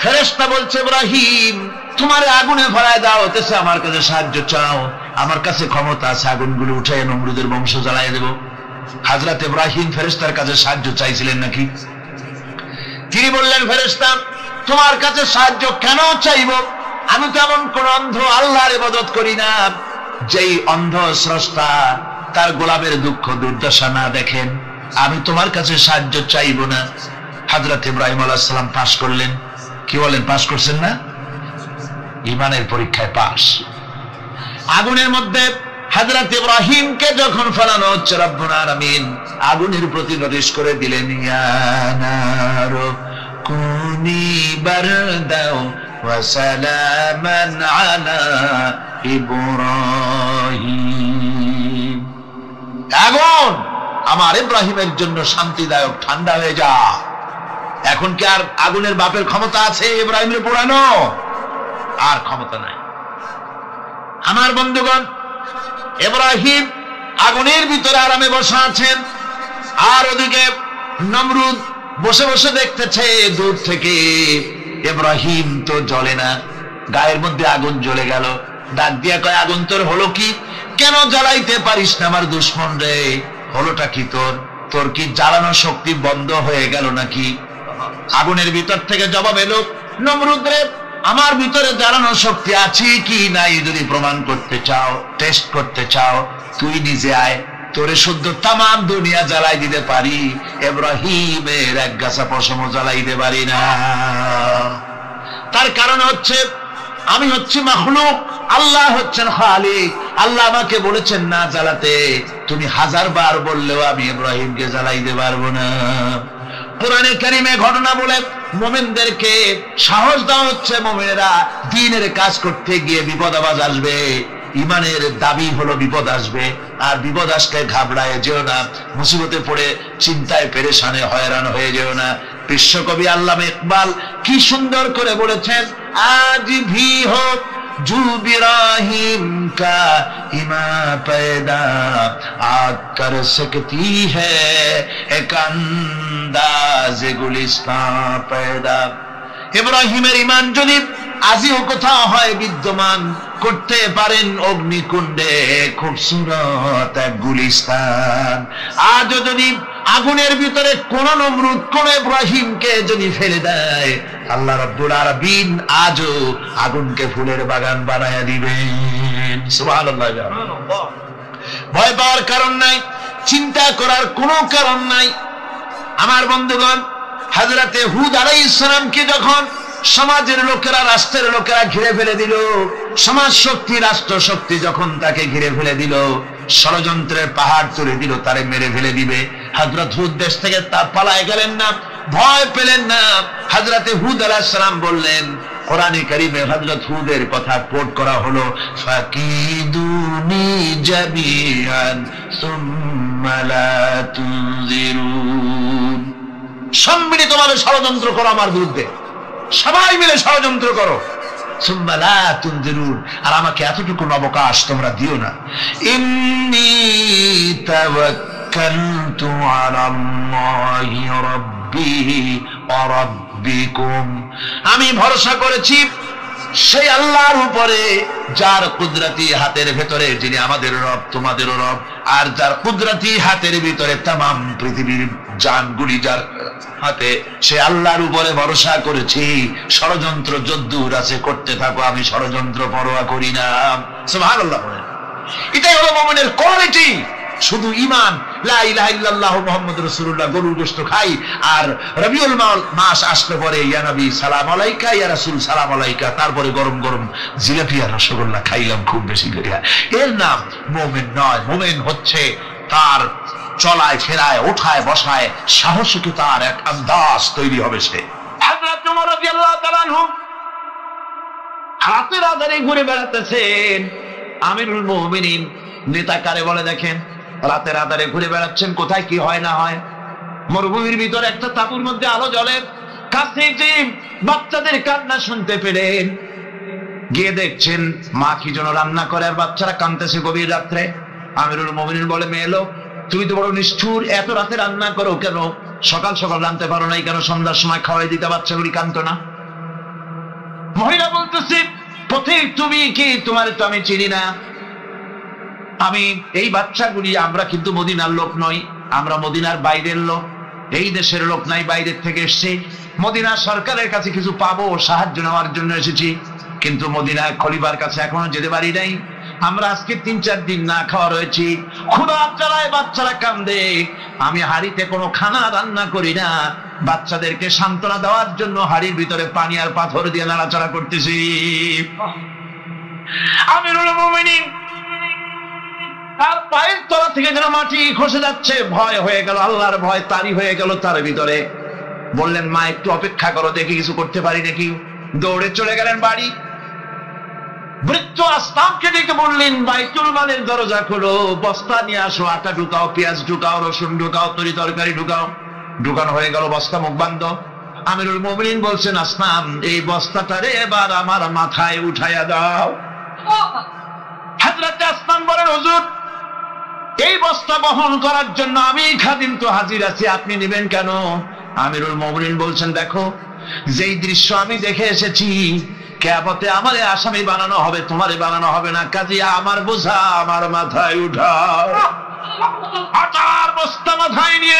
S1: ফেরেশতা বলছে, ইব্রাহিম তোমারে আগুনে ফেলায় দেওয়া হতেছে, আমার কাছে সাহায্য চাও, আমার কাছে ক্ষমতা আছে, আগুনগুলো উঠে নমরুদের বংশ জ্বালায় দেব। হযরত ইব্রাহিম ফেরেশতার কাছে সাহায্য চাইছিলেন নাকি? তিনি বললেন, ফেরেশতা তোমার কাছে সাহায্য কেন চাইব? আমি তো এমন কোন অন্ধ, আল্লাহর ইবাদত করি না, যেই অন্ধ স্রষ্টা তার গোলামের দুঃখ দুর্দশা না দেখেন, আমি তোমার কাছে সাহায্য চাইবো না। হযরত ইব্রাহিম আলাইহিস সালাম পাস করলেন। কি বলেন, পাস করছেন না? ঈমানের পরীক্ষায় পাস। আগুনের মধ্যে হযরত ইব্রাহিমকে যখন ফেলানো হচ্ছে, রব্বুল আলামিন আগুনের প্রতি নির্দেশ করে দিলেন, ইয়া নারু কুনি বারদাও ওয়া সালামান আলা ইব্রাহিম। আগুন আমার ইব্রাহিমের জন্য শান্তিদায়ক, ঠান্ডা হয়ে যা। এখন কি আর আগুনের বাপের ক্ষমতা আছে ইব্রাহিমের পোড়ানো? আর ক্ষমতা নাই। আমার বন্ধুগণ, ইব্রাহিম আগুনের ভিতরে আরামে বসে আছেন, আর ওদিকে নমরুদ বসে বসে দেখতেছে দূর থেকে ইব্রাহিম তো জ্বলে না, গায়ের মধ্যে আগুন জ্বলে গেল। ডাক দিয়া কয়, আগুন তোর হলো কি? কেন জ্বালাইতে পারিস না আমার দুশমন রে? হলোটা কি তোর? তোর কি জ্বালানো শক্তি বন্ধ হয়ে গেল নাকি? আগুনের ভিতর থেকে জবাব এলো, নমরুদ রে, আমার ভিতরে জ্বালানো শক্তি আছে কি নাই যদি প্রমাণ করতে চাও, টেস্ট করতে চাও, তুই নিজে আয়, তোরে শুদ্ধ তামাম দুনিয়া জ্বালাই দিতে পারি, ইব্রাহিমের এক গাছা পশম জ্বালাই দিতে পারি না। তার কারণ হচ্ছে আমি হচ্ছি মাখলুক, আল্লাহ হচ্ছেন খালিক। আল্লাহ আমাকে বলেছেন না জ্বালাতে, তুমি 1000 বার বললেও আমি ইব্রাহিমকে জ্বালাইতে পারবো না। কোরআনে কারিমে ঘটনা বলে মুমিনদেরকে সাহস দেওয়া হচ্ছে, মুমিনেরা দ্বীনের কাজ করতে গিয়ে বিপদ আবাজ আসবে, ইমানের দাবি হলো বিপদ আসবে, আর বিপদ আসলে ঘাবড়ায় যেও না, মুসিবতে পড়ে চিন্তায় পেরেশানে হয়রান হয়ে যেও না। বিশ্বকবি আল্লামা ইকবাল কি সুন্দর করে বলেছেন, আজ ভি হোক জু ইব্রাহিম কা ইমা पैदा आग कर सकती है एक अंदाज गुलिस्तां पैदा। ইব্রাহিমের ঈমান যদি আজিও কোথাও হয় বিদ্যমান, করতে পারেন অগ্নিকুণ্ডে খুবসুরত এক গুলিস্তান। আজও যদি আগুনের ভিতরে কোন নমরুদ কোন ইব্রাহিমকে যদি ফেলে দেয়, আল্লাহ রাব্বুল আলামিন আজও আগুনকে ফুলের বাগান বানায়া দিবেন। সুবহানাল্লাহ। ভয় পাওয়ার কারণ নাই, চিন্তা করার কোনো কারণ নাই। আমার বন্ধুগণ, হযরতে হুদ আলাইহিস সালামকে যখন সমাজের লোকেরা, রাষ্ট্রের লোকেরা ঘিরে ফেলে দিল, সমাজ শক্তি, রাষ্ট্র শক্তি যখন তাকে ঘিরে ফেলে দিল, ষড়যন্ত্রের পাহাড় তুলে দিল, তারে মেরে ফেলে দিবে, হযরত হুদ দেশ থেকে তা পালায় গেলেন না, ভয় পেলেন না। হযরতে হুদ আলাইহিস সালাম বললেন, কোরআনে কারীমে হযরত হুদের কথা কোট করা হলো, ফাকিদুনি জামিআন সুম্মা লা তুনজিরুন। সম্মিলিতভাবে ষড়যন্ত্র করো আমার বিরুদ্ধে, সবাই মিলে ষড়যন্ত্র করো, সুম্মা লা তুনজিরুন, আর আমাকে এতটুকু অবকাশ তোমরা দিও না। ইন্নী তাওয়াক্কালতু আলাল্লাহি রাব্বি ওয়া রাব্বিকুম, আমি ভরসা করেছি সেই আল্লাহর উপরে, যার কুদরতি হাতের ভেতরে, যিনি আমাদের রব তোমাদেরও রব, আর যার কুদরতি হাতের ভিতরে তামাম পৃথিবীর জানগুলি যার হাতে, সে আল্লাহর উপরে ভরসা করেছি। ষড়যন্ত্র যদ্দূর আছে করতে থাকো, আমি ষড়যন্ত্র পরোয়া করি না। সুবহানাল্লাহ। এটাই হলো মুমিনের কোয়ালিটি। শুধু ঈমান, লা ইলাহা ইল্লাল্লাহ মুহাম্মাদুর রাসূলুল্লাহ, গরুর গোশত খাই, আর রবিউল মাস আসলে পরে ইয়া নবী সালাম আলাইকা, ইয়া রাসূল সালাম আলাইকা, তারপরে গরম গরম জিলাপি আর রসগোল্লা খাইলাম খুব বেশি করে, এর নাম মুমিন নয়। মুমিন হচ্ছে তার চলায় ফেরায়, ওঠায় বসায় সাহসিকতার এক আন্দাজ তৈরি হবে সে। হযরত ওমর রাদিয়াল্লাহু তাআলা আনহু রাতের আঁধারে ঘুরে বেড়াতেছেন। আমিরুল মুমিনিন নেতা কারে বলে দেখেন, রাতের আঁধারে ঘুরে বেড়াচ্ছেন, কোথায় কি হয় না হয়। মরুভূমির ভিতরে একটা তাঁবুর মধ্যে আলো জ্বলে, কাছে যে বাচ্চাদের কান্না শুনতে পেলেন, গিয়ে দেখছেন মা কি যেন রান্না করে আর বাচ্চারা কাঁদতেছে গভীর রাত্রে। আমিরুল মুমিনিন বলে, মেয়ে এলো, তুমি তো বড় নিষ্ঠুর, এত রাতে রান্না করো কেন? সকাল সকাল রাঁধতে পারো নাই কেন? সন্ধ্যার সময় খাওয়াই দিতে বাচ্চাগুলি কাঁদতো না। মহিলা বলতেছে, পথিক তুমি কি? তোমার তো আমি চিনি না। আমি এই বাচ্চাগুলি, আমরা কিন্তু মদিনার লোক নই, আমরা মদিনার বাইরের লোক, এই দেশের লোক নাই, বাইরের থেকে এসেছি। মদিনা সরকারের কাছে কিছু পাবো, সাহায্য নেওয়ার জন্য এসেছি, কিন্তু মদিনা খলিফার কাছে এখনো যেতে পারি নাই। আমরা আজকে 3-4 দিন না খাওয়া রয়েছি, ক্ষুধার জ্বালায় বাচ্চারা কান্দে, আমি হাড়িতে কোনো খানা রান্না করি না, বাচ্চাদেরকে সান্ত্বনা দেওয়ার জন্য হাড়ির ভিতরে পানি আর পাথর দিয়ে নাড়াচাড়া করতেছি। আমিরুল মুমিনিন তার পায়ের তলা থেকে যেন মাটি খসে যাচ্ছে, ভয় হয়ে গেল, আল্লাহর ভয় তারি হয়ে গেল তার ভিতরে। বললেন, মা একটু অপেক্ষা করো, দেখি কিছু করতে পারি নাকি। দৌড়ে চলে গেলেন বাড়ি। বৃদ্ধ আসলামকে ডেকে বললেন, বাইতুল মালের দরজা খোলো, বস্তা নিয়ে আসো, আটা ঢুকাও, পেঁয়াজ ঢুকাও, রসুন ঢুকাও, তরি তরকারি ঢুকাও। ঢুকানো হয়ে গেল, বস্তা মুখ বন্ধ। আমিরুল মুমিনিন বলছেন, আসলাম এই বস্তাটারে এবার আমার মাথায় উঠাইয়া দাও। হযরত আসলাম বলেন, হুজুর এই বস্তা বহন করার জন্য আমি খাদিম তো হাজির আছি, আপনি নেবেন কেন? আমিরুল মুমিনিন বলছেন, দেখো যেই দৃশ্য আমি দেখে এসেছি, কিয়ামতে আমারে আসামি বানানো হবে, তোমারে বানানো হবে না, কাজে আমার বোঝা আমার মাথায় উঠাও। আটার বস্তা মাথায় নিয়ে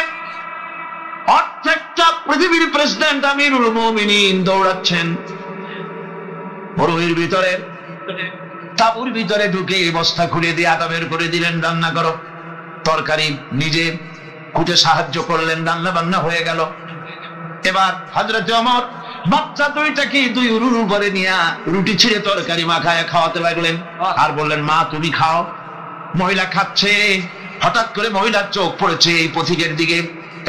S1: অর্ধেকটা পৃথিবীর প্রেসিডেন্ট আমিরুল মুমিনিন দৌড়াচ্ছেন। বড়ির ভিতরে তাঁবুর ভিতরে ঢুকে বস্তা খুলে দিয়ে আটা বের করে দিলেন, রান্না করো। তরকারি নিজে কুটে সাহায্য করলেন, রান্না বান্না হয়ে গেল। এবার হযরত ওমর বাচ্চা দুইটাকে দুই উরুরু করে নিয়ে রুটি ছিঁড়ে তরকারি মাখায় খাওয়াতে লাগলেন, আর বললেন, মা তুমি খাও। মহিলা খাচ্ছে, হঠাৎ করে মহিলার চোখ পড়েছে এই পথিকের দিকে,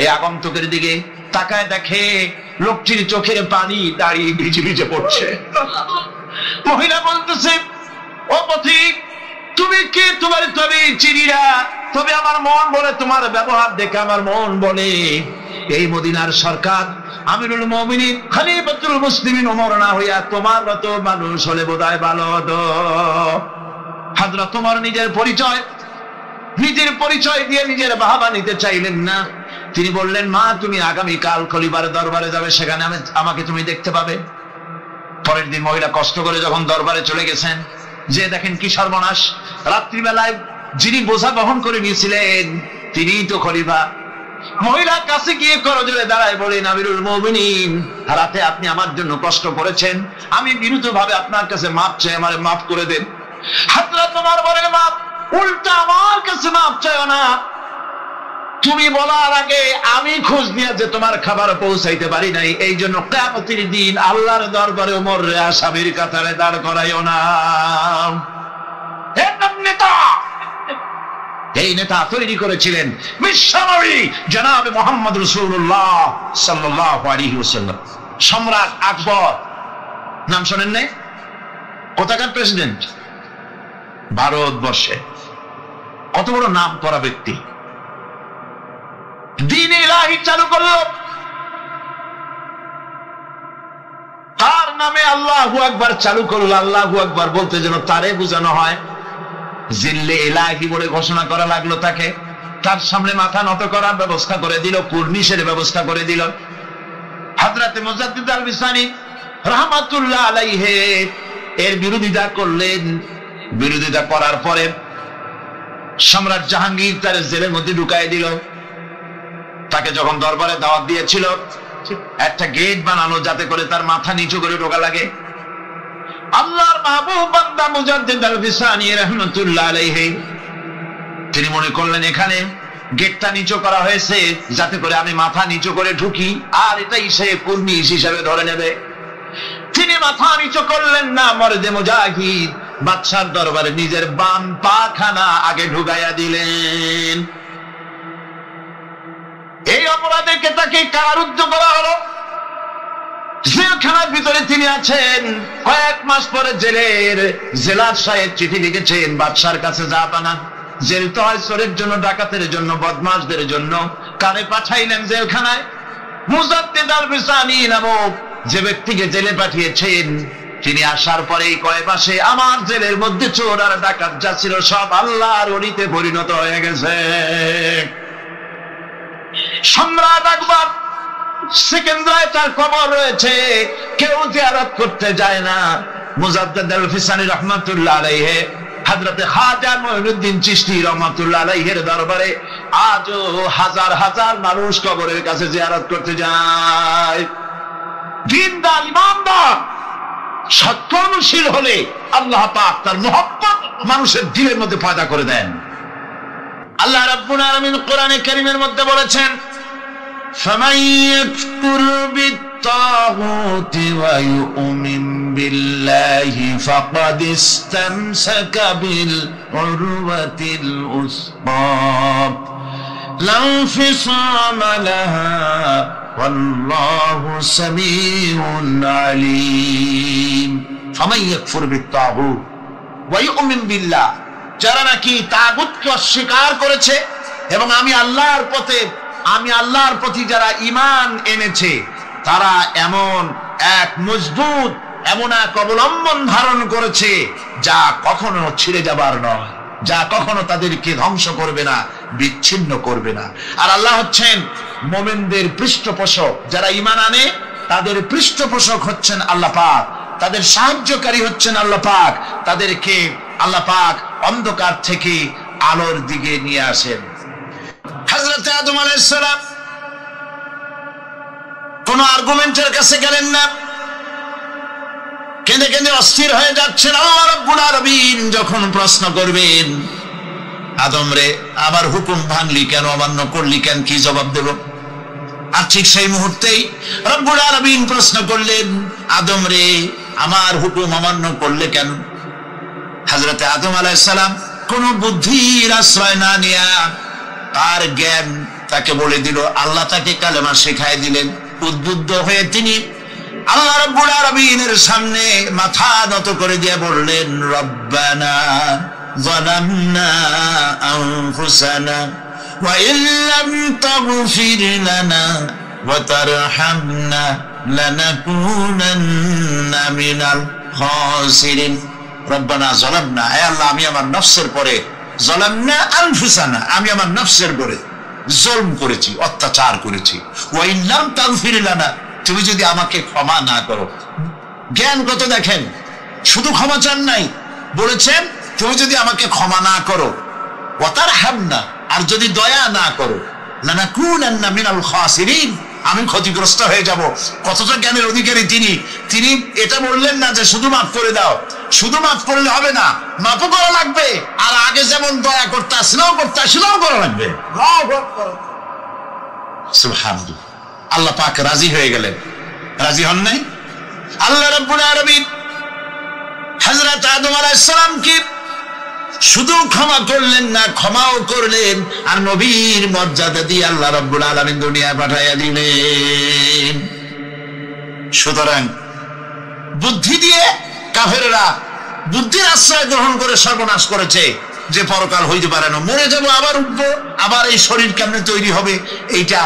S1: এই আগন্তুকের দিকে। তাকায় দেখে লোকটির চোখের পানি দাঁড়িয়ে ভিজে ভিজে পড়ছে। মহিলা বলতেছে, ও পথিক তুমি কে? তোমার তবে চিনি না, তবে আমার মন বলে, তোমার ব্যবহার দেখে আমার মন বলে এই মদিনার সরকার আমিরুল মুমিনিন খলিফাতুল মুসলিমিন ওমর না হইয়া তোমার মতো মানুষ হলে বোধহয় ভালো হতো। হযরত ওমর নিজের পরিচয় দিয়ে নিজের বাহবা নিতে চাইলেন না। তিনি বললেন, মা তুমি আগামীকাল খলিফার দরবারে যাবে, সেখানে আমাকে তুমি দেখতে পাবে। পরের দিন মহিলা কষ্ট করে যখন দরবারে চলে গেছেন, যে দেখেন কি সর্বনাশ, রাত্রিবেলায় যিনি বোঝা বহন করে নিয়েছিলেন তিনিই তো খলিফা। মহিলা কাছে গিয়ে করজোড়ে দাঁড়ায় বলেন, আমিরুল মুমিনিন রাতে আপনি আমার জন্য কষ্ট করেছেন, আমি বিরুদ্ধভাবে আপনার কাছে মাপ চাই, আমারে মাফ করে দেন। হযরত ওমর বলেন, মাপ? উল্টা আমার কাছে মাপ চাইও না, তুমি বলার আগে আমি খোঁজ নিয়ে যে তোমার খাবার পৌঁছাইতে পারি নাই, এই জন্য কিয়ামতের দিন আল্লাহর দরবারে ওমরে আসামির কাতারে দাঁড় করাইও না। নেতা, এই নেতা তৈরি করেছিলেন বিশ্বনবী জনাবে মুহাম্মদ রাসূলুল্লাহ সাল্লাল্লাহু আলাইহি ওয়াসাল্লাম। সম্রাট আকবর নাম শোনেন নাই? কোথাকার প্রেসিডেন্ট? ভারতবর্ষে। কত বড় নাম করা ব্যক্তি, দ্বীন ইলাহি চালু করল, তার নামে আল্লাহু আকবার চালু করল। আল্লাহু আকবার বলতে যেন তারে বোঝানো হয়, জিল্লে ইলাহি বলে ঘোষণা করা লাগলো তাকে। তার সামনে মাথা নত করার ব্যবস্থা করে দিল, কুর্নিশের ব্যবস্থা করে দিল। হযরত মুজাদ্দিদ আল বিসানি রাহমাতুল্লাহ আলাইহি এর বিরোধিতা করলেন। বিরোধিতা করার পরে সম্রাট জাহাঙ্গীর তার জেলের মধ্যে ঢুকাই দিল। তাকে যখন দরবারে দাওয়াত দিয়েছিল, একটা গেট বানানো যাতে করে তার মাথা নিচু করে ঢোকা লাগে। আল্লাহর মাহবুব বান্দা মুজাদ্দিদ আল বিসানি রাহমাতুল্লাহ আলাইহি তিনি মনে করলেন এখানে গেটটা নিচু করা হয়েছে যাতে করে আমি মাথা নিচু করে ঢুকি, আর এটাই সে কুর্নিশ হিসেবে ধরে নেবে। তিনি মাথা নিচু করলেন না, মর্দে মুজাহিদ বাদশার দরবারে নিজের বাম পাখানা আগে ঢুকাইয়া দিলেন। এই অপরাধে তাকে কারারুদ্ধ করা হলো। জেলখানার ভিতরে তিনি আছেন। কয়েক মাস পরে জেলার সাহেব চিঠি লিখেছেন বাদশার কাছে, যা বানা জেল তো হয় চোরের জন্য, ডাকাতের জন্য, বদমাশদের জন্য। কারে পাঠাইলেন জেলখানায়? মুজাদ্দিদ আল বিসানি নামক যে ব্যক্তিকে জেলে পাঠিয়েছেন, তিনি আসার পরেই কয়েক মাসে আমার জেলের মধ্যে চোর আর ডাকাত যা ছিল সব আল্লাহর ওলিতে পরিণত হয়ে গেছে। সম্রাট আকবর সেকেন্দ্রায় তার কবর রয়েছে, কেউ জিয়ারত করতে যায় না। মুজাদ্দিদ আল বিসানি রাহমাতুল্লাহ আলাইহি হযরত খাজা মুঈনুদ্দিন চিশতি রাহমাতুল্লাহ আলাইহির দরবারে আজও হাজার হাজার মানুষ কবরের কাছে জিয়ারত করতে যায়। দিনদার ইমানদার সৎকর্মশীল হলে আল্লাহ পাক তার মহব্বত মানুষের দিলের মধ্যে পয়দা করে দেন। আল্লাহ রাব্বুল আলামিন কোরআনে কারীমের মধ্যে বলেছেন, ফামান ইয়াকফুর বিত-তাগুতি ওয়া ইউমিন বিল্লাহি ফাকাদ ইসতামসাকা বিল উরওয়াতিল উসকা লা ইনফিসামা লাহা ওয়াল্লাহু সামিউন আলীম। ফামান ইয়াকফুর বিত-তাগুত ওয়া ইউমিন বিল্লাহ, যারা নাকি তাগুতকে অস্বীকার করেছে এবং আমি আল্লাহর প্রতি যারা ঈমান এনেছে, তারা এমন এক মজবুত, এমন এক অবলম্বন ধারণ করেছে যা কখনো ছিঁড়ে যাবার নয়, যা কখনো তাদেরকে ধ্বংস করবে না, বিচ্ছিন্ন করবে না। আর আল্লাহ হচ্ছেন মুমিনদের পৃষ্ঠপোষক। যারা ঈমান আনে তাদের পৃষ্ঠপোষক হচ্ছেন আল্লাহ পাক, তাদের সাহায্যকারী হচ্ছেন আল্লাহ পাক, তাদেরকে আল্লাহ পাক অন্ধকার থেকে আলোর দিকে নিয়ে আসেন। হযরত আদম আলাইহিস সালাম কোন আর্গুমেন্টের কাছে গেলেন না, কেঁদে কেঁদে অস্থির হয়ে যাচ্ছেন। আল্লাহ রাব্বুল আলামিন যখন প্রশ্ন করবেন, আদম রে আবার হুকুম ভাঙলি কেন, অমান্য করলি কেন, কি জবাব দেব? আর ঠিক সেই মুহূর্তেই রব্বুল আলামিন প্রশ্ন করলেন, আদম রে আমার হুকুম অমান্য করলে কেন? হযরত আদম আলাইহিস সালাম কোন বুদ্ধির আশ্রয় না নিয়া তার জ্ঞান তাকে বলে দিল, আল্লাহ তাকে কালেমা শেখায় দিলেন। উদ্বুদ্ধ হয়ে তিনি আল্লাহ রাব্বুল আলামিনের সামনে মাথা নত করে দিয়ে বললেন, রব্বানা যালামনা আনফুসানা ওয়া ইল্লাম তাগফির লানা ওয়া তারহামনা লানাকুনান্না মিনাল খাসিরিন। রব্বানা যালামনা, হে আল্লাহ আমি আমার নফসের পরে, যালামনা আনফুসানা আমি আমার নফসের পরে জুলম করেছি, অত্যাচার করেছি। ওয়া ইল্লাম তাগফির লানা, তুমি যদি আমাকে ক্ষমা না করো। জ্ঞানগত দেখেন, শুধু ক্ষমা চান নাই, বলেছেন তুমি যদি আমাকে ক্ষমা না করো, ওয়া তারহামনা আর যদি দয়া না করো, লানাকুনান্না মিনাল খাসিরিন আমি ক্ষতিগ্রস্ত হয়ে যাব। কতটা জ্ঞানের অধিকারী তিনি! তিনি এটা বললেন না যে শুধু মাফ করে দাও, শুধু মাফ করলে হবে না, মাফও করা লাগবে, আর আগে যেমন দয়া করতে আসলেও করা লাগবে। সুবহানাল্লাহ। আল্লাহ পাক রাজি হয়ে গেলেন। রাজি হন নাই? আল্লাহ রাব্বুল আলামিন হযরত আদম আলাইহিস সালামকে শুধু ক্ষমা করলেন না, ক্ষমাও করলেন, আর নবীর মর্যাদা দিয়ে আল্লাহ রাব্বুল আলামিন দুনিয়ায় পাঠাইয়া দিলেন। সুতরাং বুদ্ধি দিয়ে কাফেররা বুদ্ধির আশ্রয় গ্রহণ করে সর্বনাশ করেছে, যে পরকাল হইতে পারে না, মরে যাবো আবার উঠবো, আবার এই শরীর কেমনে তৈরি হবে, এইটা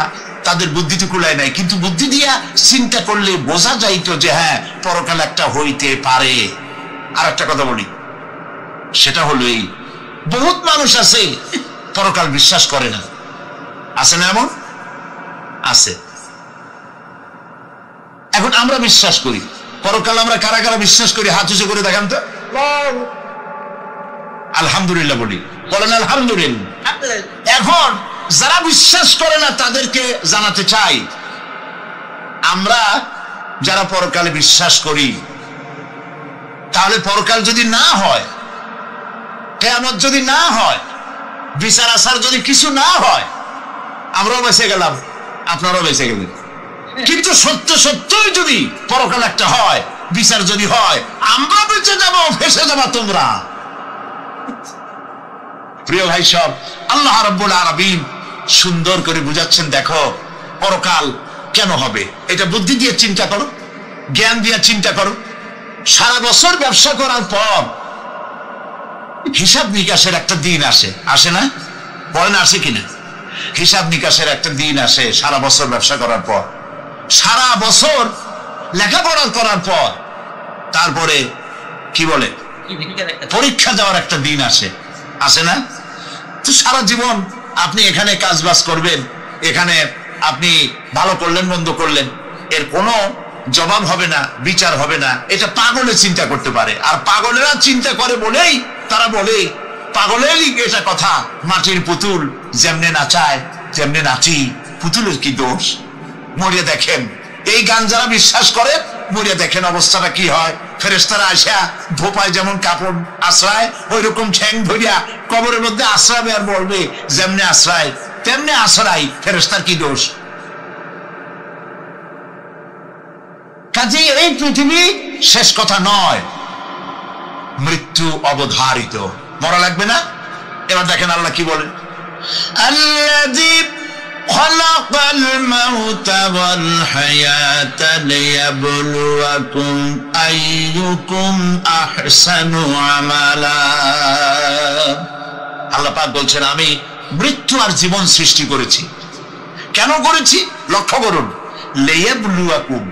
S1: তাদের বুদ্ধিতে কুলায় নাই। কিন্তু বুদ্ধি দিয়া চিন্তা করলে বোঝা যাইতো যে হ্যাঁ পরকাল একটা হইতে পারে। আর একটা কথা বলি, সেটা হলো এই, বহুত মানুষ আছে পরকাল বিশ্বাস করে না। আছে না এমন? আছে। এখন আমরা বিশ্বাস করি পরকাল, আমরা কারা কারা বিশ্বাস করি হাত উঁচু করে দেখান তো। আলহামদুলিল্লাহ বলি, বলেন আলহামদুলিল্লাহ। এখন যারা বিশ্বাস করে না তাদেরকে জানাতে চাই, আমরা যারা পরকালে বিশ্বাস করি, তাহলে পরকাল যদি না হয়, কিয়ামত যদি না হয়, বিচার আচার যদি কিছু না হয়, আমরাও বেঁচে গেলাম, আপনারাও বেঁচে গেলেন। কিন্তু সত্যই যদি পরকাল একটা হয়, বিচার যদি হয়, আমরা বেঁচে যাবো, ফেসে যাবা তোমরা। প্রিয় ভাই সব, আল্লাহ রাব্বুল আলামিন সুন্দর করে বুঝাচ্ছেন, দেখো পরকাল কেন হবে, এটা বুদ্ধি দিয়ে চিন্তা করো, জ্ঞান দিয়ে চিন্তা করো। সারা বছর ব্যবসা করার পর হিসাব নিকাশের একটা দিন আসে, আসে না? বলেন আসে কিনা? হিসাব নিকাশের একটা দিন আসে সারা বছর ব্যবসা করার পর, সারা বছর লেখাপড়া করার পর, তারপরে কি বলে পরীক্ষা দেওয়ার একটা দিন আসে, আসে না? তো সারা জীবন আপনি এখানে কাজ বাজ করবেন, এখানে আপনি ভালো করলেন মন্দ করলেন, এর কোনো জবাব হবে না, বিচার হবে না। এটা পাগলে চিন্তা করতে পারে, আর পাগলেরা চিন্তা করে বলেই তারা বলে, পাগলেরই এটা কথা, মাটির পুতুল যেমনে নাচায় তেমনে নাচি, পুতুলের কি দোষ? মরিয়া দেখেন, এই গান যারা বিশ্বাস করে, মরিয়া দেখেন অবস্থাটা কি হয়।
S2: ফেরেশতারা আসা ধোপায় যেমন কাপড় আশ্রয় ওই রকম ঠ্যাং ধরিয়া কবরের মধ্যে আশ্রাবে আর বলবে যেমনি আশ্রয় তেমনি আশ্রয়, ফেরেশতার কি দোষ? কাজেই এই পৃথিবী শেষ কথা নয়, মৃত্যু অবধারিত, মরা লাগবে না। এবার দেখেন আল্লাহ কি বলেন, আল্লাযী খালাকাল মাউতা ওয়াল হায়াতা লিয়াবলুয়াকুম আইয়ুকুম আহসানু আমালা। আল্লাহ পাক বলছেন আমি মৃত্যু আর জীবন সৃষ্টি করেছি। কেন করেছি? লক্ষ্য করুন, লিয়াবলুয়াকুম,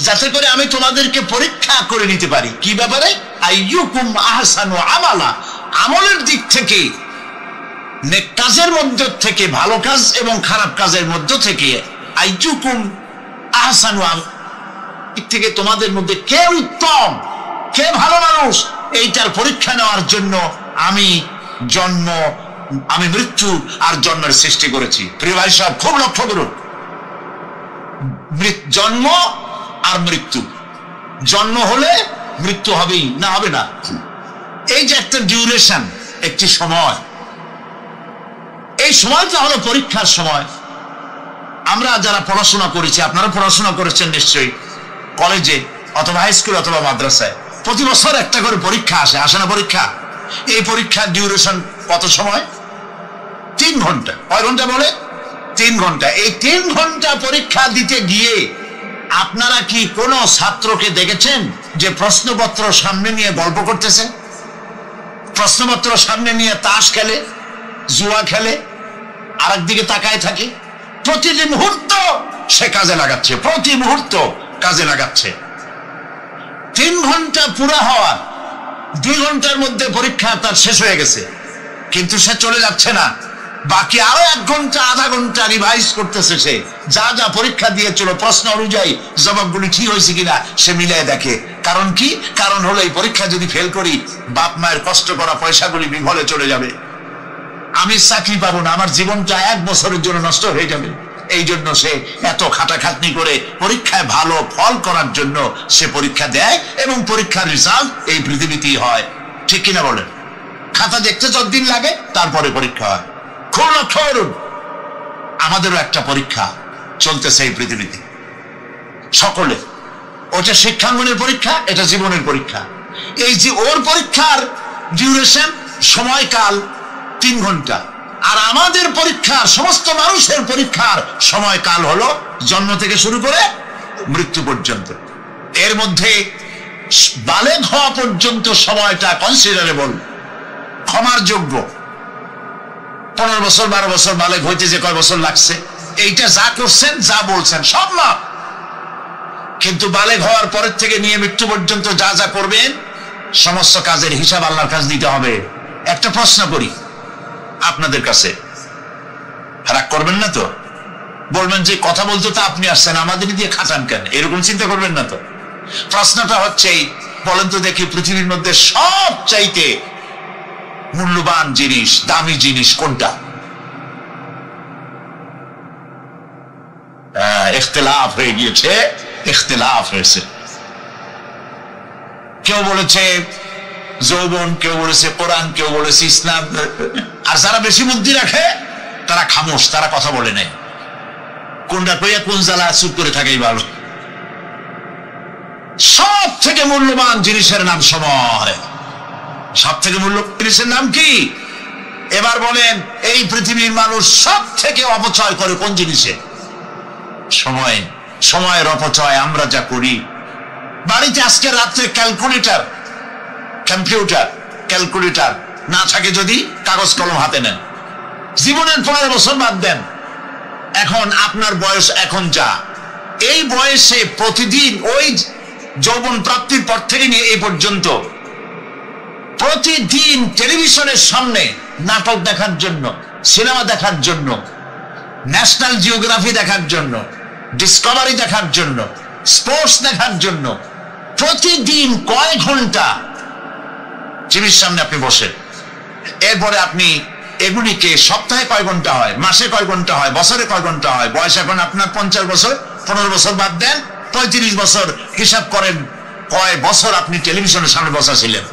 S2: যাতে করে আমি তোমাদেরকে পরীক্ষা করে নিতে পারি। কি ব্যাপারে? আইয়ুকুম আহসানু আমালা, আমলের দিক থেকে, নেক কাজের মধ্য থেকে, ভালো কাজ এবং খারাপ কাজের মধ্য থেকে, আইয়ুকুম আহসানু দিক থেকে তোমাদের মধ্যে কে উত্তম, কে ভালো মানুষ, এইটার পরীক্ষা নেওয়ার জন্য আমি মৃত্যু আর জন্মের সৃষ্টি করেছি। প্রিয় ভাই সাহেব, খুব লক্ষ্য করুন, জন্ম আর মৃত্যু, জন্ম হলে মৃত্যু হবেই, না হবে না। এই যে একটা ডিউরেশন, একটি সময়, এই সময়টা হলো পরীক্ষার সময়। আমরা যারা পড়াশোনা করেছি, আপনারা পড়াশোনা করেছেন নিশ্চয়ই, কলেজে অথবা হাই স্কুল অথবা মাদ্রাসায় প্রতি বছর একটা করে পরীক্ষা আসে না পরীক্ষা? এই পরীক্ষার ডিউরেশন কত সময়? 3 ঘন্টা। কয় ঘন্টা বলে? 3 ঘন্টা। এই 3 ঘন্টা পরীক্ষা দিতে গিয়ে আপনারা কি কোনো ছাত্রকে দেখেছেন যে প্রশ্নপত্র সামনে নিয়ে গল্প করতেছে, প্রশ্নপত্র সামনে নিয়ে তাস খেলে, জুয়া খেলে, আরেকদিকে তাকায় থাকে? প্রতিটি মুহূর্ত সে কাজে লাগাচ্ছে, প্রতি মুহূর্ত কাজে লাগাচ্ছে। 3 ঘন্টা পুরা হওয়ার 2 ঘন্টার মধ্যে পরীক্ষা তার শেষ হয়ে গেছে, কিন্তু সে চলে যাচ্ছে না, বাকি আরো 1 ঘন্টা আধা ঘন্টা রিভাইজ করতেছে। সে যা যা পরীক্ষা দিয়েছিল প্রশ্ন অনুযায়ী জবাবগুলি ঠিক হয়েছে কিনা সে মিলিয়ে দেখে। কারণ কি? কারণ হলো এই পরীক্ষা যদি ফেল করি, বাপ মায়ের কষ্ট করা পয়সাগুলি বিফলে চলে যাবে, আমি চাকরি পাবো না, আমার জীবনটা 1 বছরের জন্য নষ্ট হয়ে যাবে। এই জন্য সে এত খাটাখাটনি করে পরীক্ষায় ভালো ফল করার জন্য সে পরীক্ষা দেয়, এবং পরীক্ষার রেজাল্ট এই পৃথিবীতেই হয়। ঠিক কিনা বলেন? খাতা দেখতে যতদিন লাগে তারপরে পরীক্ষা হয়। খুব লক্ষ্য করুন, আমাদেরও একটা পরীক্ষা চলতেছে এই পৃথিবীতে, সকলে। ওটা শিক্ষাঙ্গনের পরীক্ষা, এটা জীবনের পরীক্ষা। এই যে ওর পরীক্ষার ডিউরেশন, সময়কাল 3 ঘন্টা, আর আমাদের পরীক্ষার, সমস্ত মানুষের পরীক্ষার সময়কাল হলো জন্ম থেকে শুরু করে মৃত্যু পর্যন্ত। এর মধ্যে বালেগ হওয়া পর্যন্ত সময়টা কনসিডারেবল, ক্ষমার যোগ্য। 15 বছর 12 বছর বালেগ হইতে যে কয় বছর লাগছে, এইটা যা করছেন যা বলছেন সব না। কিন্তু বালেগ হওয়ার পরের থেকে নিয়ে মৃত্যু পর্যন্ত যা যা করবেন সমস্ত কাজের হিসাব আল্লাহর কাছে দিতে হবে। একটা প্রশ্ন করি আপনাদের কাছে, রাগ করবেন না তো? বলবেন যে কথা বলতে তো আপনি আসছেন, আমাদের দিয়ে খাটান কেন? এরকম চিন্তা করবেন না তো? প্রশ্নটা হচ্ছে, বলেন তো দেখি, পৃথিবীর মধ্যে সবচাইতে মূল্যবান জিনিস, দামি জিনিস কোনটা? ইখতিলাফ হয়ে গিয়েছে, ইখতিলাফ হয়েছে। কেউ বলেছে যৌবন, কেউ বলেছে কোরআন, কেউ বলেছে ইসলাম। আর যারা বেশি বুদ্ধি রাখে তারা খামোশ, তারা কথা বলে নেয়। কোনটা কইয়া কোন জ্বালা চুপ করে থাকেই ভালো। সব থেকে মূল্যবান জিনিসের নাম সময়। সব থেকে মূল্যবান জিনিসের নাম কি? এবার বলেন, এই পৃথিবীর মানুষ সব থেকে অপচয় করে কোন জিনিসে? সময়। সময়ের অপচয় আমরা যা করি। বাড়িতে আজকে রাত্রে ক্যালকুলেটর, কম্পিউটার, ক্যালকুলেটর না থাকে যদি কাগজ কলম হাতে নেন। জীবনের 15 বছর বাদ দেন, এখন আপনার বয়স এখন যা, এই বয়সে প্রতিদিন ওই যৌবন প্রাপ্তির পর থেকে নিয়ে এই পর্যন্ত প্রতিদিন টেলিভিশনের সামনে নাটক দেখার জন্য, সিনেমা দেখার জন্য, ন্যাশনাল জিওগ্রাফি দেখার জন্য, ডিসকভারি দেখার জন্য, স্পোর্টস দেখার জন্য প্রতিদিন কয় ঘন্টা টিভির সামনে আপনি বসে। এরপরে আপনি এগুলিকে সপ্তাহে কয় ঘন্টা হয়, মাসে কয় ঘন্টা হয়, বছরে কয় ঘন্টা হয়। বয়স এখন আপনার 50 বছর, 15 বছর বাদ দেন, 35 বছর হিসাব করেন কয় বছর আপনি টেলিভিশনের সামনে বসা ছিলেন?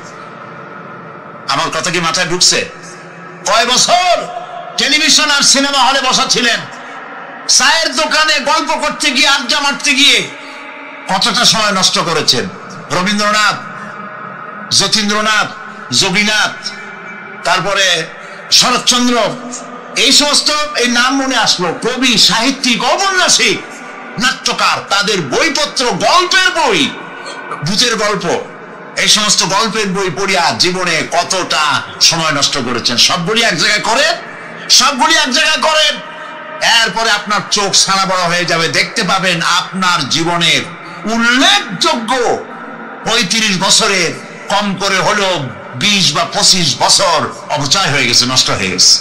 S2: আমার কথা কি মাথায় ঢুকছে? কয় বছর টেলিভিশন আর সিনেমা হলে বসা ছিলেন? চায়ের দোকানে গল্প করতে গিয়ে, আড্ডা মারতে গিয়ে কতটা সময় নষ্ট করেছেন? রবীন্দ্রনাথ, যতীন্দ্রনাথ, যোগীনাথ, তারপরে শরৎচন্দ্র, এই সমস্ত এই নাম মনে আসলো, কবি, সাহিত্যিক, ঔপন্যাসিক, নাট্যকার, তাদের বইপত্র, গল্পের বই, ভূতের গল্প, এই সমস্ত গল্পের বই পড়িয়া জীবনে কতটা সময় নষ্ট করেছেন। সবগুলি এক জায়গায় করেন, সবগুলি এক জায়গায় করেন, এরপরে আপনার চোখ সারা বড় হয়ে যাবে, দেখতে পাবেন আপনার জীবনের উল্লেখযোগ্য 35 বছরের কম করে হলেও 20 বা 25 বছর অপচয় হয়ে গেছে, নষ্ট হয়ে গেছে।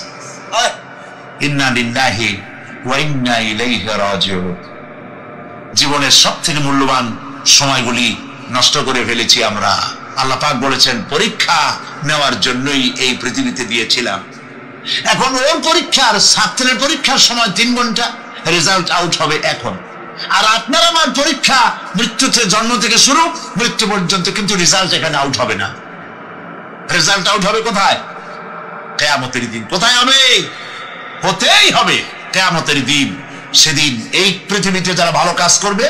S2: ইন্না লিল্লাহি ওয়া ইন্না ইলাইহি রাজিউন। জীবনের সবথেকে মূল্যবান সময়গুলি নষ্ট করে ফেলেছি আমরা। আল্লাহ পাক বলেছেন, পরীক্ষা নেওয়ার জন্যই এই পৃথিবীতে দিয়েছিলাম। এখন ওর পরীক্ষার, ছাত্রের পরীক্ষার সময় 3 ঘন্টা, রেজাল্ট আউট হবে এখন। আর আপনার আমার পরীক্ষা মৃত্যুতে, জন্ম থেকে শুরু মৃত্যু পর্যন্ত, কিন্তু রেজাল্ট এখানে আউট হবে না। রেজাল্ট আউট হবে কোথায়? কিয়ামতের দিন। কোথায় হবে? হতেই হবে কিয়ামতের দিন। সেদিন এই পৃথিবীতে যারা ভালো কাজ করবে,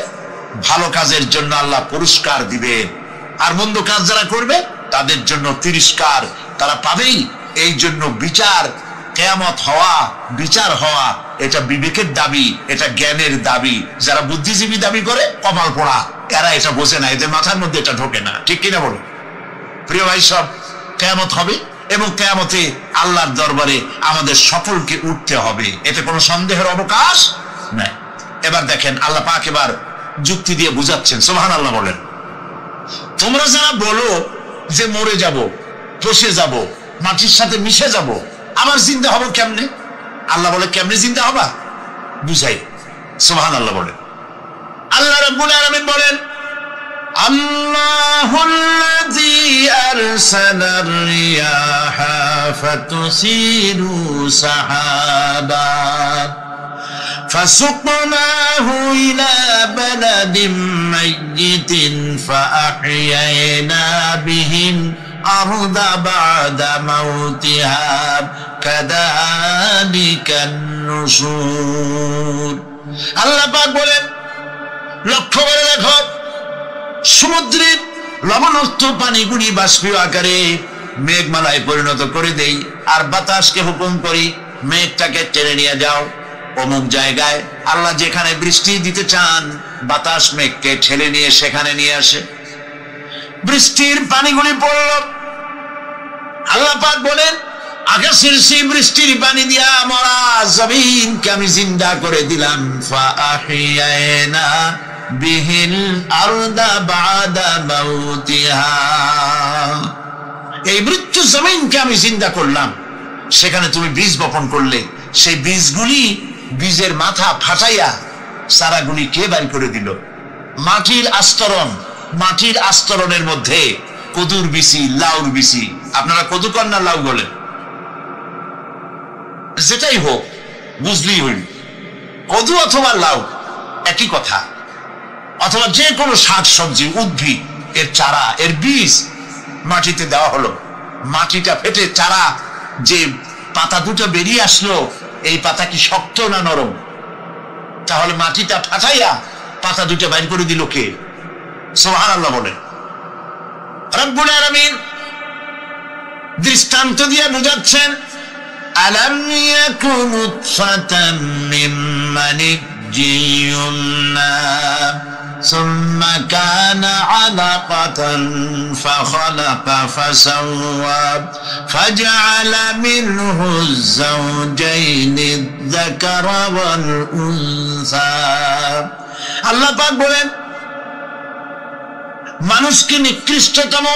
S2: ভালো কাজের জন্য আল্লাহ পুরস্কার দিবেন, আর মন্দ কাজ যারা করবে তাদের জন্য তিরস্কার তারা পাবেই। এই জন্য বিচার, কিয়ামত হওয়া, বিচার হওয়া, এটা বিবেকের দাবি, এটা জ্ঞানের দাবি। যারা বুদ্ধিজীবী দাবি করে, কপাল পোড়া, এরা এটা বোঝে না, এদের মাথার মধ্যে এটা ঢোকে না। ঠিক কিনা বলো? প্রিয় ভাই সব, কিয়ামত হবে এবং কিয়ামতে আল্লাহর দরবারে আমাদের সকলকে উঠতে হবে, এতে কোনো সন্দেহের অবকাশ নাই। এবার দেখেন আল্লাহ পাক এবার যুক্তি দিয়ে বুঝাচ্ছেন। সুবহানাল্লাহ বলেন। তোমরা যারা বলো যে মরে যাব, পচে যাব, মাটির সাথে মিশে যাব, আবার জিন্দা হব কেমনে? আল্লাহ বলে, কেমনে জিন্দা হবা বুঝাই। সুবহানাল্লাহ বলেন। আল্লাহ রাব্বুল আলামিন বলেন, আল্লাহুল্লাযী আরসালার রিয়াহা ফাতুসিরু সাহাবাত فسقناه إلى بلد ميت فأحيينا به الأرض بعد موتها كذلك النشور। আল্লাহ পাক বলেন, লক্ষ্য করে দেখো, সমুদ্রের লবণাক্ত পানিগুলি বাষ্পীয় আকারে মেঘমালায় পরিণত করে দেই, আর বাতাসকে হুকুম করি মেঘটাকে টেনে নিয়ে যাও অমুক জায়গায়। আল্লাহ যেখানে বৃষ্টি দিতে চান, বাতাস মেঘকে ঠেলে নিয়ে সেখানে নিয়ে আসে, বৃষ্টির পানিগুলি পড়ল। আল্লাহ পাক বলেন, আকাশের সেই বৃষ্টির পানি দিয়া মরা জমিনকে আমি জিন্দা করে দিলাম। ফাআহিয়ানা বিহিল আরদা বাদা মাউতিহা, এই মৃত্যু জমিনকে আমি জিন্দা করলাম, সেখানে তুমি বীজ বপন করলে, সেই বীজগুলি, বীজের মাথা ফাটাইয়া চারাগুলি কে বাইর করে দিল? মাটির আস্তরণ, মাটির আস্তরণের মধ্যে কদুর বিচি, লাউর বিচি, আপনারা কদু কর না লাউ বলেন, যেটাই হোক বুঝলেই হইল, কদু অথবা লাউ একই কথা, অথবা যে কোনো শাক সবজি, উদ্ভিদ, এর চারা, এর বীজ মাটিতে দেওয়া হলো, মাটিটা ফেটে চারা, যে পাতা দুটো বেরিয়ে আসলো, এই পাতা কি শক্ত না নরম? তাহলে মাটিটা ফাটাইয়া পাতা দুটো বাইর করে দিল কে? সুবহানাল্লাহ বলেন। রব্বুল আলামিন দৃষ্টান্ত দিয়ে বুঝাচ্ছেন, আলাম ইয়াকুন নুতফাতাম মিন মানিয়্যিন ইউমনা সুম্মা কানা আলাকাতান ফাখালাকা ফাসাওয়া ফাজআলা মিনহু যাওজাইনি যাকারা ওয়াল উনসা। আল্লাহ পাক বলেন, মানুষকে নিকৃষ্টতম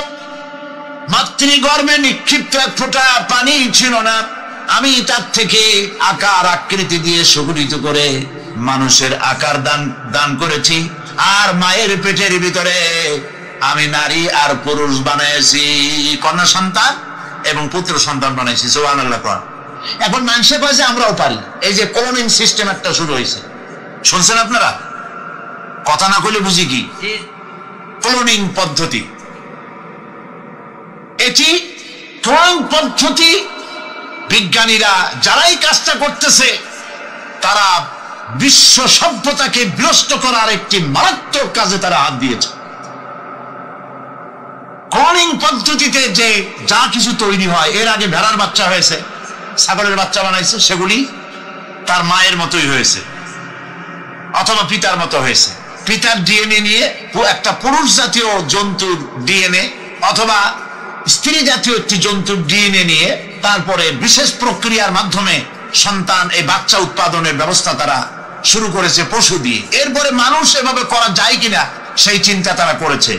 S2: মাতৃগর্ভে নিক্ষিপ্ত এক ফোঁটা পানি ছিল না, আমি তার থেকে আকার আকৃতি দিয়ে সুগঠিত করে মানুষের আকার দান করেছি, আর মায়ের পেটের ভিতরে আমি নারী আর পুরুষ বানাইছি, কন্যা সন্তান এবং পুত্র সন্তান বানাইছি। সুবহানাল্লাহ। এখন মানুষের কাছে আমরাও পারি, এই যে ক্লোনিং সিস্টেম একটা শুরু হয়েছে, শুনছেন আপনারা? কথা না কইলে বুঝি কি? ক্লোনিং পদ্ধতি। এটি ক্লোনিং পদ্ধতি বিজ্ঞানীরা যারাই কাজটা করতেছে তারা বিশ্ব সভ্যতাকে বিনষ্ট করার একটি মারাত্মক কাজে তারা হাত দিয়েছে। ক্লোনিং পদ্ধতিতে যে যা কিছু তৈরি হয়, এর আগে ভেড়ার বাচ্চা হয়েছে, ছাগলের বাচ্চা বানাইছে, সেগুলি তার মায়ের মতোই হয়েছে অথবা পিতার মতো হয়েছে। পিতার ডিএনএ নিয়ে একটা পুরুষ জাতীয় জন্তুর ডিএনএ অথবা স্ত্রী জাতীয় একটি জন্তুর ডিএনএ নিয়ে তারপরে বিশেষ প্রক্রিয়ার মাধ্যমে সন্তান, এই বাচ্চা উৎপাদনের ব্যবস্থা তারা শুরু করেছে পশু দিয়ে। এরপরে মানুষ এভাবে করা যায় কিনা সেই চিন্তা তারা করেছে।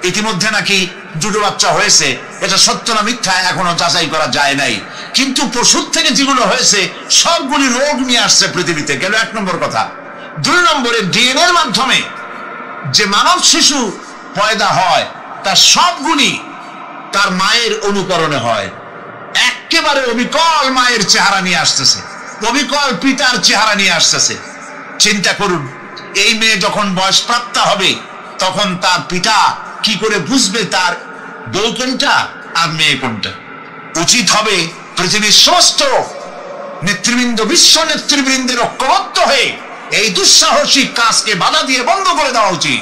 S2: ইতিমধ্যে নাকি দুটো বাচ্চা হয়েছে, এটা সত্য না মিথ্যা এখনো যাচাই করা যায় নাই। কিন্তু পশুর থেকে যেগুলো হয়েছে সবগুলি রোগ নিয়ে আসছে পৃথিবীতে, গেল 1 নম্বর কথা। 2 নম্বরে ডিএনএর মাধ্যমে যে মানব শিশু পয়দা হয় তার সবগুলি তার মায়ের অনুকরণে হয়, একেবারে অবিকল মায়ের চেহারা নিয়ে আসতেছে, অবিকল পিতার চেহারা নিয়ে আসতেছে। চিন্তা করুন, এই মেয়ে যখন বয়সপ্রাপ্তা হবে তখন তার পিতা কি করে বুঝবে তার বউ কোনটা আর মেয়ে কোনটা? উচিত হবে পৃথিবীর সমস্ত নেতৃবৃন্দ, বিশ্ব নেতৃবৃন্দের ঐক্যবদ্ধ হয়ে এই দুঃসাহসিক কাজকে বাধা দিয়ে বন্ধ করে দেওয়া উচিত।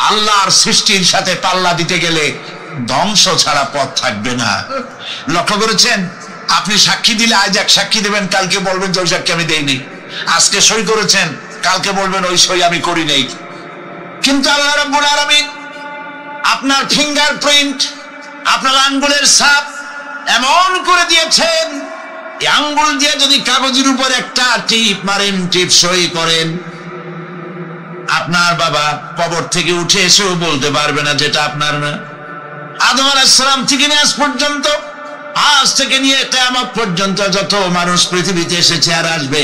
S2: আল্লাহর সৃষ্টির সাথে পাল্লা দিতে গেলে ধ্বংস ছাড়া পথ থাকবে না। লক্ষ্য করেছেন, আপনি সাক্ষী দিলে আজ এক সাক্ষী দেবেন, কালকে বলবেন যে ওই সাক্ষী আমি দেইনি। আজকে সই করেছেন, কালকে বলবেন ওই সই আমি করি নাই। কিন্তু আল্লাহ রাব্বুল আলামিন আপনার ফিঙ্গারপ্রিন্ট, আপনার আঙ্গুলের ছাপ এমন করে দিয়েছেন, এই আঙ্গুল দিয়ে যদি কাগজের উপর একটা টিপ মারেন, টিপ সই করেন, আপনার বাবা কবর থেকে উঠে এসেও বলতে পারবে না যেটা আপনার না। আদম আলাইহিস সালাম থেকে নিয়ে আজ পর্যন্ত, আজ থেকে নিয়ে কিয়ামত পর্যন্ত যত মানুষ পৃথিবীতে এসেছে আর আসবে,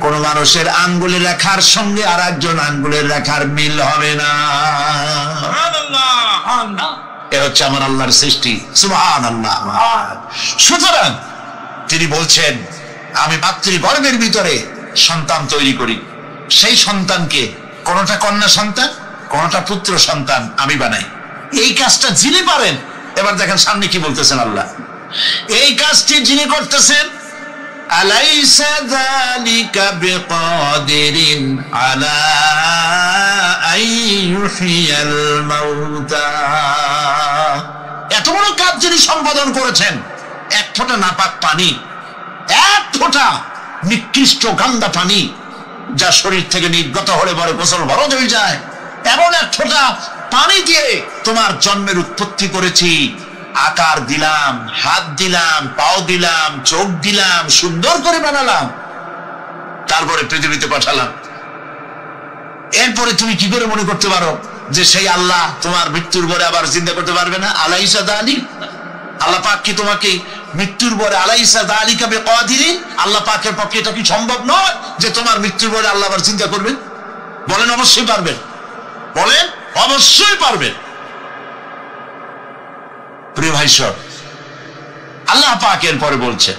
S2: কোন মানুষের আঙ্গুলের রেখার সঙ্গে আর একজন আঙ্গুলের রেখার মিল হবে না। এ হচ্ছে আমার আল্লাহর সৃষ্টি, সুবহানাল্লাহ। সুতরাং তিনি বলছেন, আমি মাতৃগর্ভের ভিতরে সন্তান তৈরি করি, সেই সন্তানকে কোনটা কন্যা সন্তান, কোনটা পুত্র সন্তান আমি বানাই। এই কাজটা যিনি পারেন, এবার দেখেন সামনে কি বলতেছেন আল্লাহ, এই কাজটি যিনি করতেছেন, আলাইসা যালিকা বিকাদিরিন আলা আইয়ুহিয়াল মাউতা, এত বড় কাজ যিনি সম্পাদন করেছেন, এক ফোঁটা নাপাক পানি, এক ফোঁটা নিকৃষ্ট গান্দা পানি যা শরীর থেকে নির্গত হলে পরে গোসল ফরজ হয়ে যায়, এমন এক ফোঁটা পানি দিয়ে তোমার জন্মের উৎপত্তি করেছি, আকার দিলাম, হাত দিলাম, পাও দিলাম, চোখ দিলাম, সুন্দর করে বানালাম, তারপরে পৃথিবীতে পাঠালাম। এরপরে তুমি কি করে মনে করতে পারো যে সেই আল্লাহ তোমার মৃত্যুর পরে আবার জিন্দা করতে পারবে না? আলাইসা যালিক, আল্লাহ পাক কি তোমাকে মৃত্যুর পরে, আলাইসা যালিকা বিকাদিরিন, আল্লাহ পাকের পক্ষে এটা কি সম্ভব নয় যে তোমার মৃত্যুর পরে আল্লাহ আবার চিন্তা করবেন? বলেন অবশ্যই পারবেন, বলেন অবশ্যই পারবেন। প্রিয় ভাই সব, আল্লাহ পাকের পরে বলছে,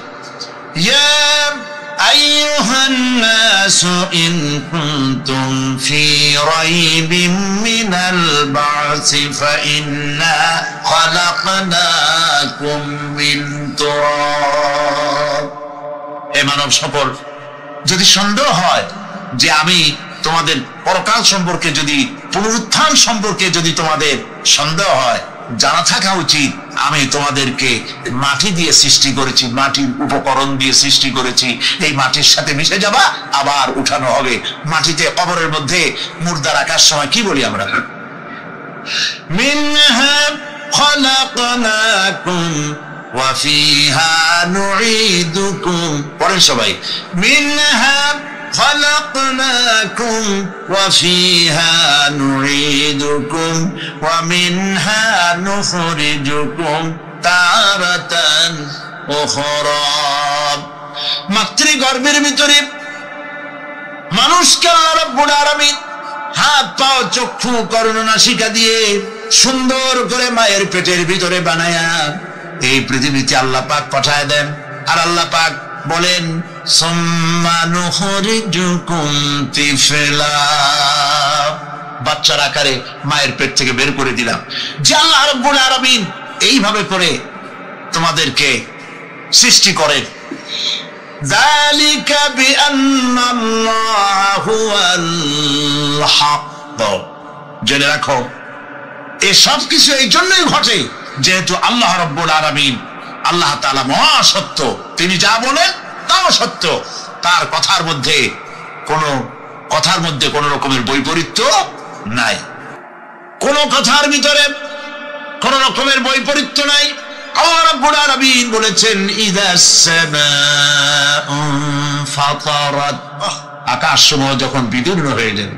S2: ইয়া আইয়ুহান নাসু ইন কুনতুম ফি রাইবিম মিনাল বা'সি ফাইন্না খালাকনাকুম মিন তুরাব। হে মানব সকল, যদি সন্দেহ হয় যে আমি তোমাদের পরকাল সম্পর্কে, যদি পুনরুত্থান সম্পর্কে যদি তোমাদের সন্দেহ হয়, জানা থাকা উচিত আমি তোমাদেরকে মাটি দিয়ে সৃষ্টি করেছি, মাটির উপকরণ দিয়ে সৃষ্টি করেছি। এই মাটির সাথে মিশে যাবা, আবার উঠানো হবে। মাটিতে কবরের মধ্যে মুর্দা রাখার সময় কি বলি আমরা? মিনহা খালাকনাকুম ওয়া ফিহা নুঈদুকুম। পড়েন সবাই, মিনহা خلقناكم وفيها نعيدكم ومنها نخرجكم تارة أخرى। মাতৃগর্ভের ভিতরে মানুষকে আল্লাহ রাব্বুল আলামিন হাত পা চক্ষু কর্ণ নাসিকা দিয়ে সুন্দর করে মায়ের পেটের ভিতরে বানায়া এই পৃথিবীতে আল্লাহ পাক পাঠায় দেন। আর আল্লাহ পাক বলেন, সুম্মা নুখরিজুকুম তিফলা, বাচ্চার আকারে মায়ের পেট থেকে বের করে দিলাম। যে আল্লাহ রাব্বুল আলামিন এইভাবে করে তোমাদেরকে সৃষ্টি করেন। যালিকা বিআন্নাল্লাহা হুয়াল হক, জেনে রাখো এসব কিছু এই জন্যই ঘটে যেহেতু আল্লাহ রাব্বুল আলামিন আল্লাহ তাআলা মহাসত্য, তিনি যা বলেন তাও সত্য, তার কথার মধ্যে কোনো রকমের বৈপরীত্য নাই, কোন কথার ভিতরে কোন রকমের বৈপরীত্য নাই। আল্লাহ রাব্বুল আলামিন বলেছেন ইযাস সামাউ ফাতারাত, আকাশ সমূহ যখন বিদীর্ণ হয়ে যাবে,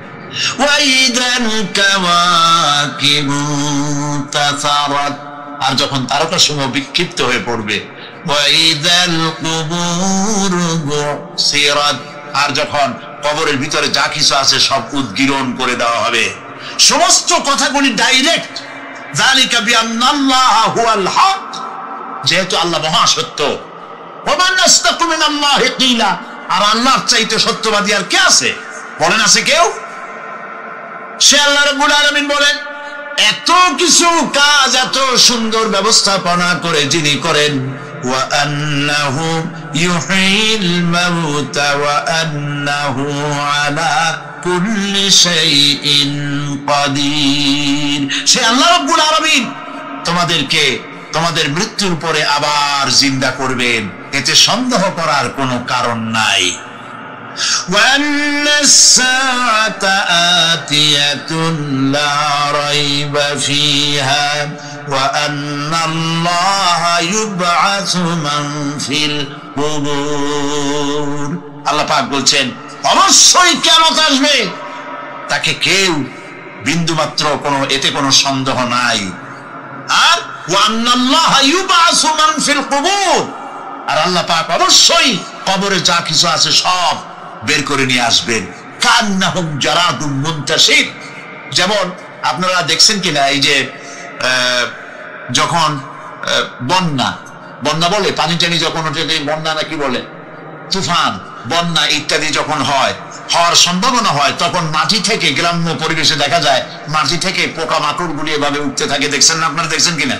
S2: ওয়া ইযাল কাওয়াকিবু তাসারাত, আর যখন তারকা সমূহ বিক্ষিপ্ত হয়ে পড়বে, ওয়া ইযাল কুবুর বুসিরাত, আর যখন কবরের ভিতরে যা কিছু আছে সব উদ্গীরণ করে দেওয়া হবে। সমস্ত কথাগুলি ডাইরেক্ট। যালিকা বিআন্নাল্লাহা হুয়াল হক, যেহেতু আল্লাহ মহাসত্য। ওয়া মান আসতাকু মিনাল্লাহি কিলা, আর আল্লাহর চাইতে সত্যবাদী আর কে আছে? বলেন আছে কেউ? সে আল্লাহ রাব্বুল আলামিন বলেন এত কিছু কাজ, এত সুন্দর ব্যবস্থাপনা করে যিনি করেন, ওয়া আন্নাহু ইউহয়িল মাউতা ওয়া আন্নাহু আলা কুল্লি শাইইন কাদির, সে আল্লাহ রাব্বুল আলামিন তোমাদেরকে তোমাদের মৃত্যুর পরে আবার জিন্দা করবেন, এতে সন্দেহ করার কোনো কারণ নাই। وَأَنَّ السَّاعَةَ آتِيَةٌ لَا رَيْبَ فِيهَا وَأَنَّ اللَّهَ يُبْعَثُ مَنْ فِي الْقُبُورِ, আল্লাহ পাক বলছেন অবশ্যই কিয়ামত আসবে, তাকে কেউ বিন্দুমাত্র এতে কোনো সন্দেহ নাই। আর وَأَنَّ اللَّهَ يُبْعَثُ مَنْ فِي الْقُبُورِ, আর আল্লাহ পাক অবশ্যই কবরে যা কিছু আছে সব বের করে নিয়ে আসবেন। কান্নাহুম জারাদুম মুনতাশির, যেমন আপনারা দেখছেন কিনা এই যে যখন বন্যা বলে, পানি টানি যখন ওঠে, বন্যা নাকি বলে, তুফান, বন্যা ইত্যাদি যখন হওয়ার সম্ভাবনা হয়, তখন মাটি থেকে, গ্রাম্য পরিবেশে দেখা যায় মাটি থেকে পোকামাকড় গুলি এভাবে উঠতে থাকে। দেখছেন না? আপনারা দেখছেন কিনা?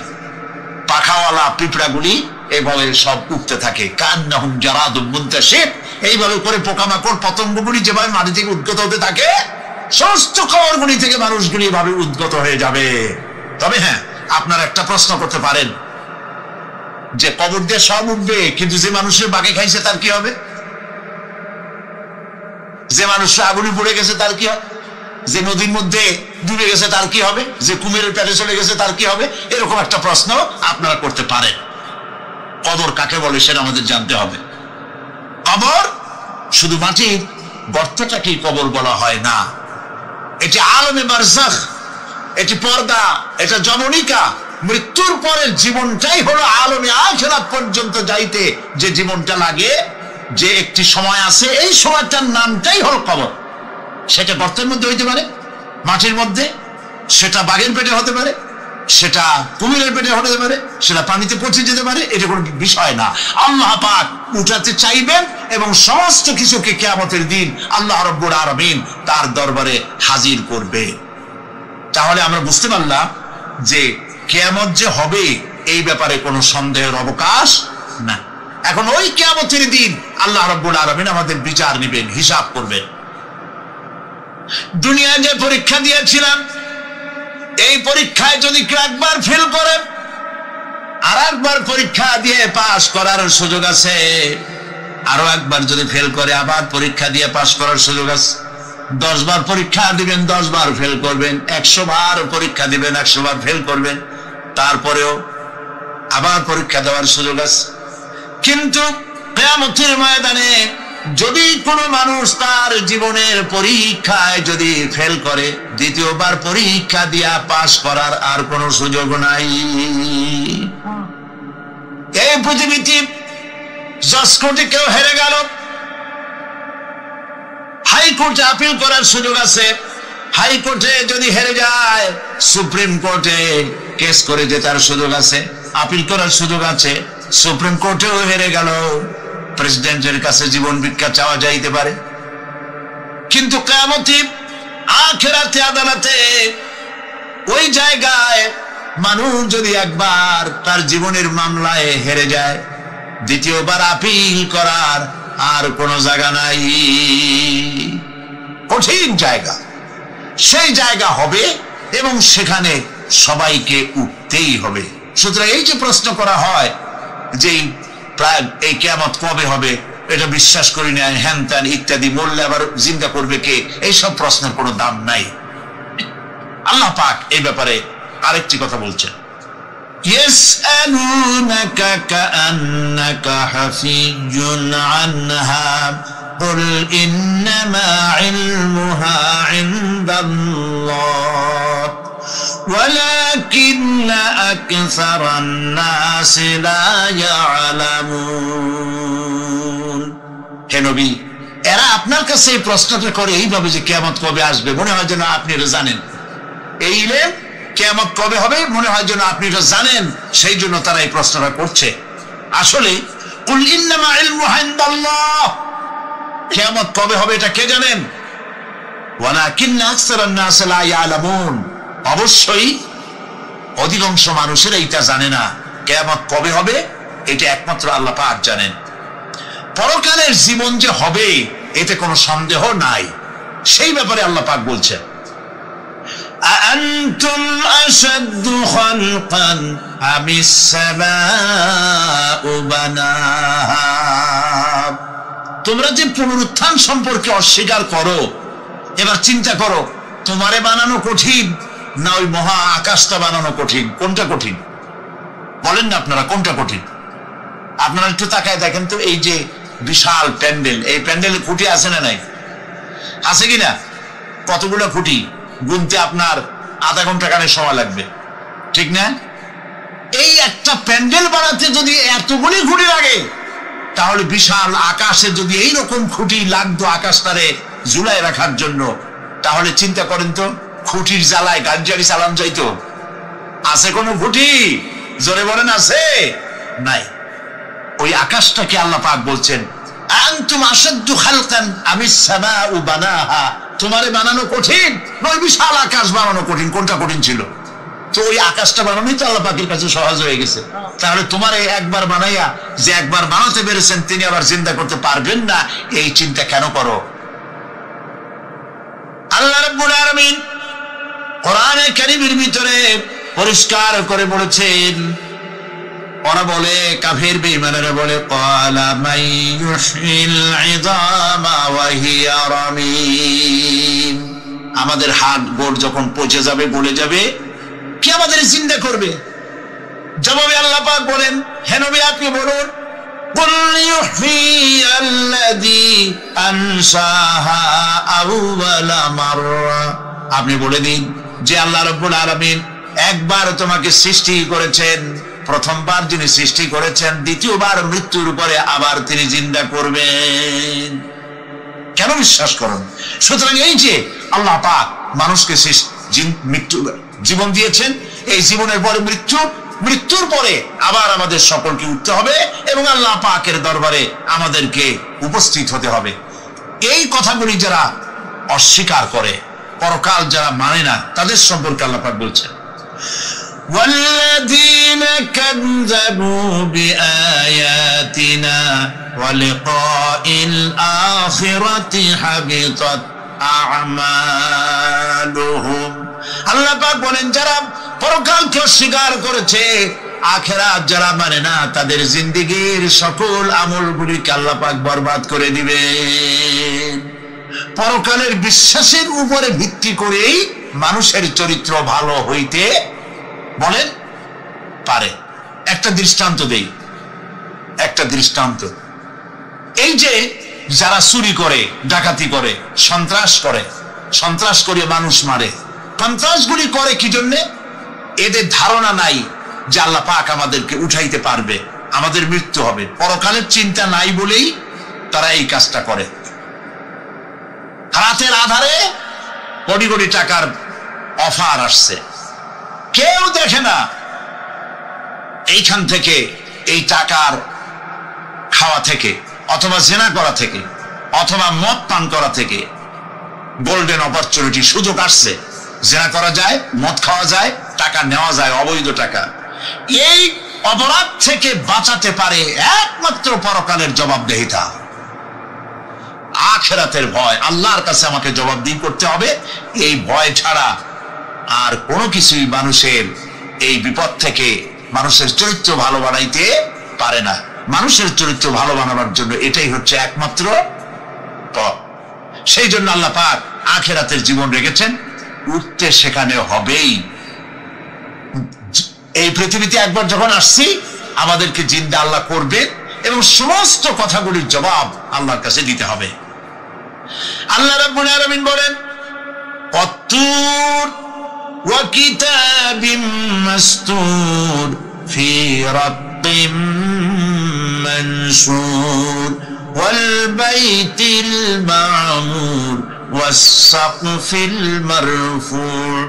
S2: পাখাওয়ালা পিঁপড়া গুলি এভাবে সব উঠতে থাকে। কান্নাহুম জারাদুম মুনতাশির, এইভাবে করে পোকামাকড় পতঙ্গগুলি যেভাবে মাটি থেকে উদ্গত হতে থাকে, সমস্ত খবরগুলি থেকে মানুষগুলি এভাবে উদ্গত হয়ে যাবে। তবে হ্যাঁ, আপনারা একটা প্রশ্ন করতে পারেন যে কবর দিয়ে সব উঠবে, কিন্তু যে মানুষের বাগে খাইছে তার কি হবে? যে মানুষের আগুনে পড়ে গেছে তার কি হবে? যে নদীর মধ্যে ডুবে গেছে তার কি হবে? যে কুমিরের পেটে চলে গেছে তার কি হবে? এরকম একটা প্রশ্ন আপনারা করতে পারেন। কবর কাকে বলে সেটা আমাদের জানতে হবে। কবর শুধু মাটির গর্তটাকেই কবর বলা হয় না, এটি আলমে বারজাখ, এটি পর্দা, এটা জবনিকা। মৃত্যুর পরের জীবনটাই হলো আলমে আখিরাত পর্যন্ত যাইতে যে জীবনটা লাগে, যে একটি সময় আছে, এই সময়টার নামটাই হলো কবর। সেটা গর্তের মধ্যে হইতে পারে, মাটির মধ্যে, সেটা বাঘের পেটে হতে পারে, সেটা কুমিরের পেটে হতে পারে, সেটা পানিতে পচে যেতে পারে, এটা কোনো বিষয় না। আল্লাহ পাক উঠাতে চাইবেন এবং সমস্ত কিছুকে কিয়ামতের দিন আল্লাহ রাব্বুল আলামিন তার দরবারে হাজির করবে। তাহলে আমরা বুঝতে পারলাম যে কিয়ামত যে হবে এই ব্যাপারে কোনো সন্দেহের অবকাশ না। এখন ওই কিয়ামতের দিন আল্লাহ রাব্বুল আলামিন আমাদের বিচার নেবেন, হিসাব করবেন। দুনিয়ায় যে পরীক্ষা দিয়েছিলাম, এই পরীক্ষায় যদি কেউ একবার ফেল করে, আর একবার পরীক্ষা দিয়ে পাস করার সুযোগ আছে, আরো একবার যদি ফেল করে আবার পরীক্ষা দিয়ে পাস করার সুযোগ আছে। 10 বার পরীক্ষা দিবেন, 10 বার ফেল করবেন, 100 বার পরীক্ষা দিবেন, 100 বার ফেল করবেন, তারপরেও আবার পরীক্ষা দেওয়ার সুযোগ আছে। কিন্তু কিয়ামতের ময়দানে যদি কোনো মানুষ তার জীবনের পরীক্ষায় যদি ফেল করে, দ্বিতীয়বার পরীক্ষা দিয়া পাস করার আর কোনো সুযোগ নাই। এই পৃথিবীতে জজ কোর্টে কেউ হেরে গেল, হাইকোর্টে আপিল করার সুযোগ আছে। হাইকোর্টে যদি হেরে যায়, সুপ্রিম কোর্টে কেস করে জেতার সুযোগ আছে, আপিল করার সুযোগ আছে। সুপ্রিম কোর্টেও হেরে গেল, প্রেসিডেন্টের কাছে জীবন ভিক্ষা চাওয়া যাইতে পারে। কিন্তু কিয়ামতে আখিরাতে আদালতে ওই জায়গায় মানুষ যদি একবার তার জীবনের মামলায় হেরে যায়, দ্বিতীয়বার আপিল করার আর কোনো জায়গা নাই। কঠিন জায়গা, সেই জায়গা হবে এবং সেখানে সবাইকে উঠতেই হবে। সুতরাং এই যে প্রশ্ন করা হয় যে এই কিয়ামত কবে হবে, এটা বিশ্বাস করি না, হ্যান ত্যান ইত্যাদি, মরলে আবার জিন্দা করবে কে, এইসব প্রশ্নের কোনো দাম নাই। আল্লাহ পাক এই ব্যাপারে আরেকটি কথা বলছেন, ইয়াসআলুনাকা কাআন্নাকা হাফিজুন আনহা কুল ইন্নামা ইলমুহা ইনদাল্লাহ ওয়ালাকিন্না আকসারান নাসি লা ইয়ালামুন। হে নবী, এরা আপনার কাছে এই প্রশ্নটা করে এইভাবে যে কিয়ামত কবে আসবে, মনে হয় যেন আপনি এটা জানেন। এই ইলম কিয়ামত কবে হবে মনে হয় যেন আপনি এটা জানেন, সেই জন্য তারা এই প্রশ্নটা করছে। আসলে কুল ইন্নামা ইলমুহা ইনদাল্লাহ, কিয়ামত কবে হবে এটা কে জানেন? ওয়ালাকিন্না আকসারান নাস লা ইয়ালামুন, অবশ্যই অধিকাংশ মানুষেরা এটা জানে না। কিয়ামত কবে হবে এটা একমাত্র আল্লাহ পাক জানেন। পরকালের জীবন যে হবে এতে কোনো সন্দেহ নাই, সেই ব্যাপারে আল্লাহ পাক বলছেন, আআনতুম আশাদ্দু খালকান আমিস সামাউ বানাহা। তোমরা যে পুনরুত্থান সম্পর্কে অস্বীকার করো, এবার চিন্তা করো, তোমারে বানানো কঠিন না ওই মহা আকাশটা বানানো কঠিন? কোনটা কঠিন বলেন না আপনারা, কোনটা কঠিন? আপনারা একটু তাকায় দেখেন তো, এই যে বিশাল প্যান্ডেল, এই প্যান্ডেলে খুঁটি আছে না নাই? আছে কিনা? কতগুলো খুঁটি গুনতে আপনার আধা ঘন্টা কানে সময় লাগবে, ঠিক না? এই একটা প্যান্ডেল বানাতে যদি এতগুলি খুঁটি লাগে, তাহলে বিশাল আকাশে যদি এইরকম খুঁটি লাগতো আকাশটারে ঝুলাই রাখার জন্য, তাহলে চিন্তা করেন তো, খুঁটির জ্বালায় গাড়ি জারি চালান যাইতো? আছে কোনো খুঁটি? জোরে বলেন, আছে? নাই। ওই আকাশটাকে আল্লাহ পাক বলছেন, আনতুম আশাদ্দু খালকান আমিস সামাউ বানাহা। তোমারে বানানো কঠিন না ওই বিশাল আকাশ বানানো কঠিন? কোনটা কঠিন ছিল? তো ওই আকাশটা বানানোই তো আল্লাহ পাকের কাছে সহজ হয়ে গেছে। তাহলে তোমারে একবার বানাইয়া যে একবার বানাতে পেরেছেন তিনি আবার জিন্দা করতে পারবেন না, এই চিন্তা কেন করো? আল্লাহ রাব্বুল আলামিন কোরআনে কারীমের ভিতরে পরিষ্কার করে বলেছেন, ওরা বলে, কাফের বেঈমানেরা বলে, ক্বালা মাইয়ুহয়িল ইযামা ওয়া হিয়া রামীম। আমাদের হাড় গোড় যখন পচে যাবে, গলে যাবে, কে আমাদের জিন্দা করবে? জবাবে আল্লাহ পাক বলেন, হে নবী আপনি বলুন, কুল ইউহয়িয়াল্লাযী আনশাহা আউওয়ালা মাররা। আপনি বলে দিন যে আল্লাহ রাব্বুল আলামিন একবার তোমাকে সৃষ্টি করেছেন, প্রথমবার যিনি সৃষ্টি করেছেন, দ্বিতীয়বার মৃত্যুর পরে আবার তিনি জিন্দা করবেন। কেন বিশ্বাস করেন? সুতরাং এই যে আল্লাহ পাক মানুষকে জীবন দিয়েছেন, এই জীবনের পরে মৃত্যু, মৃত্যুর পরে আবার আমাদের সকলকে উঠতে হবে এবং আল্লাহ পাকের দরবারে আমাদেরকে উপস্থিত হতে হবে। এই কথাগুলি যারা অস্বীকার করে, পরকাল যারা মানে না, তাদের সম্পর্কে আল্লাহ পাক বলছেন, والذين كذبوا بآياتنا ولقاء الآخرة حبطت أعمالهم। আল্লাহ পাক বলেন, যারা পরকালকে অস্বীকার করেছে, আখিরাত যারা মানে না, তাদের জিন্দেগীর সকল আমলগুলিকে আল্লাহ পাক বরবাদ করে দিবেন। পরকালের বিশ্বাসের উপরে ভিত্তি করেই মানুষের চরিত্র ভালো হইতে বলেন পারে। একটা দৃষ্টান্ত দেই, একটা দৃষ্টান্ত। এই যে যারা চুরি করে, ডাকাতি করে, সন্ত্রাস করে মানুষ মারে, সন্ত্রাসগুলি করে কি জন্যে? এদের ধারণা নাই যে আল্লাহ পাক আমাদেরকে উঠাইতে পারবে, আমাদের মৃত্যু হবে, পরকালের চিন্তা নাই বলেই তারা এই কাজটা করে। রাতের আধারে কোটি কোটি টাকার অফার আসছে, কেউ দেখে না, এইখান থেকে, এই টাকার খাওয়া থেকে, অথবা জেনা করা থেকে, অথবা মদ পান করা থেকে গোল্ডেন অপরচুনিটি, সুযোগ আসছে, জেনা করা যায়, মদ খাওয়া যায়, টাকা নেওয়া যায়, অবৈধ টাকা। এই অপরাধ থেকে বাঁচাতে পারে একমাত্র পরকালের জবাবদিহিতা, আখিরাতের ভয়। আল্লাহর কাছে আমাকে জবাবদিহি করতে হবে, এই ভয় ছাড়া আর কোনো কিছুই মানুষের এই বিপদ থেকে মানুষের চরিত্র ভালো বানাইতে পারে না। মানুষের চরিত্র ভালো বানাবার জন্য এটাই হচ্ছে একমাত্র পথ। সেই জন্য আল্লাহ পাক আখিরাতের জীবন রেখেছেন, উঠতে সেখানে হবেই। এই পৃথিবীতে একবার যখন আসছি, আমাদেরকে জিন্দা আল্লাহ করবেন এবং সমস্ত কথাগুলির জবাব আল্লাহর কাছে দিতে হবে। আল্লাহ রাব্বুল আলামিন বলেন, ওয়াত্তুর ওয়া কিতাবিম মাসতুর ফি রাক্কিম মানশুর ওয়াল বাইতিল মা'মুর ওয়াস সাকফিল মারফুর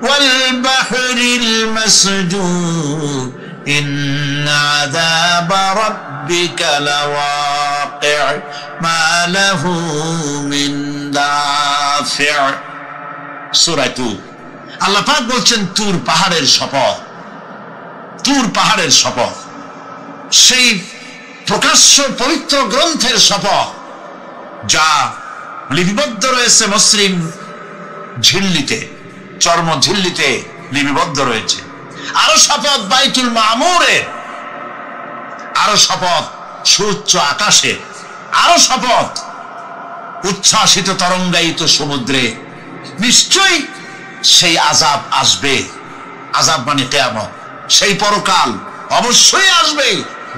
S2: ওয়াল বাহরিল মাসজুর ইন্না আযাবা রাব্বিকা লাওয়াকি' মা লাহু মিন দাফি'। সূরা তুর। আল্লাহ পাক বলছেন, তুর পাহাড়ের শপথ, তুর পাহাড়ের শপথ, সেই প্রকাশ্য পবিত্র গ্রন্থের শপথ যা লিপিবদ্ধ রয়েছে মসৃণ ঝিল্লিতে, চর্ম ঝিল্লিতে লিপিবদ্ধ রয়েছে। আরো শপথ বাইতুল মামুরের, আরো শপথ সুউচ্চ আকাশে, আরো শপথ উচ্ছ্বাসিত তরঙ্গায়িত সমুদ্রে। নিশ্চয়ই সেই আযাব আসবে, আযাব মানে কিয়ামত, সেই পরকাল অবশ্যই আসবে।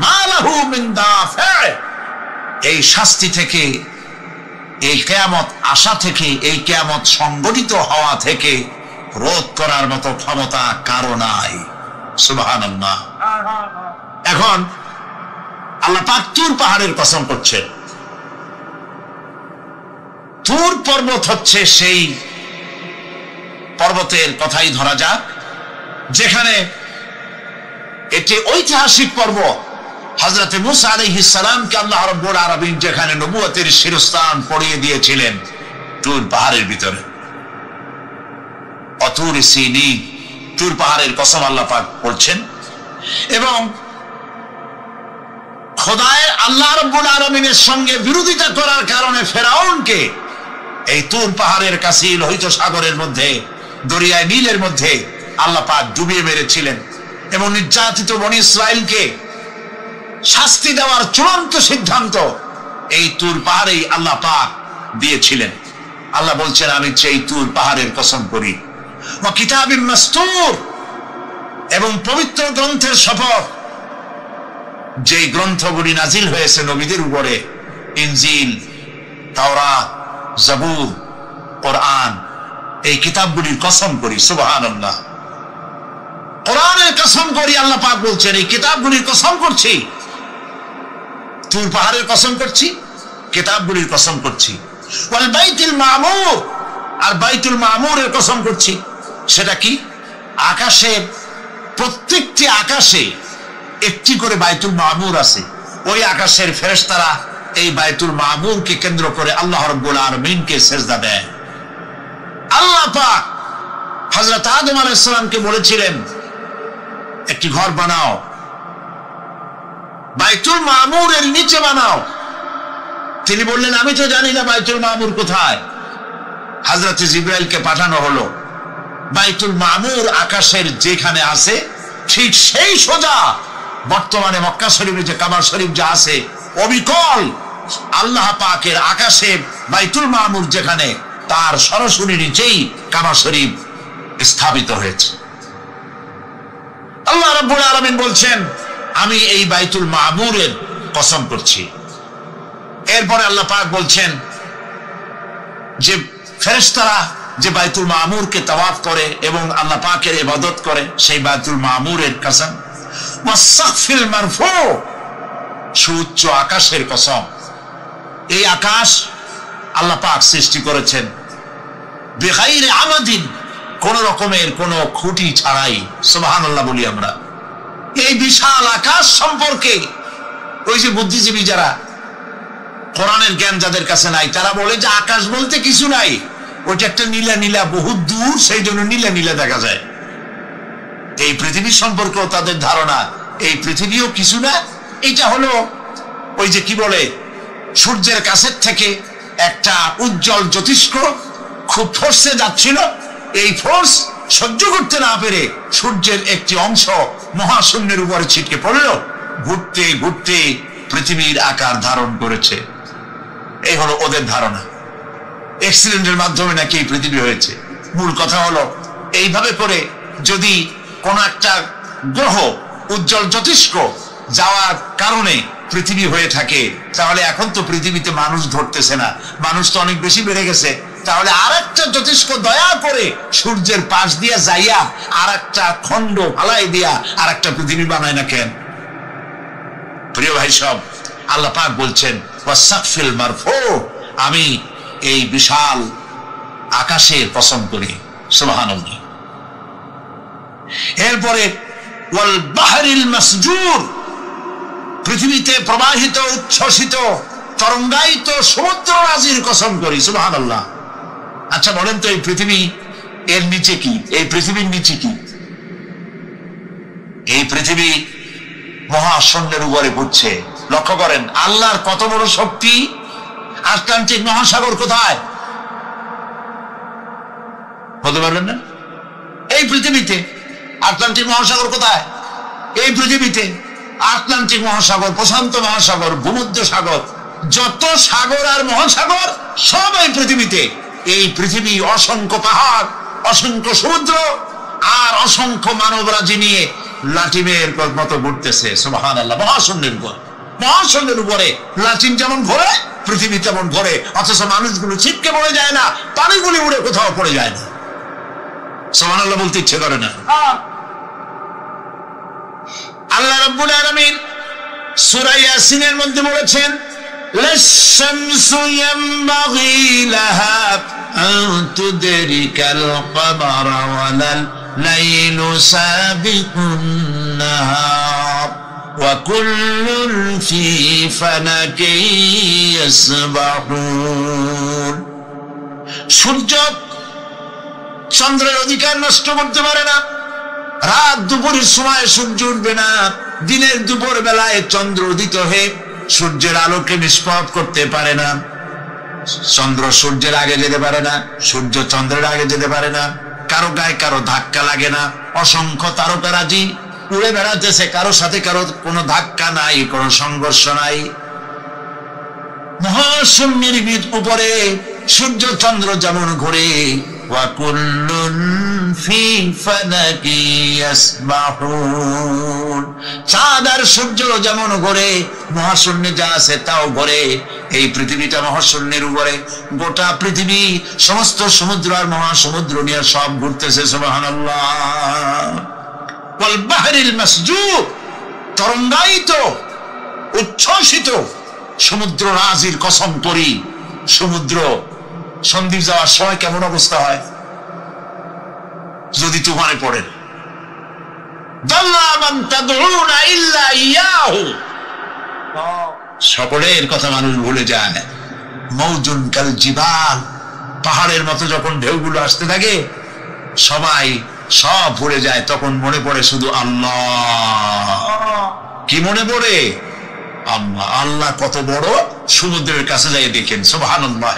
S2: মা লাহু মিন দাফি'। এই শাস্তি থেকে, এই কিয়ামত আসা থেকে, এই কিয়ামত সংগঠিত হওয়া থেকে রোধ করার মতো ক্ষমতা কারো নাই। সুবহানাল্লাহ। এখন আল্লাহ পাক তুর পাহাড়ের কসম করছেন। তুর পর্বত হচ্ছে সেই পর্বতের কথাই ধরা যাক, যেখানে একটি ঐতিহাসিক পর্বত, হযরত মুসা আলাইহিস সালামকে আল্লাহ রাব্বুল আলামিন যেখানে নবুয়তের শিরস্থান পরিয়ে দিয়েছিলেন, তুর পাহাড়ের ভিতরে। অতুর সিনি, তুর পাহাড়ের কসম আল্লাহ পাক বলছেন। এবং খোদায়ের আল্লাহ রাব্বুল আলামিনের সঙ্গে বিরোধিতা করার কারণে ফেরাউনকে এই তুর পাহাড়ের কাছে লোহিত সাগরের মধ্যে, দরিয়ায় নীলের মধ্যে আল্লাহ পাক ডুবিয়ে মেরেছিলেন এবং নির্যাতিত বনি ইসরাইলকে শাস্তি দেওয়ার চূড়ান্ত সিদ্ধান্ত এই তুর পাহাড়েই আল্লাহ পাক দিয়েছিলেন। আল্লাহ বলছেন, আমি সেই তুর পাহাড়ের কসম করি, ওয়া কিতাবিম মাসতুর, এবং পবিত্র গ্রন্থের শপথ, যেই গ্রন্থগুলি নাজিল হয়েছে নবীদের উপরে, ইনজিল, তাওরাত, জাবুর, কোরআন, এই কিতাবগুলির কসম করি। সুবহানাল্লাহ। কোরআনের কসম করি, আল্লাহ পাক বলছেন, এই কিতাবগুলির কসম করছি। তুর পাহাড়ের কসম করছি, কিতাবগুলির কসম করছি। ওয়াল বাইতুল মামুর, আর বাইতুল মামুরের কসম করছি। সেটা কি? আকাশে, প্রত্যেকটি আকাশে একটি করে বাইতুল মামুর আছে। ওই আকাশের ফেরেশতারা এই বাইতুল মামুরকে কেন্দ্র করে আল্লাহ রাব্বুল আলামিনকে সিজদা দেয়। আল্লাহ পাক হযরত আদম আলাইহিস সালামকে বলেছিলেন, একটি ঘর বানাও, বাইতুল মামুরের নিচে বানাও। তিনি বললেন, আমি তো জানি না বাইতুল মামুর কোথায়। হযরত জিবরাইলকে পাঠানো হলো, বাইতুল মামুর আকাশের যেখানে আছে ঠিক সেই সোজা বর্তমানে মক্কা শরীফে যে কাবা শরীফ যা আছে, অবিকল আল্লাহ পাকের আকাশে বাইতুল মামুর যেখানে, তার সরাসরি নিচেই কাবা শরীফ স্থাপিত হয়েছে। আল্লাহ রাব্বুল আলামিন বলছেন, আমি এই বাইতুল মামুরের কসম করছি। এরপরে আল্লাহ পাক বলছেন যে ফেরেশতারা যে বাইতুল মামুরকে তাওয়াফ করে এবং আল্লাহ পাকের ইবাদত করে, সেই বাইতুল মামুরের কসম। ওয়াস-সাকফিল মারফু, সুউচ্চ আকাশের কসম। এই আকাশ আল্লাহ পাক সৃষ্টি করেছেন বিগাইরি আমাদিন, কোন রকমের কোন খুঁটি ছাড়াই। সুবহানাল্লাহ বলি আমরা। এই বিশাল আকাশ সম্পর্কে ওই যে বুদ্ধিজীবী যারা, কোরআনের জ্ঞান যাদের কাছে নাই, তারা বলে যে আকাশ বলতে কিছু নাই, ওইটা একটা নীলা নীলা বহুত দূর, সেই জন্য নীলা নীলা দেখা যায়। এই পৃথিবী সম্পর্কেও তাদের ধারণা এই পৃথিবীও কিছু না, এটা হলো ওই যে কি বলে সূর্যের কাছের থেকে একটা উজ্জ্বল জ্যোতিষ্ক খুব ফোর্সে যাচ্ছিল, এই ফোর্স সহ্য করতে না পেরে সূর্যের একটি অংশ মহাশূন্যের উপরে ছিটকে পড়ল, ঘুরতে ঘুরতে পৃথিবীর আকার ধারণ করেছে। এই হলো ওদের ধারণা। অ্যাক্সিডেন্টের মাধ্যমে নাকি এই পৃথিবী হয়েছে। মূল কথা হলো এইভাবে করে যদি কোন একটা গ্রহ উজ্জ্বল জ্যোতিষ্ক যাওয়ার কারণে পৃথিবী হয়ে থাকে, তাহলে এখন তো পৃথিবীতে মানুষ ধরতেছে না, মানুষ তো অনেক বেশি বেড়ে গেছে, তাহলে আর একটা জ্যোতিষ্ক দয়া করে সূর্যের পাশ দিয়া যাইয়া আর একটা খণ্ড ফালাই দিয়া আর একটা পৃথিবী বানায় না কেন? প্রিয় ভাই সব, আল্লাহ পাক বলছেন ওয়াসাকফিল মারফু, আমি এই বিশাল আকাশের কসম করি। সুবহানাল্লাহ। এরপরে ওয়াল বাহরিল মাসজুর, পৃথিবীতে প্রবাহিত উচ্ছ্বসিত তরঙ্গায়িত সমুদ্র রাজির কসম করি। সুবহানাল্লাহ। আচ্ছা বলেন তো এই পৃথিবী এর নিচে কি? এই পৃথিবীর নিচে কি? এই পৃথিবী মহাশূন্যের উপরে ঘুরছে। লক্ষ্য করেন আল্লাহর কত বড় শক্তি। আটলান্টিক মহাসাগর কোথায়? বলতে পারলেন না? এই পৃথিবীতে। আটলান্টিক মহাসাগর কোথায়? এই পৃথিবীতে। আটলান্টিক মহাসাগর, প্রশান্ত মহাসাগর, ভূমধ্য সাগর, যত সাগর আর মহাসাগর সব এই পৃথিবীতে। এই পৃথিবী অসংখ্য পাহাড়, অসংখ্য সমুদ্র আর অসংখ্য মানবরাজি নিয়ে লাটিমের মতো ঘুরতেছে। সুবহানাল্লাহ। মহাশূন্যের উপর, মহাশূন্যের উপরে লাটিম যেমন ঘোরে পৃথিবী তেমন ঘোরে, অথচ মানুষগুলো ছিটকে পড়ে যায় না, পানিগুলি উড়ে কোথাও পড়ে যায় না। সুবহানাল্লাহ বলতে ইচ্ছে করে না। আল্লাহ রাব্বুল আলামিন সূরা ইয়াসিনের মধ্যে বলেছেন লাশ-শামসু ইয়ানবাগি লাহা আন তুদরিকাল কমারা ওয়ালাল লাইলু সাবিকুন নাহার ওয়া কুল্লুন ফি ফালাকিন ইয়াসবাহুন। সূর্য চন্দ্রের অধিকার নষ্ট করতে পারে না। রাত দুপুরের সময় সূর্য উঠবে না, দিনের দুপুর বেলায় চন্দ্র উদিত হয়ে সূর্যের আলোকে নিষ্পাপ করতে পারে না। চন্দ্র সূর্যের আগে যেতে পারে না, সূর্য চন্দ্রের আগে যেতে পারে না, কারো গায়ে কারো ধাক্কা লাগে না। অসংখ্য তারকারাজি উড়ে বেড়াতেছে, কারো সাথে কারো কোনো ধাক্কা নাই, কোনো সংঘর্ষ নাই। মহাশূন্যের উপরে সূর্য চন্দ্র যেমন ঘোরে, ওয়া কুল্লুন ফি ফালাকি ইয়াসবাহুন, চাঁদ আর সূর্য যেমন ঘোরে, মহাশূন্যে যা আছে তাও ঘোরে। এই পৃথিবীটা মহাশূন্যের উপরে, গোটা পৃথিবী সমস্ত সমুদ্র আর মহাসমুদ্র নিয়ে সব ঘুরতেছে। সুবহানাল্লাহ। ওয়াল বাহরিল মাসজুর, তরঙ্গায়িত উচ্ছ্বসিত সমুদ্র রাজির কসম করি। সমুদ্র সন্দ্বীপ যাওয়ার সময় কেমন অবস্থা হয় যদি তুফানে পড়েন? সকলের কথা মানুষ ভুলে যায়। মৌজুন কাল জিবাল, পাহাড়ের মতো যখন ঢেউগুলো আসতে থাকে সবাই সব ভুলে যায়, তখন মনে পড়ে শুধু আল্লাহ। কি মনে পড়ে? আল্লাহ। আল্লাহ কত বড়, সমুদ্রের কাছে যাই দেখেন। সুবহানাল্লাহ।